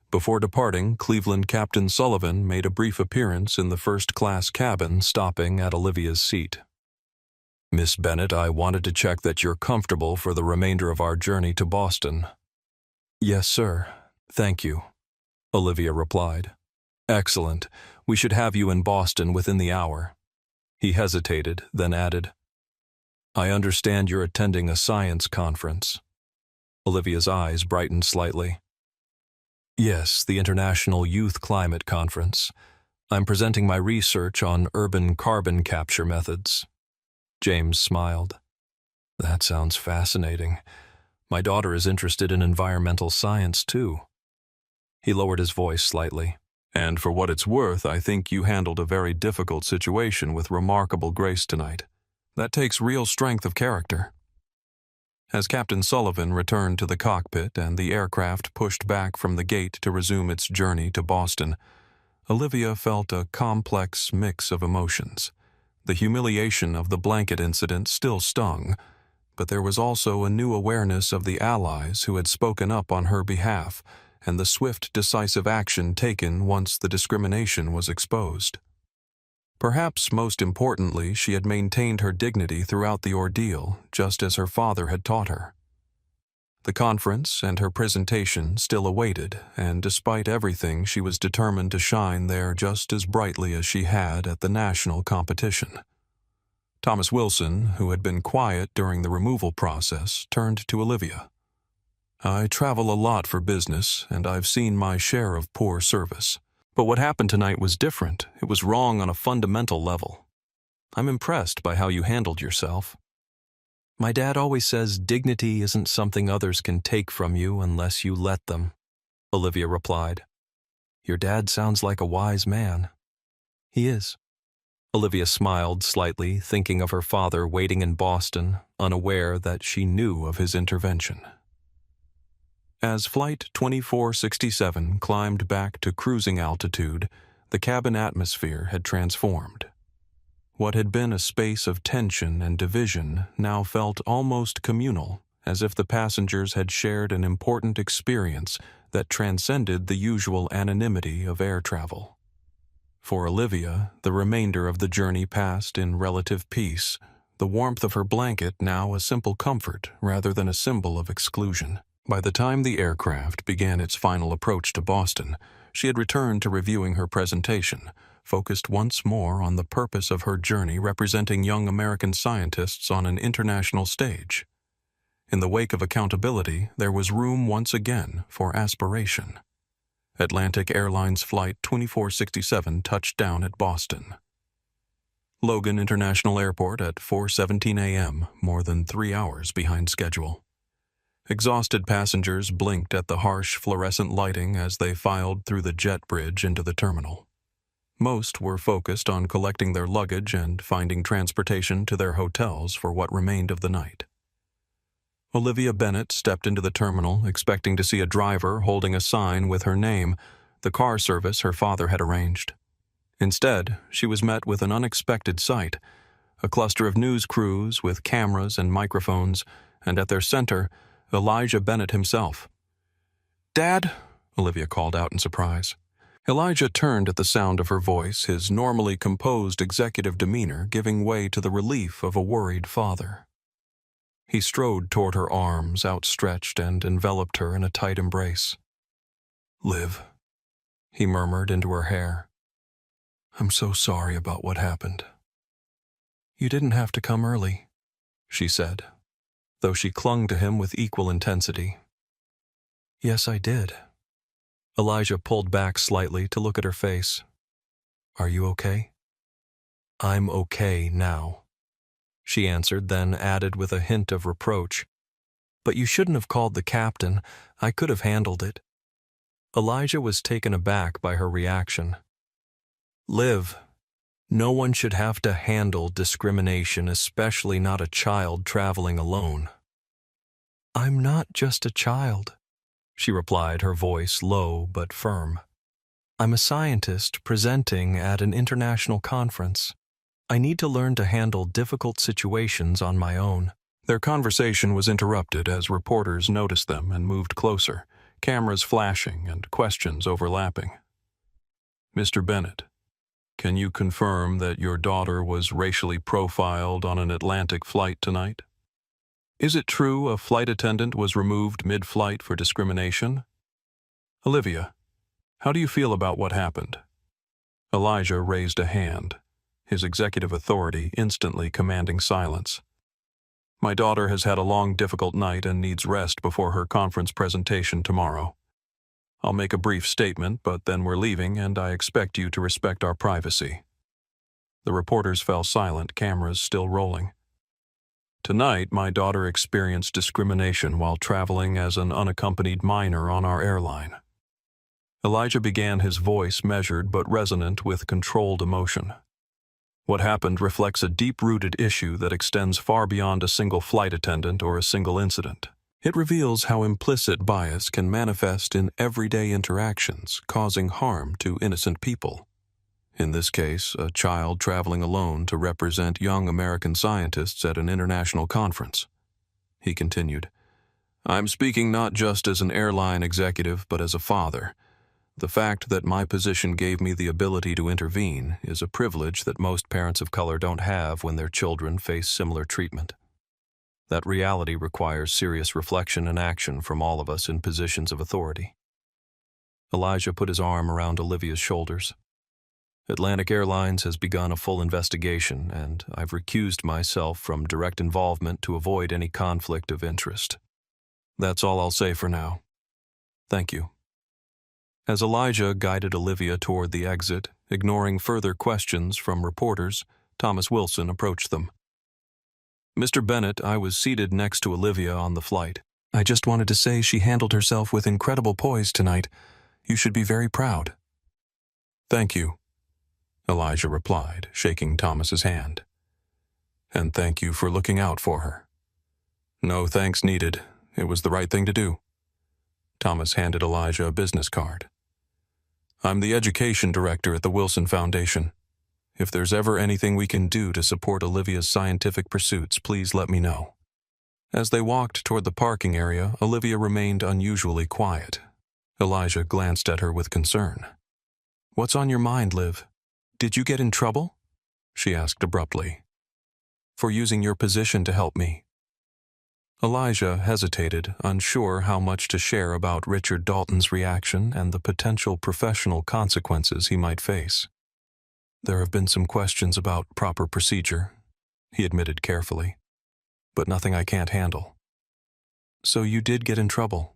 Before departing, Cleveland Captain Sullivan made a brief appearance in the first-class cabin, stopping at Olivia's seat. "Miss Bennett, I wanted to check that you're comfortable for the remainder of our journey to Boston." "Yes, sir. Thank you," Olivia replied. "Excellent. We should have you in Boston within the hour." He hesitated, then added, "I understand you're attending a science conference." Olivia's eyes brightened slightly. "Yes, the International Youth Climate Conference. I'm presenting my research on urban carbon capture methods." James smiled. "That sounds fascinating. My daughter is interested in environmental science, too." He lowered his voice slightly. "And for what it's worth, I think you handled a very difficult situation with remarkable grace tonight. That takes real strength of character." As Captain Sullivan returned to the cockpit and the aircraft pushed back from the gate to resume its journey to Boston, Olivia felt a complex mix of emotions. The humiliation of the blanket incident still stung, but there was also a new awareness of the allies who had spoken up on her behalf and the swift, decisive action taken once the discrimination was exposed. Perhaps most importantly, she had maintained her dignity throughout the ordeal, just as her father had taught her. The conference and her presentation still awaited, and despite everything, she was determined to shine there just as brightly as she had at the national competition. Thomas Wilson, who had been quiet during the removal process, turned to Olivia. "I travel a lot for business, and I've seen my share of poor service. But what happened tonight was different. It was wrong on a fundamental level. I'm impressed by how you handled yourself." "My dad always says dignity isn't something others can take from you unless you let them," Olivia replied. "Your dad sounds like a wise man." "He is." Olivia smiled slightly, thinking of her father waiting in Boston, unaware that she knew of his intervention. As Flight 2467 climbed back to cruising altitude, the cabin atmosphere had transformed. What had been a space of tension and division now felt almost communal, as if the passengers had shared an important experience that transcended the usual anonymity of air travel. For Olivia, the remainder of the journey passed in relative peace, the warmth of her blanket now a simple comfort rather than a symbol of exclusion. By the time the aircraft began its final approach to Boston, she had returned to reviewing her presentation, focused once more on the purpose of her journey representing young American scientists on an international stage. In the wake of accountability, there was room once again for aspiration. Atlantic Airlines Flight 2467 touched down at Boston. Logan International Airport at 4:17 a.m., more than 3 hours behind schedule. Exhausted passengers blinked at the harsh fluorescent lighting as they filed through the jet bridge into the terminal. Most were focused on collecting their luggage and finding transportation to their hotels for what remained of the night. Olivia Bennett stepped into the terminal, expecting to see a driver holding a sign with her name, the car service her father had arranged. Instead, she was met with an unexpected sight, a cluster of news crews with cameras and microphones, and at their center, Elijah Bennett himself. "Dad," Olivia called out in surprise. Elijah turned at the sound of her voice, his normally composed executive demeanor giving way to the relief of a worried father. He strode toward her arms, outstretched, and enveloped her in a tight embrace. "Liv," he murmured into her hair. "I'm so sorry about what happened." "You didn't have to come early," she said, though she clung to him with equal intensity. "Yes, I did." Elijah pulled back slightly to look at her face. "Are you okay?" "I'm okay now," she answered, then added with a hint of reproach. "But you shouldn't have called the captain. I could have handled it." Elijah was taken aback by her reaction. "Liv, no one should have to handle discrimination, especially not a child traveling alone." "I'm not just a child," she replied, her voice low but firm. "I'm a scientist presenting at an international conference. I need to learn to handle difficult situations on my own." Their conversation was interrupted as reporters noticed them and moved closer, cameras flashing and questions overlapping. "Mr. Bennett, can you confirm that your daughter was racially profiled on an Atlantic flight tonight? Is it true a flight attendant was removed mid-flight for discrimination? Olivia, how do you feel about what happened?" Elijah raised a hand, his executive authority instantly commanding silence. "My daughter has had a long, difficult night and needs rest before her conference presentation tomorrow. I'll make a brief statement, but then we're leaving, and I expect you to respect our privacy." The reporters fell silent, cameras still rolling. "Tonight, my daughter experienced discrimination while traveling as an unaccompanied minor on our airline." Elijah began, his voice measured but resonant with controlled emotion. "What happened reflects a deep-rooted issue that extends far beyond a single flight attendant or a single incident. It reveals how implicit bias can manifest in everyday interactions, causing harm to innocent people. In this case, a child traveling alone to represent young American scientists at an international conference." He continued, "I'm speaking not just as an airline executive, but as a father. The fact that my position gave me the ability to intervene is a privilege that most parents of color don't have when their children face similar treatment. That reality requires serious reflection and action from all of us in positions of authority." Elijah put his arm around Olivia's shoulders. "Atlantic Airlines has begun a full investigation, and I've recused myself from direct involvement to avoid any conflict of interest. That's all I'll say for now. Thank you." As Elijah guided Olivia toward the exit, ignoring further questions from reporters, Thomas Wilson approached them. "Mr. Bennett, I was seated next to Olivia on the flight. I just wanted to say she handled herself with incredible poise tonight. You should be very proud." "Thank you," Elijah replied, shaking Thomas's hand. "And thank you for looking out for her." "No thanks needed. It was the right thing to do." Thomas handed Elijah a business card. "I'm the education director at the Wilson Foundation. If there's ever anything we can do to support Olivia's scientific pursuits, please let me know." As they walked toward the parking area, Olivia remained unusually quiet. Elijah glanced at her with concern. "What's on your mind, Liv?" Did you get in trouble? She asked abruptly. For using your position to help me. Elijah hesitated, unsure how much to share about Richard Dalton's reaction and the potential professional consequences he might face. There have been some questions about proper procedure, he admitted carefully, but nothing I can't handle. So you did get in trouble?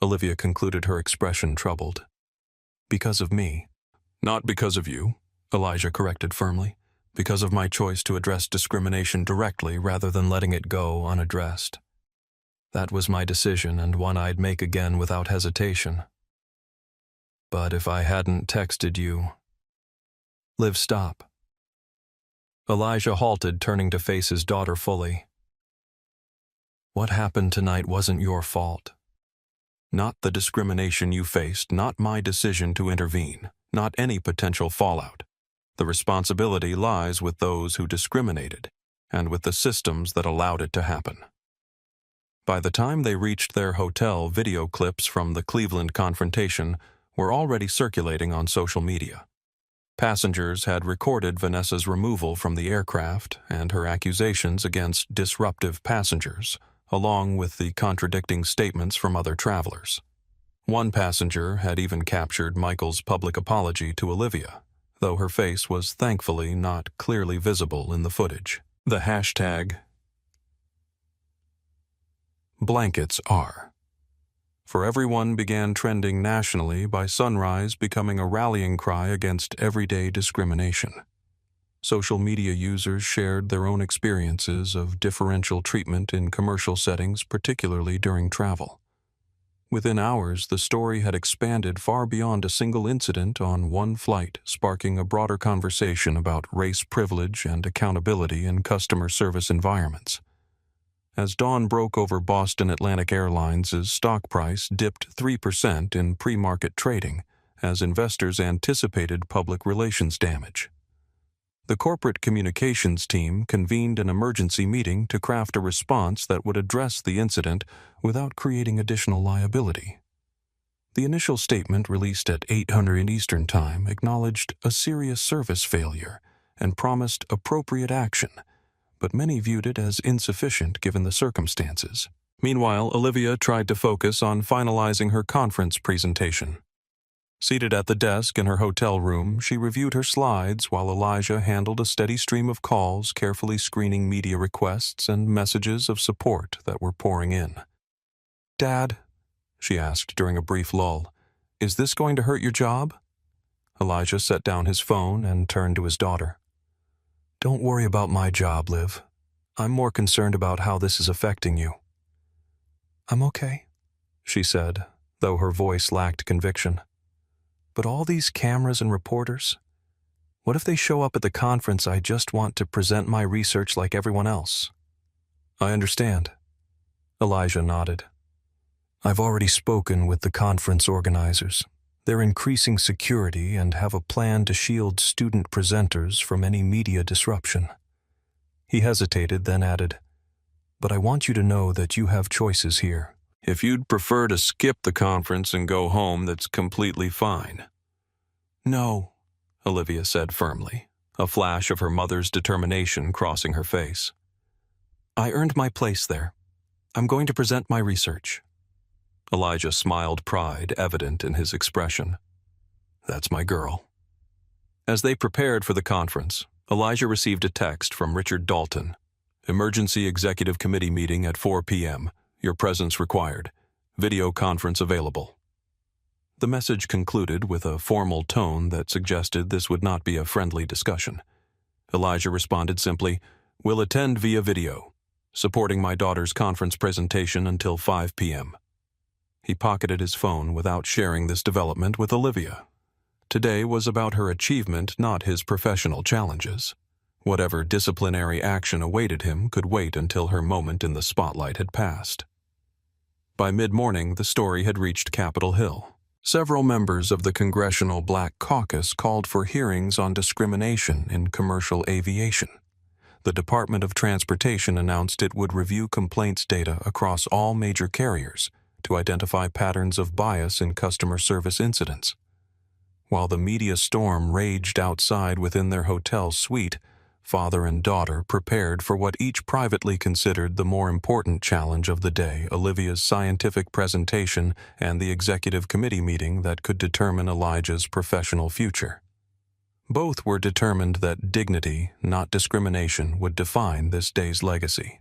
Olivia concluded, her expression troubled. Because of me. Not because of you, Elijah corrected firmly. Because of my choice to address discrimination directly rather than letting it go unaddressed. That was my decision and one I'd make again without hesitation. But if I hadn't texted you... Liv, stop. Elijah halted, turning to face his daughter fully. What happened tonight wasn't your fault. Not the discrimination you faced, not my decision to intervene, not any potential fallout. The responsibility lies with those who discriminated, and with the systems that allowed it to happen. By the time they reached their hotel, video clips from the Cleveland confrontation were already circulating on social media. Passengers had recorded Vanessa's removal from the aircraft and her accusations against disruptive passengers, along with the contradicting statements from other travelers. One passenger had even captured Michael's public apology to Olivia, though her face was thankfully not clearly visible in the footage. The hashtag #BlanketsAre for everyone began trending nationally by sunrise, becoming a rallying cry against everyday discrimination. Social media users shared their own experiences of differential treatment in commercial settings, particularly during travel. Within hours, the story had expanded far beyond a single incident on one flight, sparking a broader conversation about race privilege and accountability in customer service environments. As dawn broke over Boston Atlantic Airlines' stock price dipped 3% in pre-market trading, as investors anticipated public relations damage. The corporate communications team convened an emergency meeting to craft a response that would address the incident without creating additional liability. The initial statement, released at 8:00 Eastern Time, acknowledged a serious service failure and promised appropriate action, but many viewed it as insufficient given the circumstances. Meanwhile, Olivia tried to focus on finalizing her conference presentation. Seated at the desk in her hotel room, she reviewed her slides while Elijah handled a steady stream of calls, carefully screening media requests and messages of support that were pouring in. "Dad," she asked during a brief lull, "is this going to hurt your job?" Elijah set down his phone and turned to his daughter. "Don't worry about my job, Liv. I'm more concerned about how this is affecting you." "I'm okay," she said, though her voice lacked conviction. "But all these cameras and reporters? What if they show up at the conference? I just want to present my research like everyone else." "I understand." Elijah nodded. "I've already spoken with the conference organizers. They're increasing security and have a plan to shield student presenters from any media disruption." He hesitated, then added, "But I want you to know that you have choices here. If you'd prefer to skip the conference and go home, that's completely fine." "No," Olivia said firmly, a flash of her mother's determination crossing her face. "I earned my place there. I'm going to present my research." Elijah smiled, pride evident in his expression. "That's my girl." As they prepared for the conference, Elijah received a text from Richard Dalton. "Emergency Executive Committee meeting at 4 p.m. Your presence required. Video conference available." The message concluded with a formal tone that suggested this would not be a friendly discussion. Elijah responded simply, "Will attend via video. Supporting my daughter's conference presentation until 5 p.m. He pocketed his phone without sharing this development with Olivia. Today was about her achievement, not his professional challenges. Whatever disciplinary action awaited him could wait until her moment in the spotlight had passed. By mid-morning, the story had reached Capitol Hill. Several members of the Congressional Black Caucus called for hearings on discrimination in commercial aviation. The Department of Transportation announced it would review complaints data across all major carriers to identify patterns of bias in customer service incidents. While the media storm raged outside within their hotel suite, father and daughter prepared for what each privately considered the more important challenge of the day: Olivia's scientific presentation and the executive committee meeting that could determine Elijah's professional future. Both were determined that dignity, not discrimination, would define this day's legacy.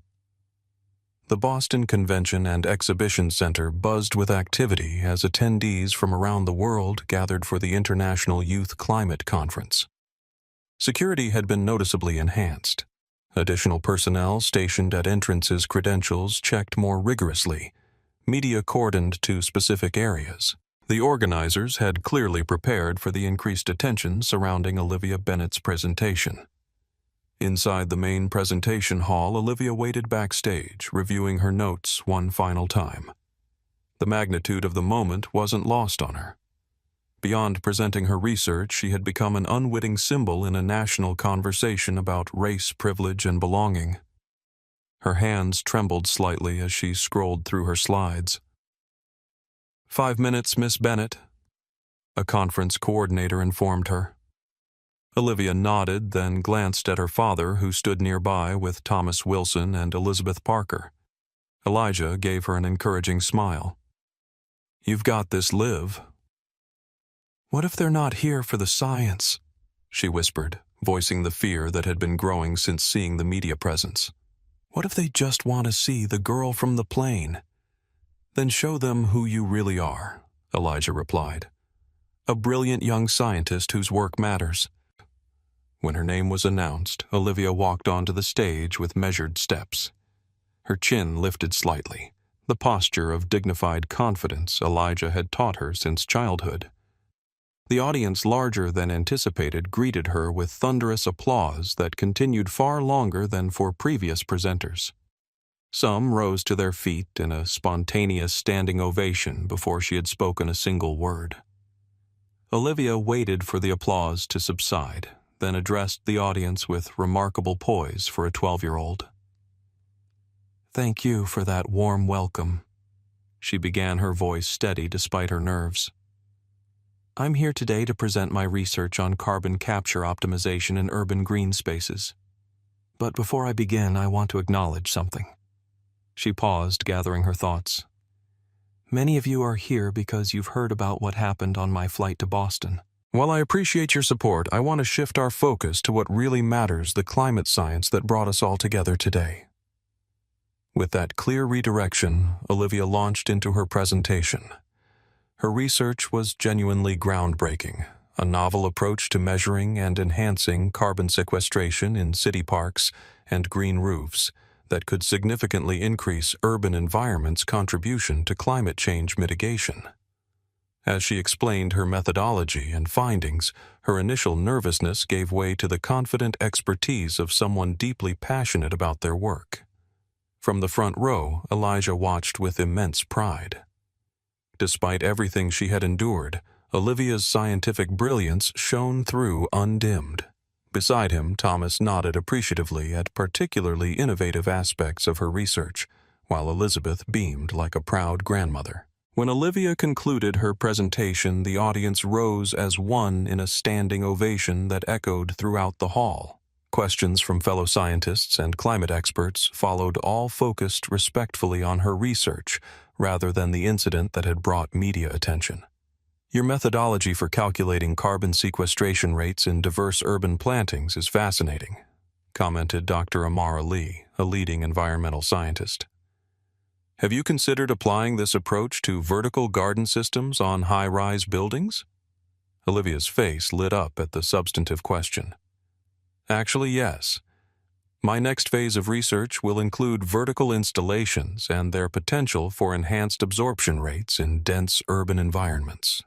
The Boston Convention and Exhibition Center buzzed with activity as attendees from around the world gathered for the International Youth Climate Conference. Security had been noticeably enhanced. Additional personnel stationed at entrances' credentials checked more rigorously. Media cordoned to specific areas. The organizers had clearly prepared for the increased attention surrounding Olivia Bennett's presentation. Inside the main presentation hall, Olivia waited backstage, reviewing her notes one final time. The magnitude of the moment wasn't lost on her. Beyond presenting her research, she had become an unwitting symbol in a national conversation about race, privilege, and belonging. Her hands trembled slightly as she scrolled through her slides. 5 minutes, Miss Bennett, a conference coordinator informed her. Olivia nodded, then glanced at her father, who stood nearby with Thomas Wilson and Elizabeth Parker. Elijah gave her an encouraging smile. "You've got this, Liv." "What if they're not here for the science?" she whispered, voicing the fear that had been growing since seeing the media presence. "What if they just want to see the girl from the plane?" "Then show them who you really are," Elijah replied. "A brilliant young scientist whose work matters." When her name was announced, Olivia walked onto the stage with measured steps. Her chin lifted slightly, the posture of dignified confidence Elijah had taught her since childhood. The audience, larger than anticipated, greeted her with thunderous applause that continued far longer than for previous presenters. Some rose to their feet in a spontaneous standing ovation before she had spoken a single word. Olivia waited for the applause to subside, then addressed the audience with remarkable poise for a 12-year-old. "Thank you for that warm welcome." She began, her voice steady despite her nerves. "I'm here today to present my research on carbon capture optimization in urban green spaces. But before I begin, I want to acknowledge something." She paused, gathering her thoughts. "Many of you are here because you've heard about what happened on my flight to Boston. While I appreciate your support, I want to shift our focus to what really matters: the climate science that brought us all together today." With that clear redirection, Olivia launched into her presentation. Her research was genuinely groundbreaking, a novel approach to measuring and enhancing carbon sequestration in city parks and green roofs that could significantly increase urban environments' contribution to climate change mitigation. As she explained her methodology and findings, her initial nervousness gave way to the confident expertise of someone deeply passionate about their work. From the front row, Elijah watched with immense pride. Despite everything she had endured, Olivia's scientific brilliance shone through undimmed. Beside him, Thomas nodded appreciatively at particularly innovative aspects of her research, while Elizabeth beamed like a proud grandmother. When Olivia concluded her presentation, the audience rose as one in a standing ovation that echoed throughout the hall. Questions from fellow scientists and climate experts followed, all focused respectfully on her research rather than the incident that had brought media attention. "Your methodology for calculating carbon sequestration rates in diverse urban plantings is fascinating," commented Dr. Amara Lee, a leading environmental scientist. "Have you considered applying this approach to vertical garden systems on high-rise buildings?" Olivia's face lit up at the substantive question. "Actually, yes. My next phase of research will include vertical installations and their potential for enhanced absorption rates in dense urban environments."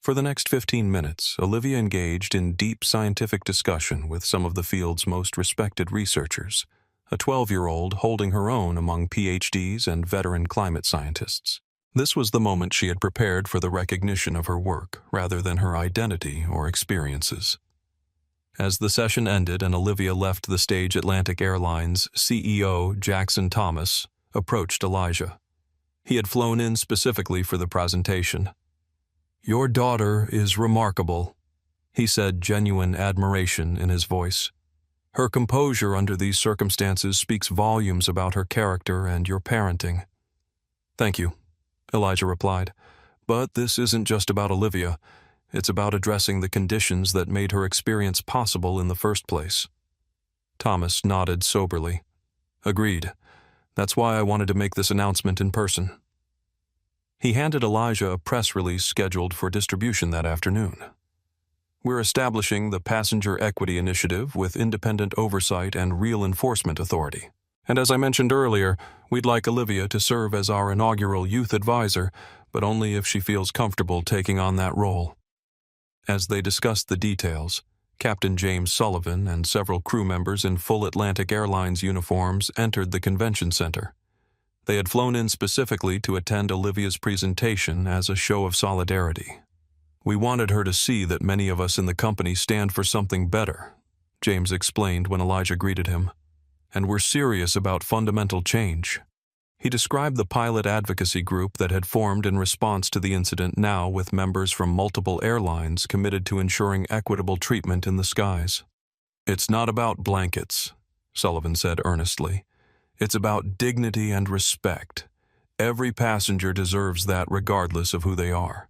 For the next 15 minutes, Olivia engaged in deep scientific discussion with some of the field's most respected researchers, a 12-year-old holding her own among PhDs and veteran climate scientists. This was the moment she had prepared for the recognition of her work, rather than her identity or experiences. As the session ended and Olivia left the stage, Atlantic Airlines CEO Jackson Thomas approached Elijah. He had flown in specifically for the presentation. "Your daughter is remarkable," he said, genuine admiration in his voice. "Her composure under these circumstances speaks volumes about her character and your parenting." "Thank you," Elijah replied. "But this isn't just about Olivia. It's about addressing the conditions that made her experience possible in the first place." Thomas nodded soberly. "Agreed. That's why I wanted to make this announcement in person." He handed Elijah a press release scheduled for distribution that afternoon. "We're establishing the Passenger Equity Initiative with independent oversight and real enforcement authority. And as I mentioned earlier, we'd like Olivia to serve as our inaugural youth advisor, but only if she feels comfortable taking on that role." As they discussed the details, Captain James Sullivan and several crew members in full Atlantic Airlines uniforms entered the convention center. They had flown in specifically to attend Olivia's presentation as a show of solidarity. "We wanted her to see that many of us in the company stand for something better," James explained when Elijah greeted him. "And we're serious about fundamental change." He described the pilot advocacy group that had formed in response to the incident, now with members from multiple airlines committed to ensuring equitable treatment in the skies. "It's not about blankets," Sullivan said earnestly. "It's about dignity and respect. Every passenger deserves that regardless of who they are."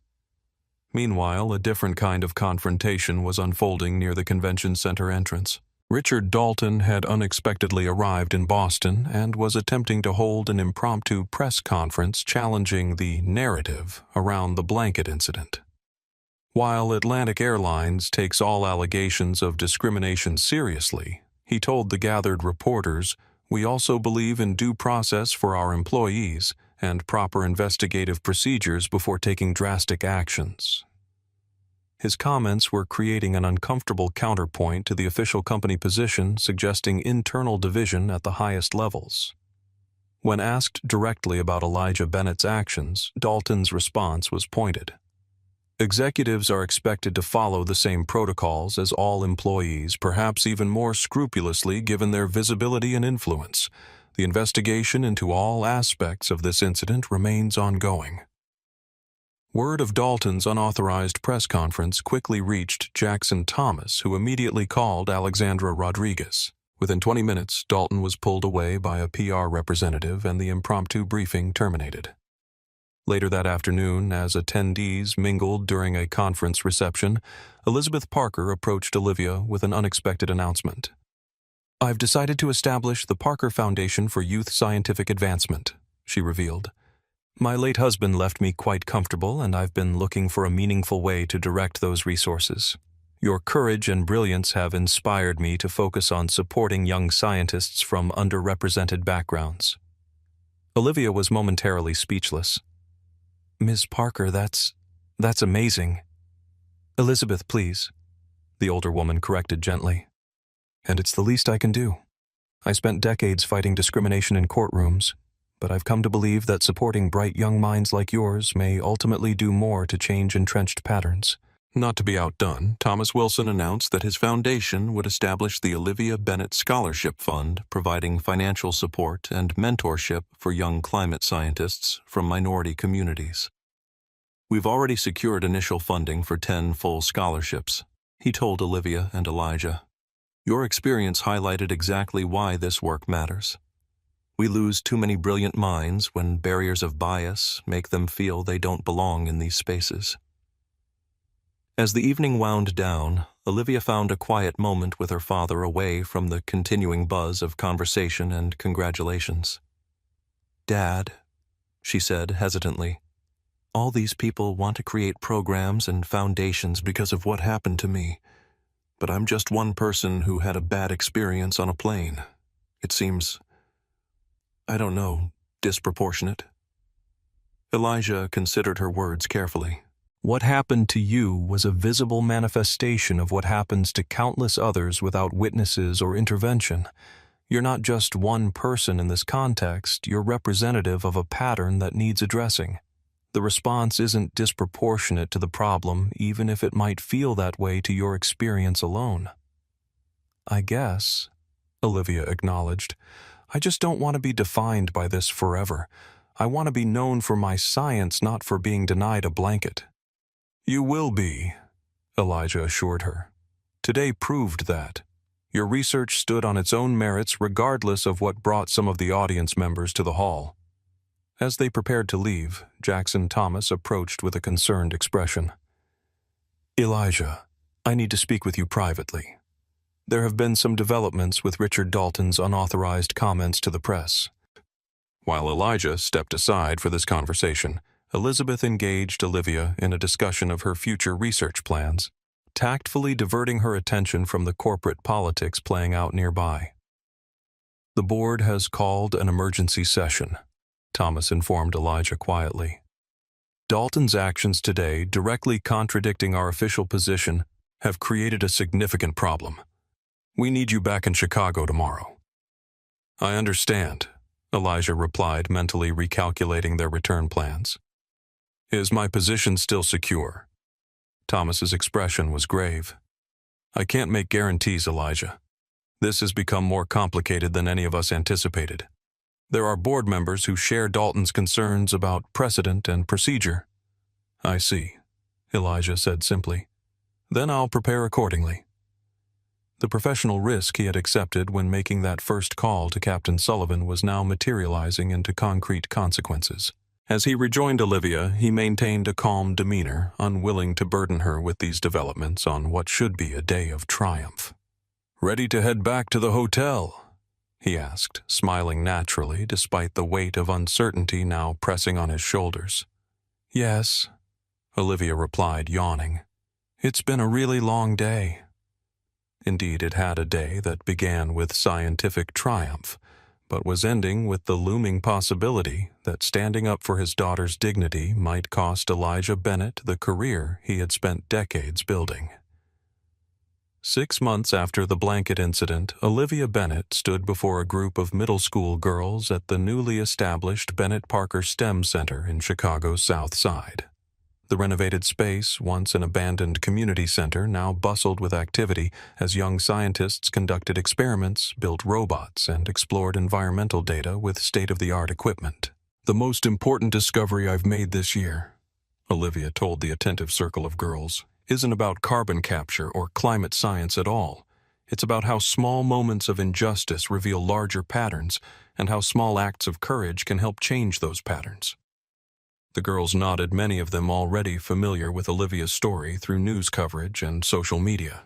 Meanwhile, a different kind of confrontation was unfolding near the convention center entrance. Richard Dalton had unexpectedly arrived in Boston and was attempting to hold an impromptu press conference challenging the narrative around the blanket incident. While Atlantic Airlines takes all allegations of discrimination seriously, he told the gathered reporters, "We also believe in due process for our employees and proper investigative procedures before taking drastic actions." His comments were creating an uncomfortable counterpoint to the official company position, suggesting internal division at the highest levels. When asked directly about Elijah Bennett's actions, Dalton's response was pointed. "Executives are expected to follow the same protocols as all employees, perhaps even more scrupulously given their visibility and influence. The investigation into all aspects of this incident remains ongoing." Word of Dalton's unauthorized press conference quickly reached Jackson Thomas, who immediately called Alexandra Rodriguez. Within 20 minutes, Dalton was pulled away by a PR representative and the impromptu briefing terminated. Later that afternoon, as attendees mingled during a conference reception, Elizabeth Parker approached Olivia with an unexpected announcement. "I've decided to establish the Parker Foundation for Youth Scientific Advancement," she revealed. "My late husband left me quite comfortable, and I've been looking for a meaningful way to direct those resources. Your courage and brilliance have inspired me to focus on supporting young scientists from underrepresented backgrounds." Olivia was momentarily speechless. "Ms. Parker, that's amazing." "Elizabeth, please," the older woman corrected gently. "And it's the least I can do. I spent decades fighting discrimination in courtrooms, but I've come to believe that supporting bright young minds like yours may ultimately do more to change entrenched patterns." Not to be outdone, Thomas Wilson announced that his foundation would establish the Olivia Bennett Scholarship Fund, providing financial support and mentorship for young climate scientists from minority communities. "We've already secured initial funding for 10 full scholarships," he told Olivia and Elijah. "Your experience highlighted exactly why this work matters. We lose too many brilliant minds when barriers of bias make them feel they don't belong in these spaces." As the evening wound down, Olivia found a quiet moment with her father away from the continuing buzz of conversation and congratulations. "Dad," she said hesitantly, "all these people want to create programs and foundations because of what happened to me. But I'm just one person who had a bad experience on a plane. It seems, I don't know, disproportionate." Elijah considered her words carefully. "What happened to you was a visible manifestation of what happens to countless others without witnesses or intervention. You're not just one person in this context, you're representative of a pattern that needs addressing. The response isn't disproportionate to the problem, even if it might feel that way to your experience alone." "I guess," Olivia acknowledged, "I just don't want to be defined by this forever. I want to be known for my science, not for being denied a blanket." You will be, Elijah assured her. Today proved that. Your research stood on its own merits regardless of what brought some of the audience members to the hall. As they prepared to leave, Jackson Thomas approached with a concerned expression. Elijah, I need to speak with you privately. There have been some developments with Richard Dalton's unauthorized comments to the press. While Elijah stepped aside for this conversation, Elizabeth engaged Olivia in a discussion of her future research plans, tactfully diverting her attention from the corporate politics playing out nearby. The board has called an emergency session, Thomas informed Elijah quietly. Dalton's actions today, directly contradicting our official position, have created a significant problem. We need you back in Chicago tomorrow. I understand, Elijah replied, mentally recalculating their return plans. Is my position still secure? Thomas's expression was grave. I can't make guarantees, Elijah. This has become more complicated than any of us anticipated. There are board members who share Dalton's concerns about precedent and procedure. I see, Elijah said simply. Then I'll prepare accordingly. The professional risk he had accepted when making that first call to Captain Sullivan was now materializing into concrete consequences. As he rejoined Olivia, he maintained a calm demeanor, unwilling to burden her with these developments on what should be a day of triumph. Ready to head back to the hotel? He asked, smiling naturally despite the weight of uncertainty now pressing on his shoulders. Yes, Olivia replied, yawning. It's been a really long day. Indeed, it had a day that began with scientific triumph, but was ending with the looming possibility that standing up for his daughter's dignity might cost Elijah Bennett the career he had spent decades building. 6 months after the blanket incident, Olivia Bennett stood before a group of middle school girls at the newly established Bennett Parker STEM Center in Chicago's South Side. The renovated space, once an abandoned community center, now bustled with activity as young scientists conducted experiments, built robots, and explored environmental data with state-of-the-art equipment. The most important discovery I've made this year, Olivia told the attentive circle of girls, isn't about carbon capture or climate science at all. It's about how small moments of injustice reveal larger patterns and how small acts of courage can help change those patterns. The girls nodded, many of them already familiar with Olivia's story through news coverage and social media.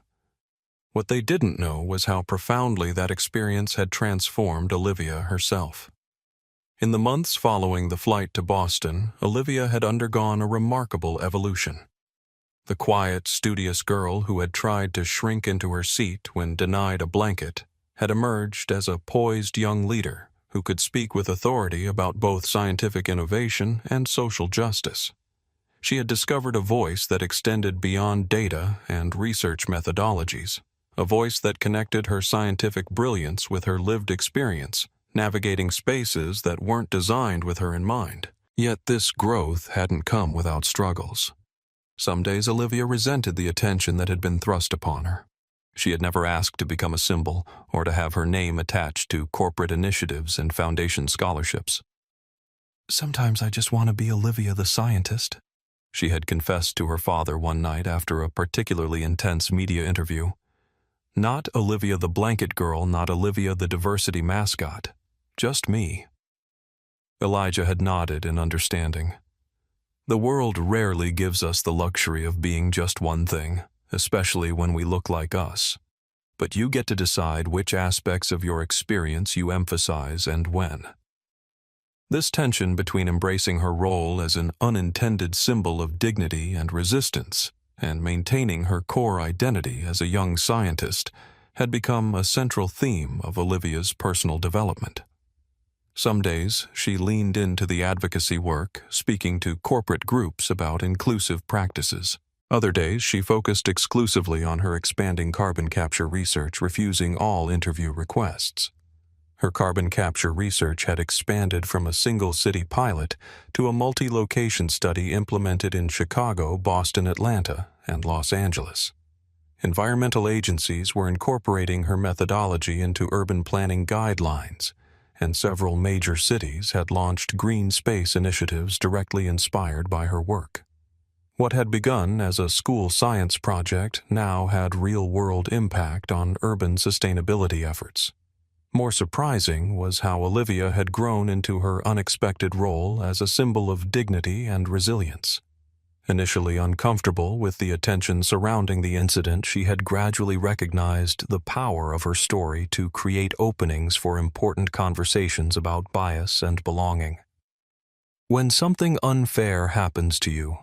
What they didn't know was how profoundly that experience had transformed Olivia herself. In the months following the flight to Boston, Olivia had undergone a remarkable evolution. The quiet, studious girl who had tried to shrink into her seat when denied a blanket had emerged as a poised young leader who could speak with authority about both scientific innovation and social justice. She had discovered a voice that extended beyond data and research methodologies, a voice that connected her scientific brilliance with her lived experience, navigating spaces that weren't designed with her in mind. Yet this growth hadn't come without struggles. Some days Olivia resented the attention that had been thrust upon her. She had never asked to become a symbol or to have her name attached to corporate initiatives and foundation scholarships. Sometimes I just want to be Olivia the scientist, she had confessed to her father one night after a particularly intense media interview. Not Olivia the blanket girl, not Olivia the diversity mascot, just me. Elijah had nodded in understanding. The world rarely gives us the luxury of being just one thing, especially when we look like us. But you get to decide which aspects of your experience you emphasize and when. This tension between embracing her role as an unintended symbol of dignity and resistance and maintaining her core identity as a young scientist had become a central theme of Olivia's personal development. Some days, she leaned into the advocacy work, speaking to corporate groups about inclusive practices. Other days, she focused exclusively on her expanding carbon capture research, refusing all interview requests. Her carbon capture research had expanded from a single-city pilot to a multi-location study implemented in Chicago, Boston, Atlanta, and Los Angeles. Environmental agencies were incorporating her methodology into urban planning guidelines, and several major cities had launched green space initiatives directly inspired by her work. What had begun as a school science project now had real-world impact on urban sustainability efforts. More surprising was how Olivia had grown into her unexpected role as a symbol of dignity and resilience. Initially uncomfortable with the attention surrounding the incident, she had gradually recognized the power of her story to create openings for important conversations about bias and belonging. "When something unfair happens to you,"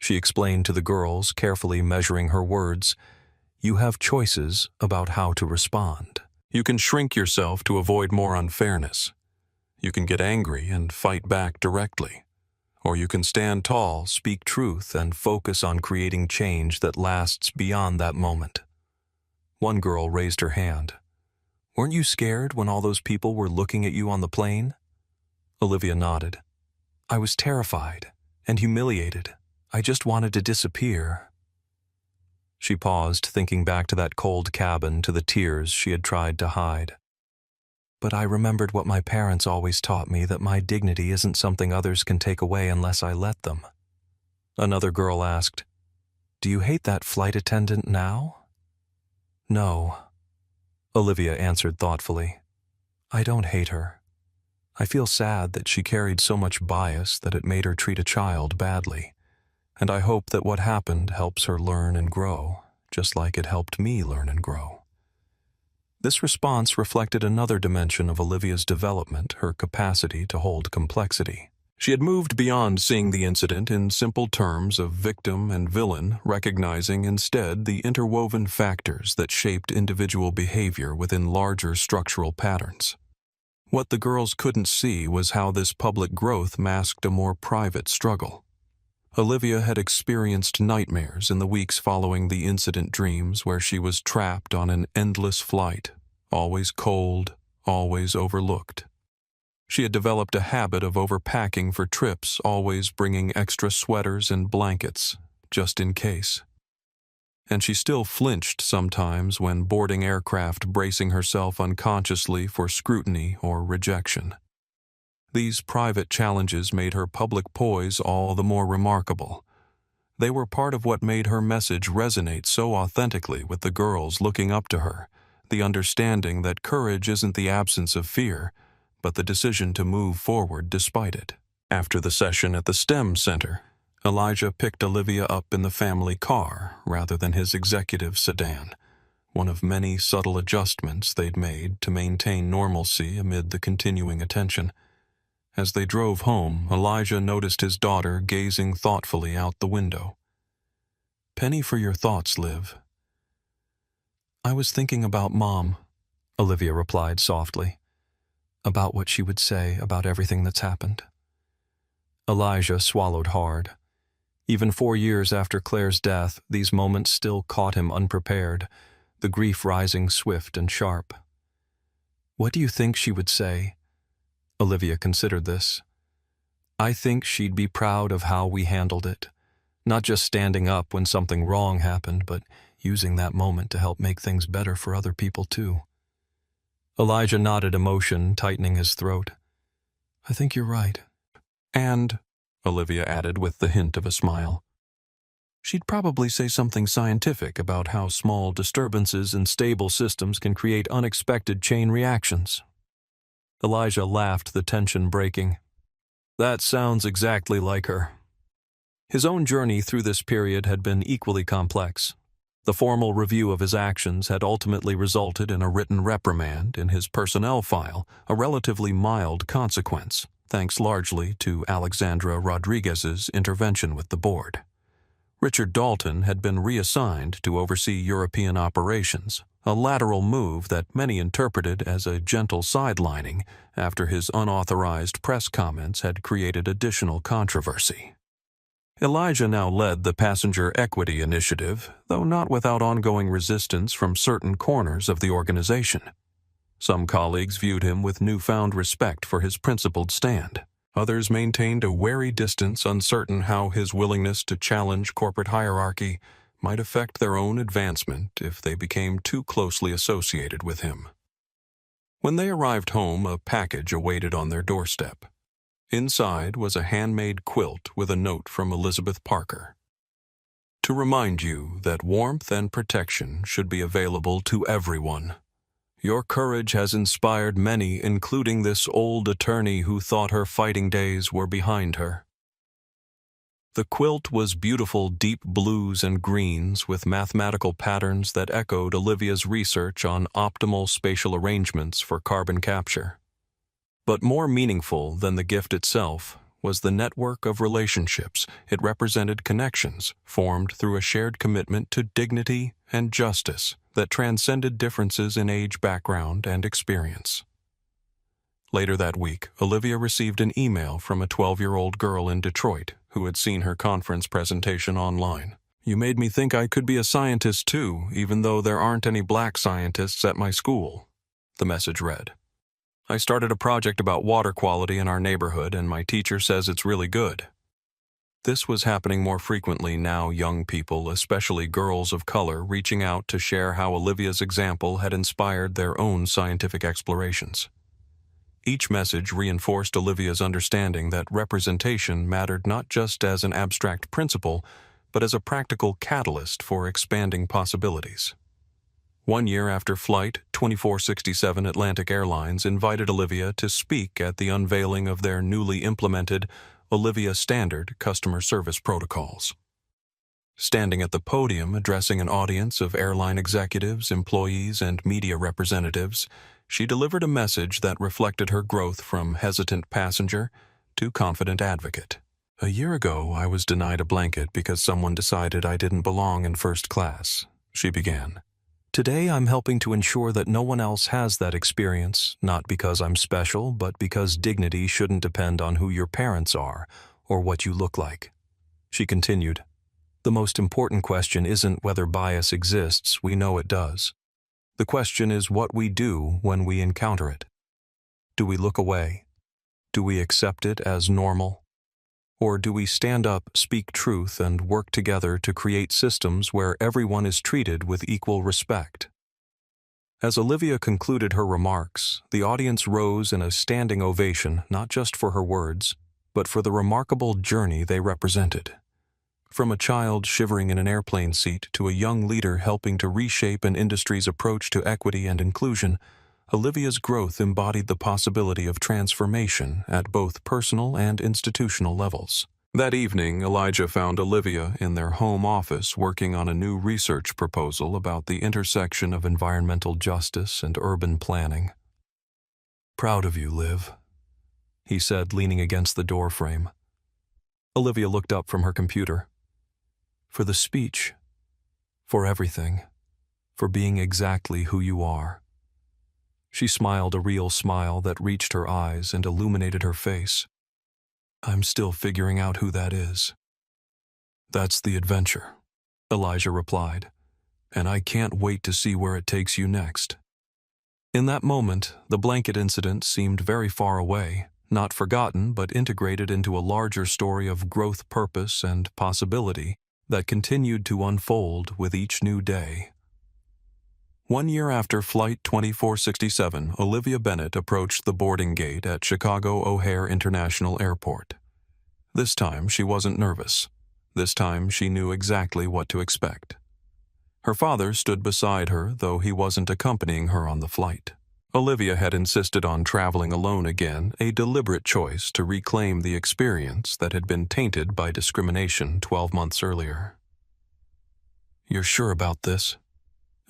she explained to the girls, carefully measuring her words, "you have choices about how to respond. You can shrink yourself to avoid more unfairness. You can get angry and fight back directly. Or you can stand tall, speak truth, and focus on creating change that lasts beyond that moment." One girl raised her hand. "Weren't you scared when all those people were looking at you on the plane?" Olivia nodded. "I was terrified and humiliated. I just wanted to disappear." She paused, thinking back to that cold cabin, to the tears she had tried to hide. "But I remembered what my parents always taught me, that my dignity isn't something others can take away unless I let them." Another girl asked, "Do you hate that flight attendant now?" "No," Olivia answered thoughtfully. "I don't hate her. I feel sad that she carried so much bias that it made her treat a child badly. And I hope that what happened helps her learn and grow, just like it helped me learn and grow." This response reflected another dimension of Olivia's development, her capacity to hold complexity. She had moved beyond seeing the incident in simple terms of victim and villain, recognizing instead the interwoven factors that shaped individual behavior within larger structural patterns. What the girls couldn't see was how this public growth masked a more private struggle. Olivia had experienced nightmares in the weeks following the incident, dreams where she was trapped on an endless flight, always cold, always overlooked. She had developed a habit of overpacking for trips, always bringing extra sweaters and blankets, just in case. And she still flinched sometimes when boarding aircraft, bracing herself unconsciously for scrutiny or rejection. These private challenges made her public poise all the more remarkable. They were part of what made her message resonate so authentically with the girls looking up to her, the understanding that courage isn't the absence of fear, but the decision to move forward despite it. After the session at the STEM Center, Elijah picked Olivia up in the family car rather than his executive sedan, one of many subtle adjustments they'd made to maintain normalcy amid the continuing attention. As they drove home, Elijah noticed his daughter gazing thoughtfully out the window. "Penny for your thoughts, Liv." "I was thinking about Mom," Olivia replied softly. "About what she would say about everything that's happened." Elijah swallowed hard. Even 4 years after Claire's death, these moments still caught him unprepared, the grief rising swift and sharp. "What do you think she would say?" Olivia considered this. "I think she'd be proud of how we handled it, not just standing up when something wrong happened, but using that moment to help make things better for other people too." Elijah nodded, emotion tightening his throat. "I think you're right." "And," Olivia added with the hint of a smile, "she'd probably say something scientific about how small disturbances in stable systems can create unexpected chain reactions." Elijah laughed, the tension breaking. "That sounds exactly like her." His own journey through this period had been equally complex. The formal review of his actions had ultimately resulted in a written reprimand in his personnel file, a relatively mild consequence, thanks largely to Alexandra Rodriguez's intervention with the board. Richard Dalton had been reassigned to oversee European operations, a lateral move that many interpreted as a gentle sidelining after his unauthorized press comments had created additional controversy. Elijah now led the Passenger Equity Initiative, though not without ongoing resistance from certain corners of the organization. Some colleagues viewed him with newfound respect for his principled stand. Others maintained a wary distance, uncertain how his willingness to challenge corporate hierarchy might affect their own advancement if they became too closely associated with him. When they arrived home, a package awaited on their doorstep. Inside was a handmade quilt with a note from Elizabeth Parker. to remind you that warmth and protection should be available to everyone. Your courage has inspired many, including this old attorney who thought her fighting days were behind her. The quilt was beautiful deep blues and greens with mathematical patterns that echoed Olivia's research on optimal spatial arrangements for carbon capture. But more meaningful than the gift itself was the network of relationships it represented, connections formed through a shared commitment to dignity and justice that transcended differences in age, background, and experience. Later that week, Olivia received an email from a 12-year-old girl in Detroit who had seen her conference presentation online. "You made me think I could be a scientist too, even though there aren't any black scientists at my school," the message read. "I started a project about water quality in our neighborhood, and my teacher says it's really good." This was happening more frequently now, young people, especially girls of color, reaching out to share how Olivia's example had inspired their own scientific explorations. Each message reinforced Olivia's understanding that representation mattered not just as an abstract principle, but as a practical catalyst for expanding possibilities. 1 year after Flight 2467, Atlantic Airlines invited Olivia to speak at the unveiling of their newly implemented Olivia Standard customer service protocols. Standing at the podium, addressing an audience of airline executives, employees, and media representatives, she delivered a message that reflected her growth from hesitant passenger to confident advocate. "A year ago, I was denied a blanket because someone decided I didn't belong in first class," she began. "Today, I'm helping to ensure that no one else has that experience, not because I'm special, but because dignity shouldn't depend on who your parents are or what you look like." She continued, "The most important question isn't whether bias exists, we know it does. The question is what we do when we encounter it. Do we look away? Do we accept it as normal? Or do we stand up, speak truth, and work together to create systems where everyone is treated with equal respect?" As Olivia concluded her remarks, the audience rose in a standing ovation, not just for her words, but for the remarkable journey they represented. From a child shivering in an airplane seat to a young leader helping to reshape an industry's approach to equity and inclusion, Olivia's growth embodied the possibility of transformation at both personal and institutional levels. That evening, Elijah found Olivia in their home office working on a new research proposal about the intersection of environmental justice and urban planning. "Proud of you, Liv," he said, leaning against the doorframe. Olivia looked up from her computer. "For the speech, for everything, for being exactly who you are." She smiled a real smile that reached her eyes and illuminated her face. "I'm still figuring out who that is." "That's the adventure," Elijah replied, "and I can't wait to see where it takes you next." In that moment, the blanket incident seemed very far away, not forgotten but integrated into a larger story of growth, purpose, and possibility that continued to unfold with each new day. 1 year after Flight 2467, Olivia Bennett approached the boarding gate at Chicago O'Hare International Airport. This time, she wasn't nervous. This time, she knew exactly what to expect. Her father stood beside her, though he wasn't accompanying her on the flight. Olivia had insisted on traveling alone again, a deliberate choice to reclaim the experience that had been tainted by discrimination 12 months earlier. "You're sure about this?"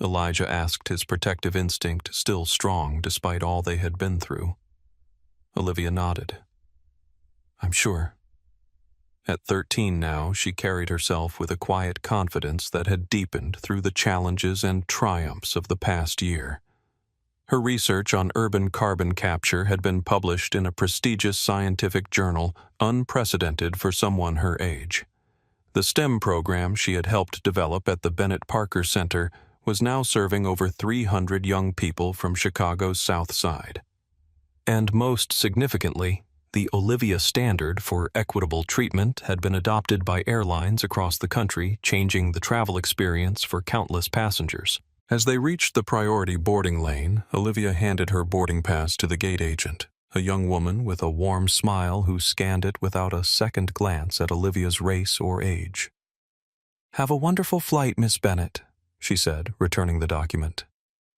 Elijah asked, his protective instinct still strong despite all they had been through. Olivia nodded. "I'm sure." At 13 now, she carried herself with a quiet confidence that had deepened through the challenges and triumphs of the past year. Her research on urban carbon capture had been published in a prestigious scientific journal, unprecedented for someone her age. The STEM program she had helped develop at the Bennett Parker Center was now serving over 300 young people from Chicago's South Side. And most significantly, the Olivia Standard for equitable treatment had been adopted by airlines across the country, changing the travel experience for countless passengers. As they reached the priority boarding lane, Olivia handed her boarding pass to the gate agent, a young woman with a warm smile who scanned it without a second glance at Olivia's race or age. "Have a wonderful flight, Miss Bennet," she said, returning the document.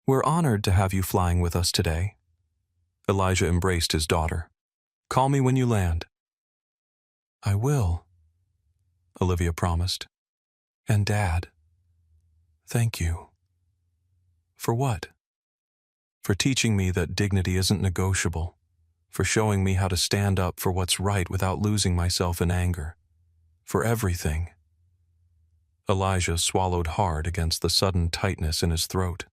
"We're honored to have you flying with us today." Elijah embraced his daughter. "Call me when you land." "I will," Olivia promised. "And Dad, thank you." "For what?" "For teaching me that dignity isn't negotiable, for showing me how to stand up for what's right without losing myself in anger. For everything." Elijah swallowed hard against the sudden tightness in his throat.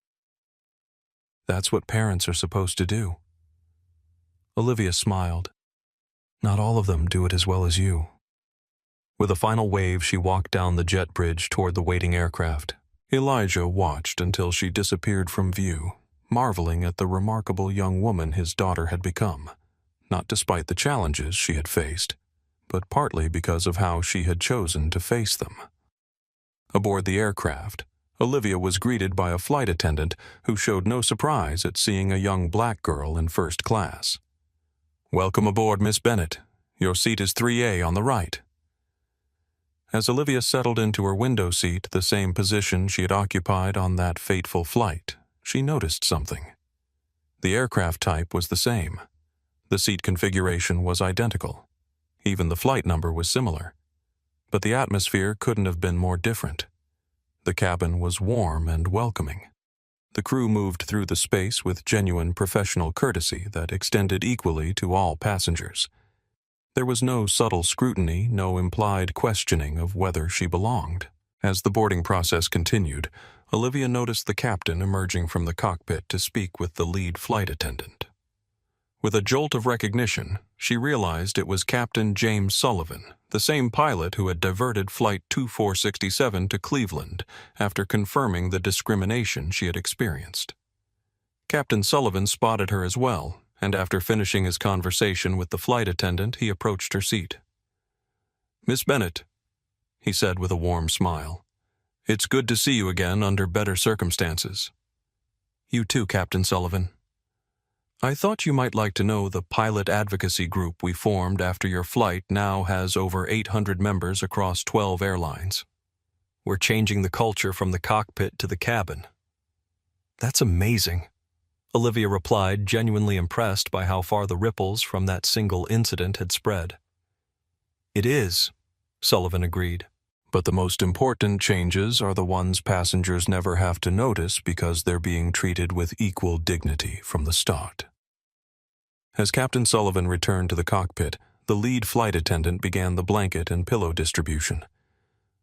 "That's what parents are supposed to do." Olivia smiled. "Not all of them do it as well as you." With a final wave, she walked down the jet bridge toward the waiting aircraft. Elijah watched until she disappeared from view, marveling at the remarkable young woman his daughter had become, not despite the challenges she had faced, but partly because of how she had chosen to face them. Aboard the aircraft, Olivia was greeted by a flight attendant who showed no surprise at seeing a young black girl in first class. "Welcome aboard, Miss Bennet. Your seat is 3A on the right." As Olivia settled into her window seat, the same position she had occupied on that fateful flight, she noticed something. The aircraft type was the same. The seat configuration was identical. Even the flight number was similar. But the atmosphere couldn't have been more different. The cabin was warm and welcoming. The crew moved through the space with genuine professional courtesy that extended equally to all passengers. There was no subtle scrutiny, no implied questioning of whether she belonged. As the boarding process continued, Olivia noticed the captain emerging from the cockpit to speak with the lead flight attendant. With a jolt of recognition, she realized it was Captain James Sullivan, the same pilot who had diverted Flight 2467 to Cleveland after confirming the discrimination she had experienced. Captain Sullivan spotted her as well, and after finishing his conversation with the flight attendant, he approached her seat. "Miss Bennet," he said with a warm smile, "it's good to see you again under better circumstances." "You too, Captain Sullivan. I thought you might like to know the pilot advocacy group we formed after your flight now has over 800 members across 12 airlines. We're changing the culture from the cockpit to the cabin." "That's amazing," Olivia replied, genuinely impressed by how far the ripples from that single incident had spread. "It is," Sullivan agreed. "But the most important changes are the ones passengers never have to notice because they're being treated with equal dignity from the start." As Captain Sullivan returned to the cockpit, the lead flight attendant began the blanket and pillow distribution.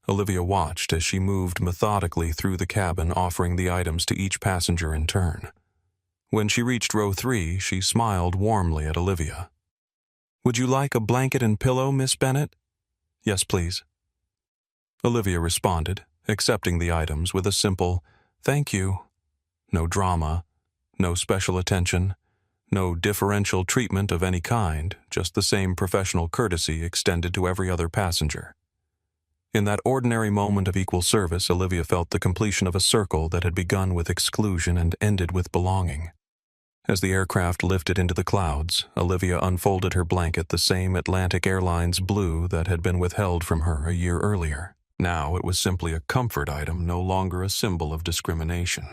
Olivia watched as she moved methodically through the cabin, offering the items to each passenger in turn. When she reached row 3, she smiled warmly at Olivia. "Would you like a blanket and pillow, Miss Bennet?" "Yes, please." Olivia responded, accepting the items with a simple, "Thank you." No drama, no special attention, no differential treatment of any kind, just the same professional courtesy extended to every other passenger. In that ordinary moment of equal service, Olivia felt the completion of a circle that had begun with exclusion and ended with belonging. As the aircraft lifted into the clouds, Olivia unfolded her blanket, the same Atlantic Airlines blue that had been withheld from her a year earlier. Now it was simply a comfort item, no longer a symbol of discrimination.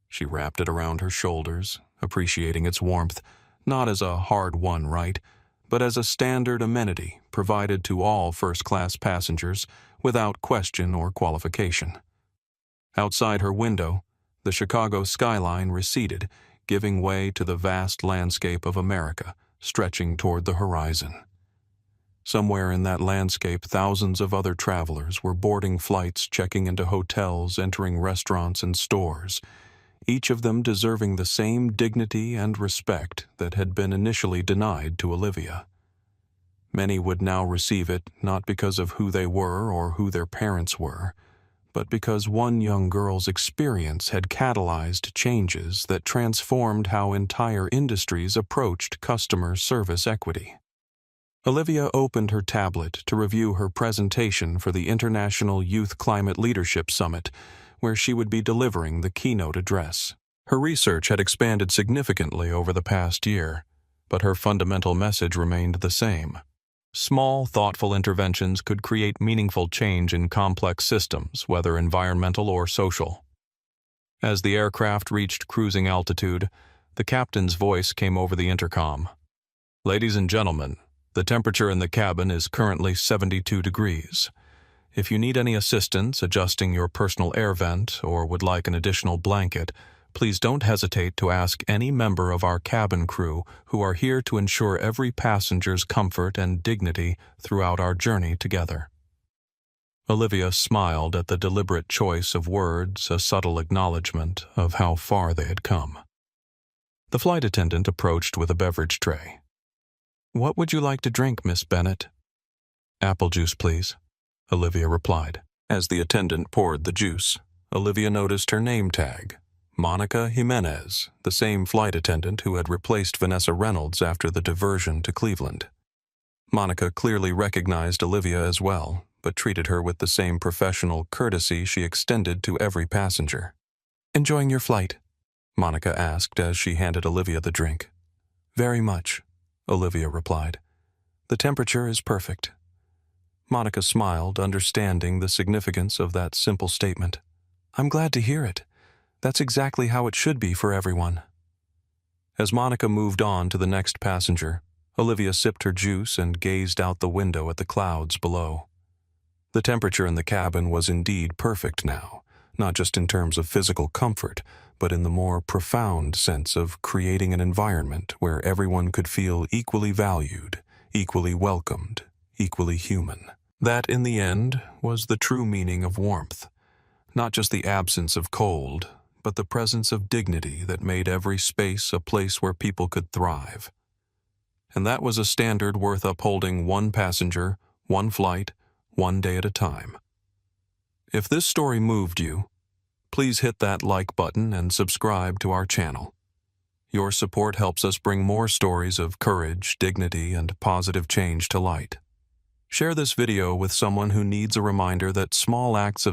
She wrapped it around her shoulders, appreciating its warmth, not as a hard-won right, but as a standard amenity provided to all first-class passengers without question or qualification. Outside her window, the Chicago skyline receded, giving way to the vast landscape of America, stretching toward the horizon. Somewhere in that landscape, thousands of other travelers were boarding flights, checking into hotels, entering restaurants and stores, each of them deserving the same dignity and respect that had been initially denied to Olivia. Many would now receive it not because of who they were or who their parents were, but because one young girl's experience had catalyzed changes that transformed how entire industries approached customer service equity. Olivia opened her tablet to review her presentation for the International Youth Climate Leadership Summit, where she would be delivering the keynote address. Her research had expanded significantly over the past year, but her fundamental message remained the same. Small, thoughtful interventions could create meaningful change in complex systems, whether environmental or social. As the aircraft reached cruising altitude, the captain's voice came over the intercom. "Ladies and gentlemen, the temperature in the cabin is currently 72 degrees. If you need any assistance adjusting your personal air vent or would like an additional blanket, please don't hesitate to ask any member of our cabin crew who are here to ensure every passenger's comfort and dignity throughout our journey together." Olivia smiled at the deliberate choice of words, a subtle acknowledgement of how far they had come. The flight attendant approached with a beverage tray. "What would you like to drink, Miss Bennett?" "Apple juice, please," Olivia replied. As the attendant poured the juice, Olivia noticed her name tag, Monica Jimenez, the same flight attendant who had replaced Vanessa Reynolds after the diversion to Cleveland. Monica clearly recognized Olivia as well, but treated her with the same professional courtesy she extended to every passenger. "Enjoying your flight?" Monica asked as she handed Olivia the drink. "Very much," Olivia replied. "The temperature is perfect." Monica smiled, understanding the significance of that simple statement. "I'm glad to hear it. That's exactly how it should be for everyone." As Monica moved on to the next passenger, Olivia sipped her juice and gazed out the window at the clouds below. The temperature in the cabin was indeed perfect now, not just in terms of physical comfort, but in the more profound sense of creating an environment where everyone could feel equally valued, equally welcomed, equally human. That, in the end, was the true meaning of warmth. Not just the absence of cold, but the presence of dignity that made every space a place where people could thrive. And that was a standard worth upholding, one passenger, one flight, one day at a time. If this story moved you, please hit that like button and subscribe to our channel. Your support helps us bring more stories of courage, dignity, and positive change to light. Share this video with someone who needs a reminder that small acts of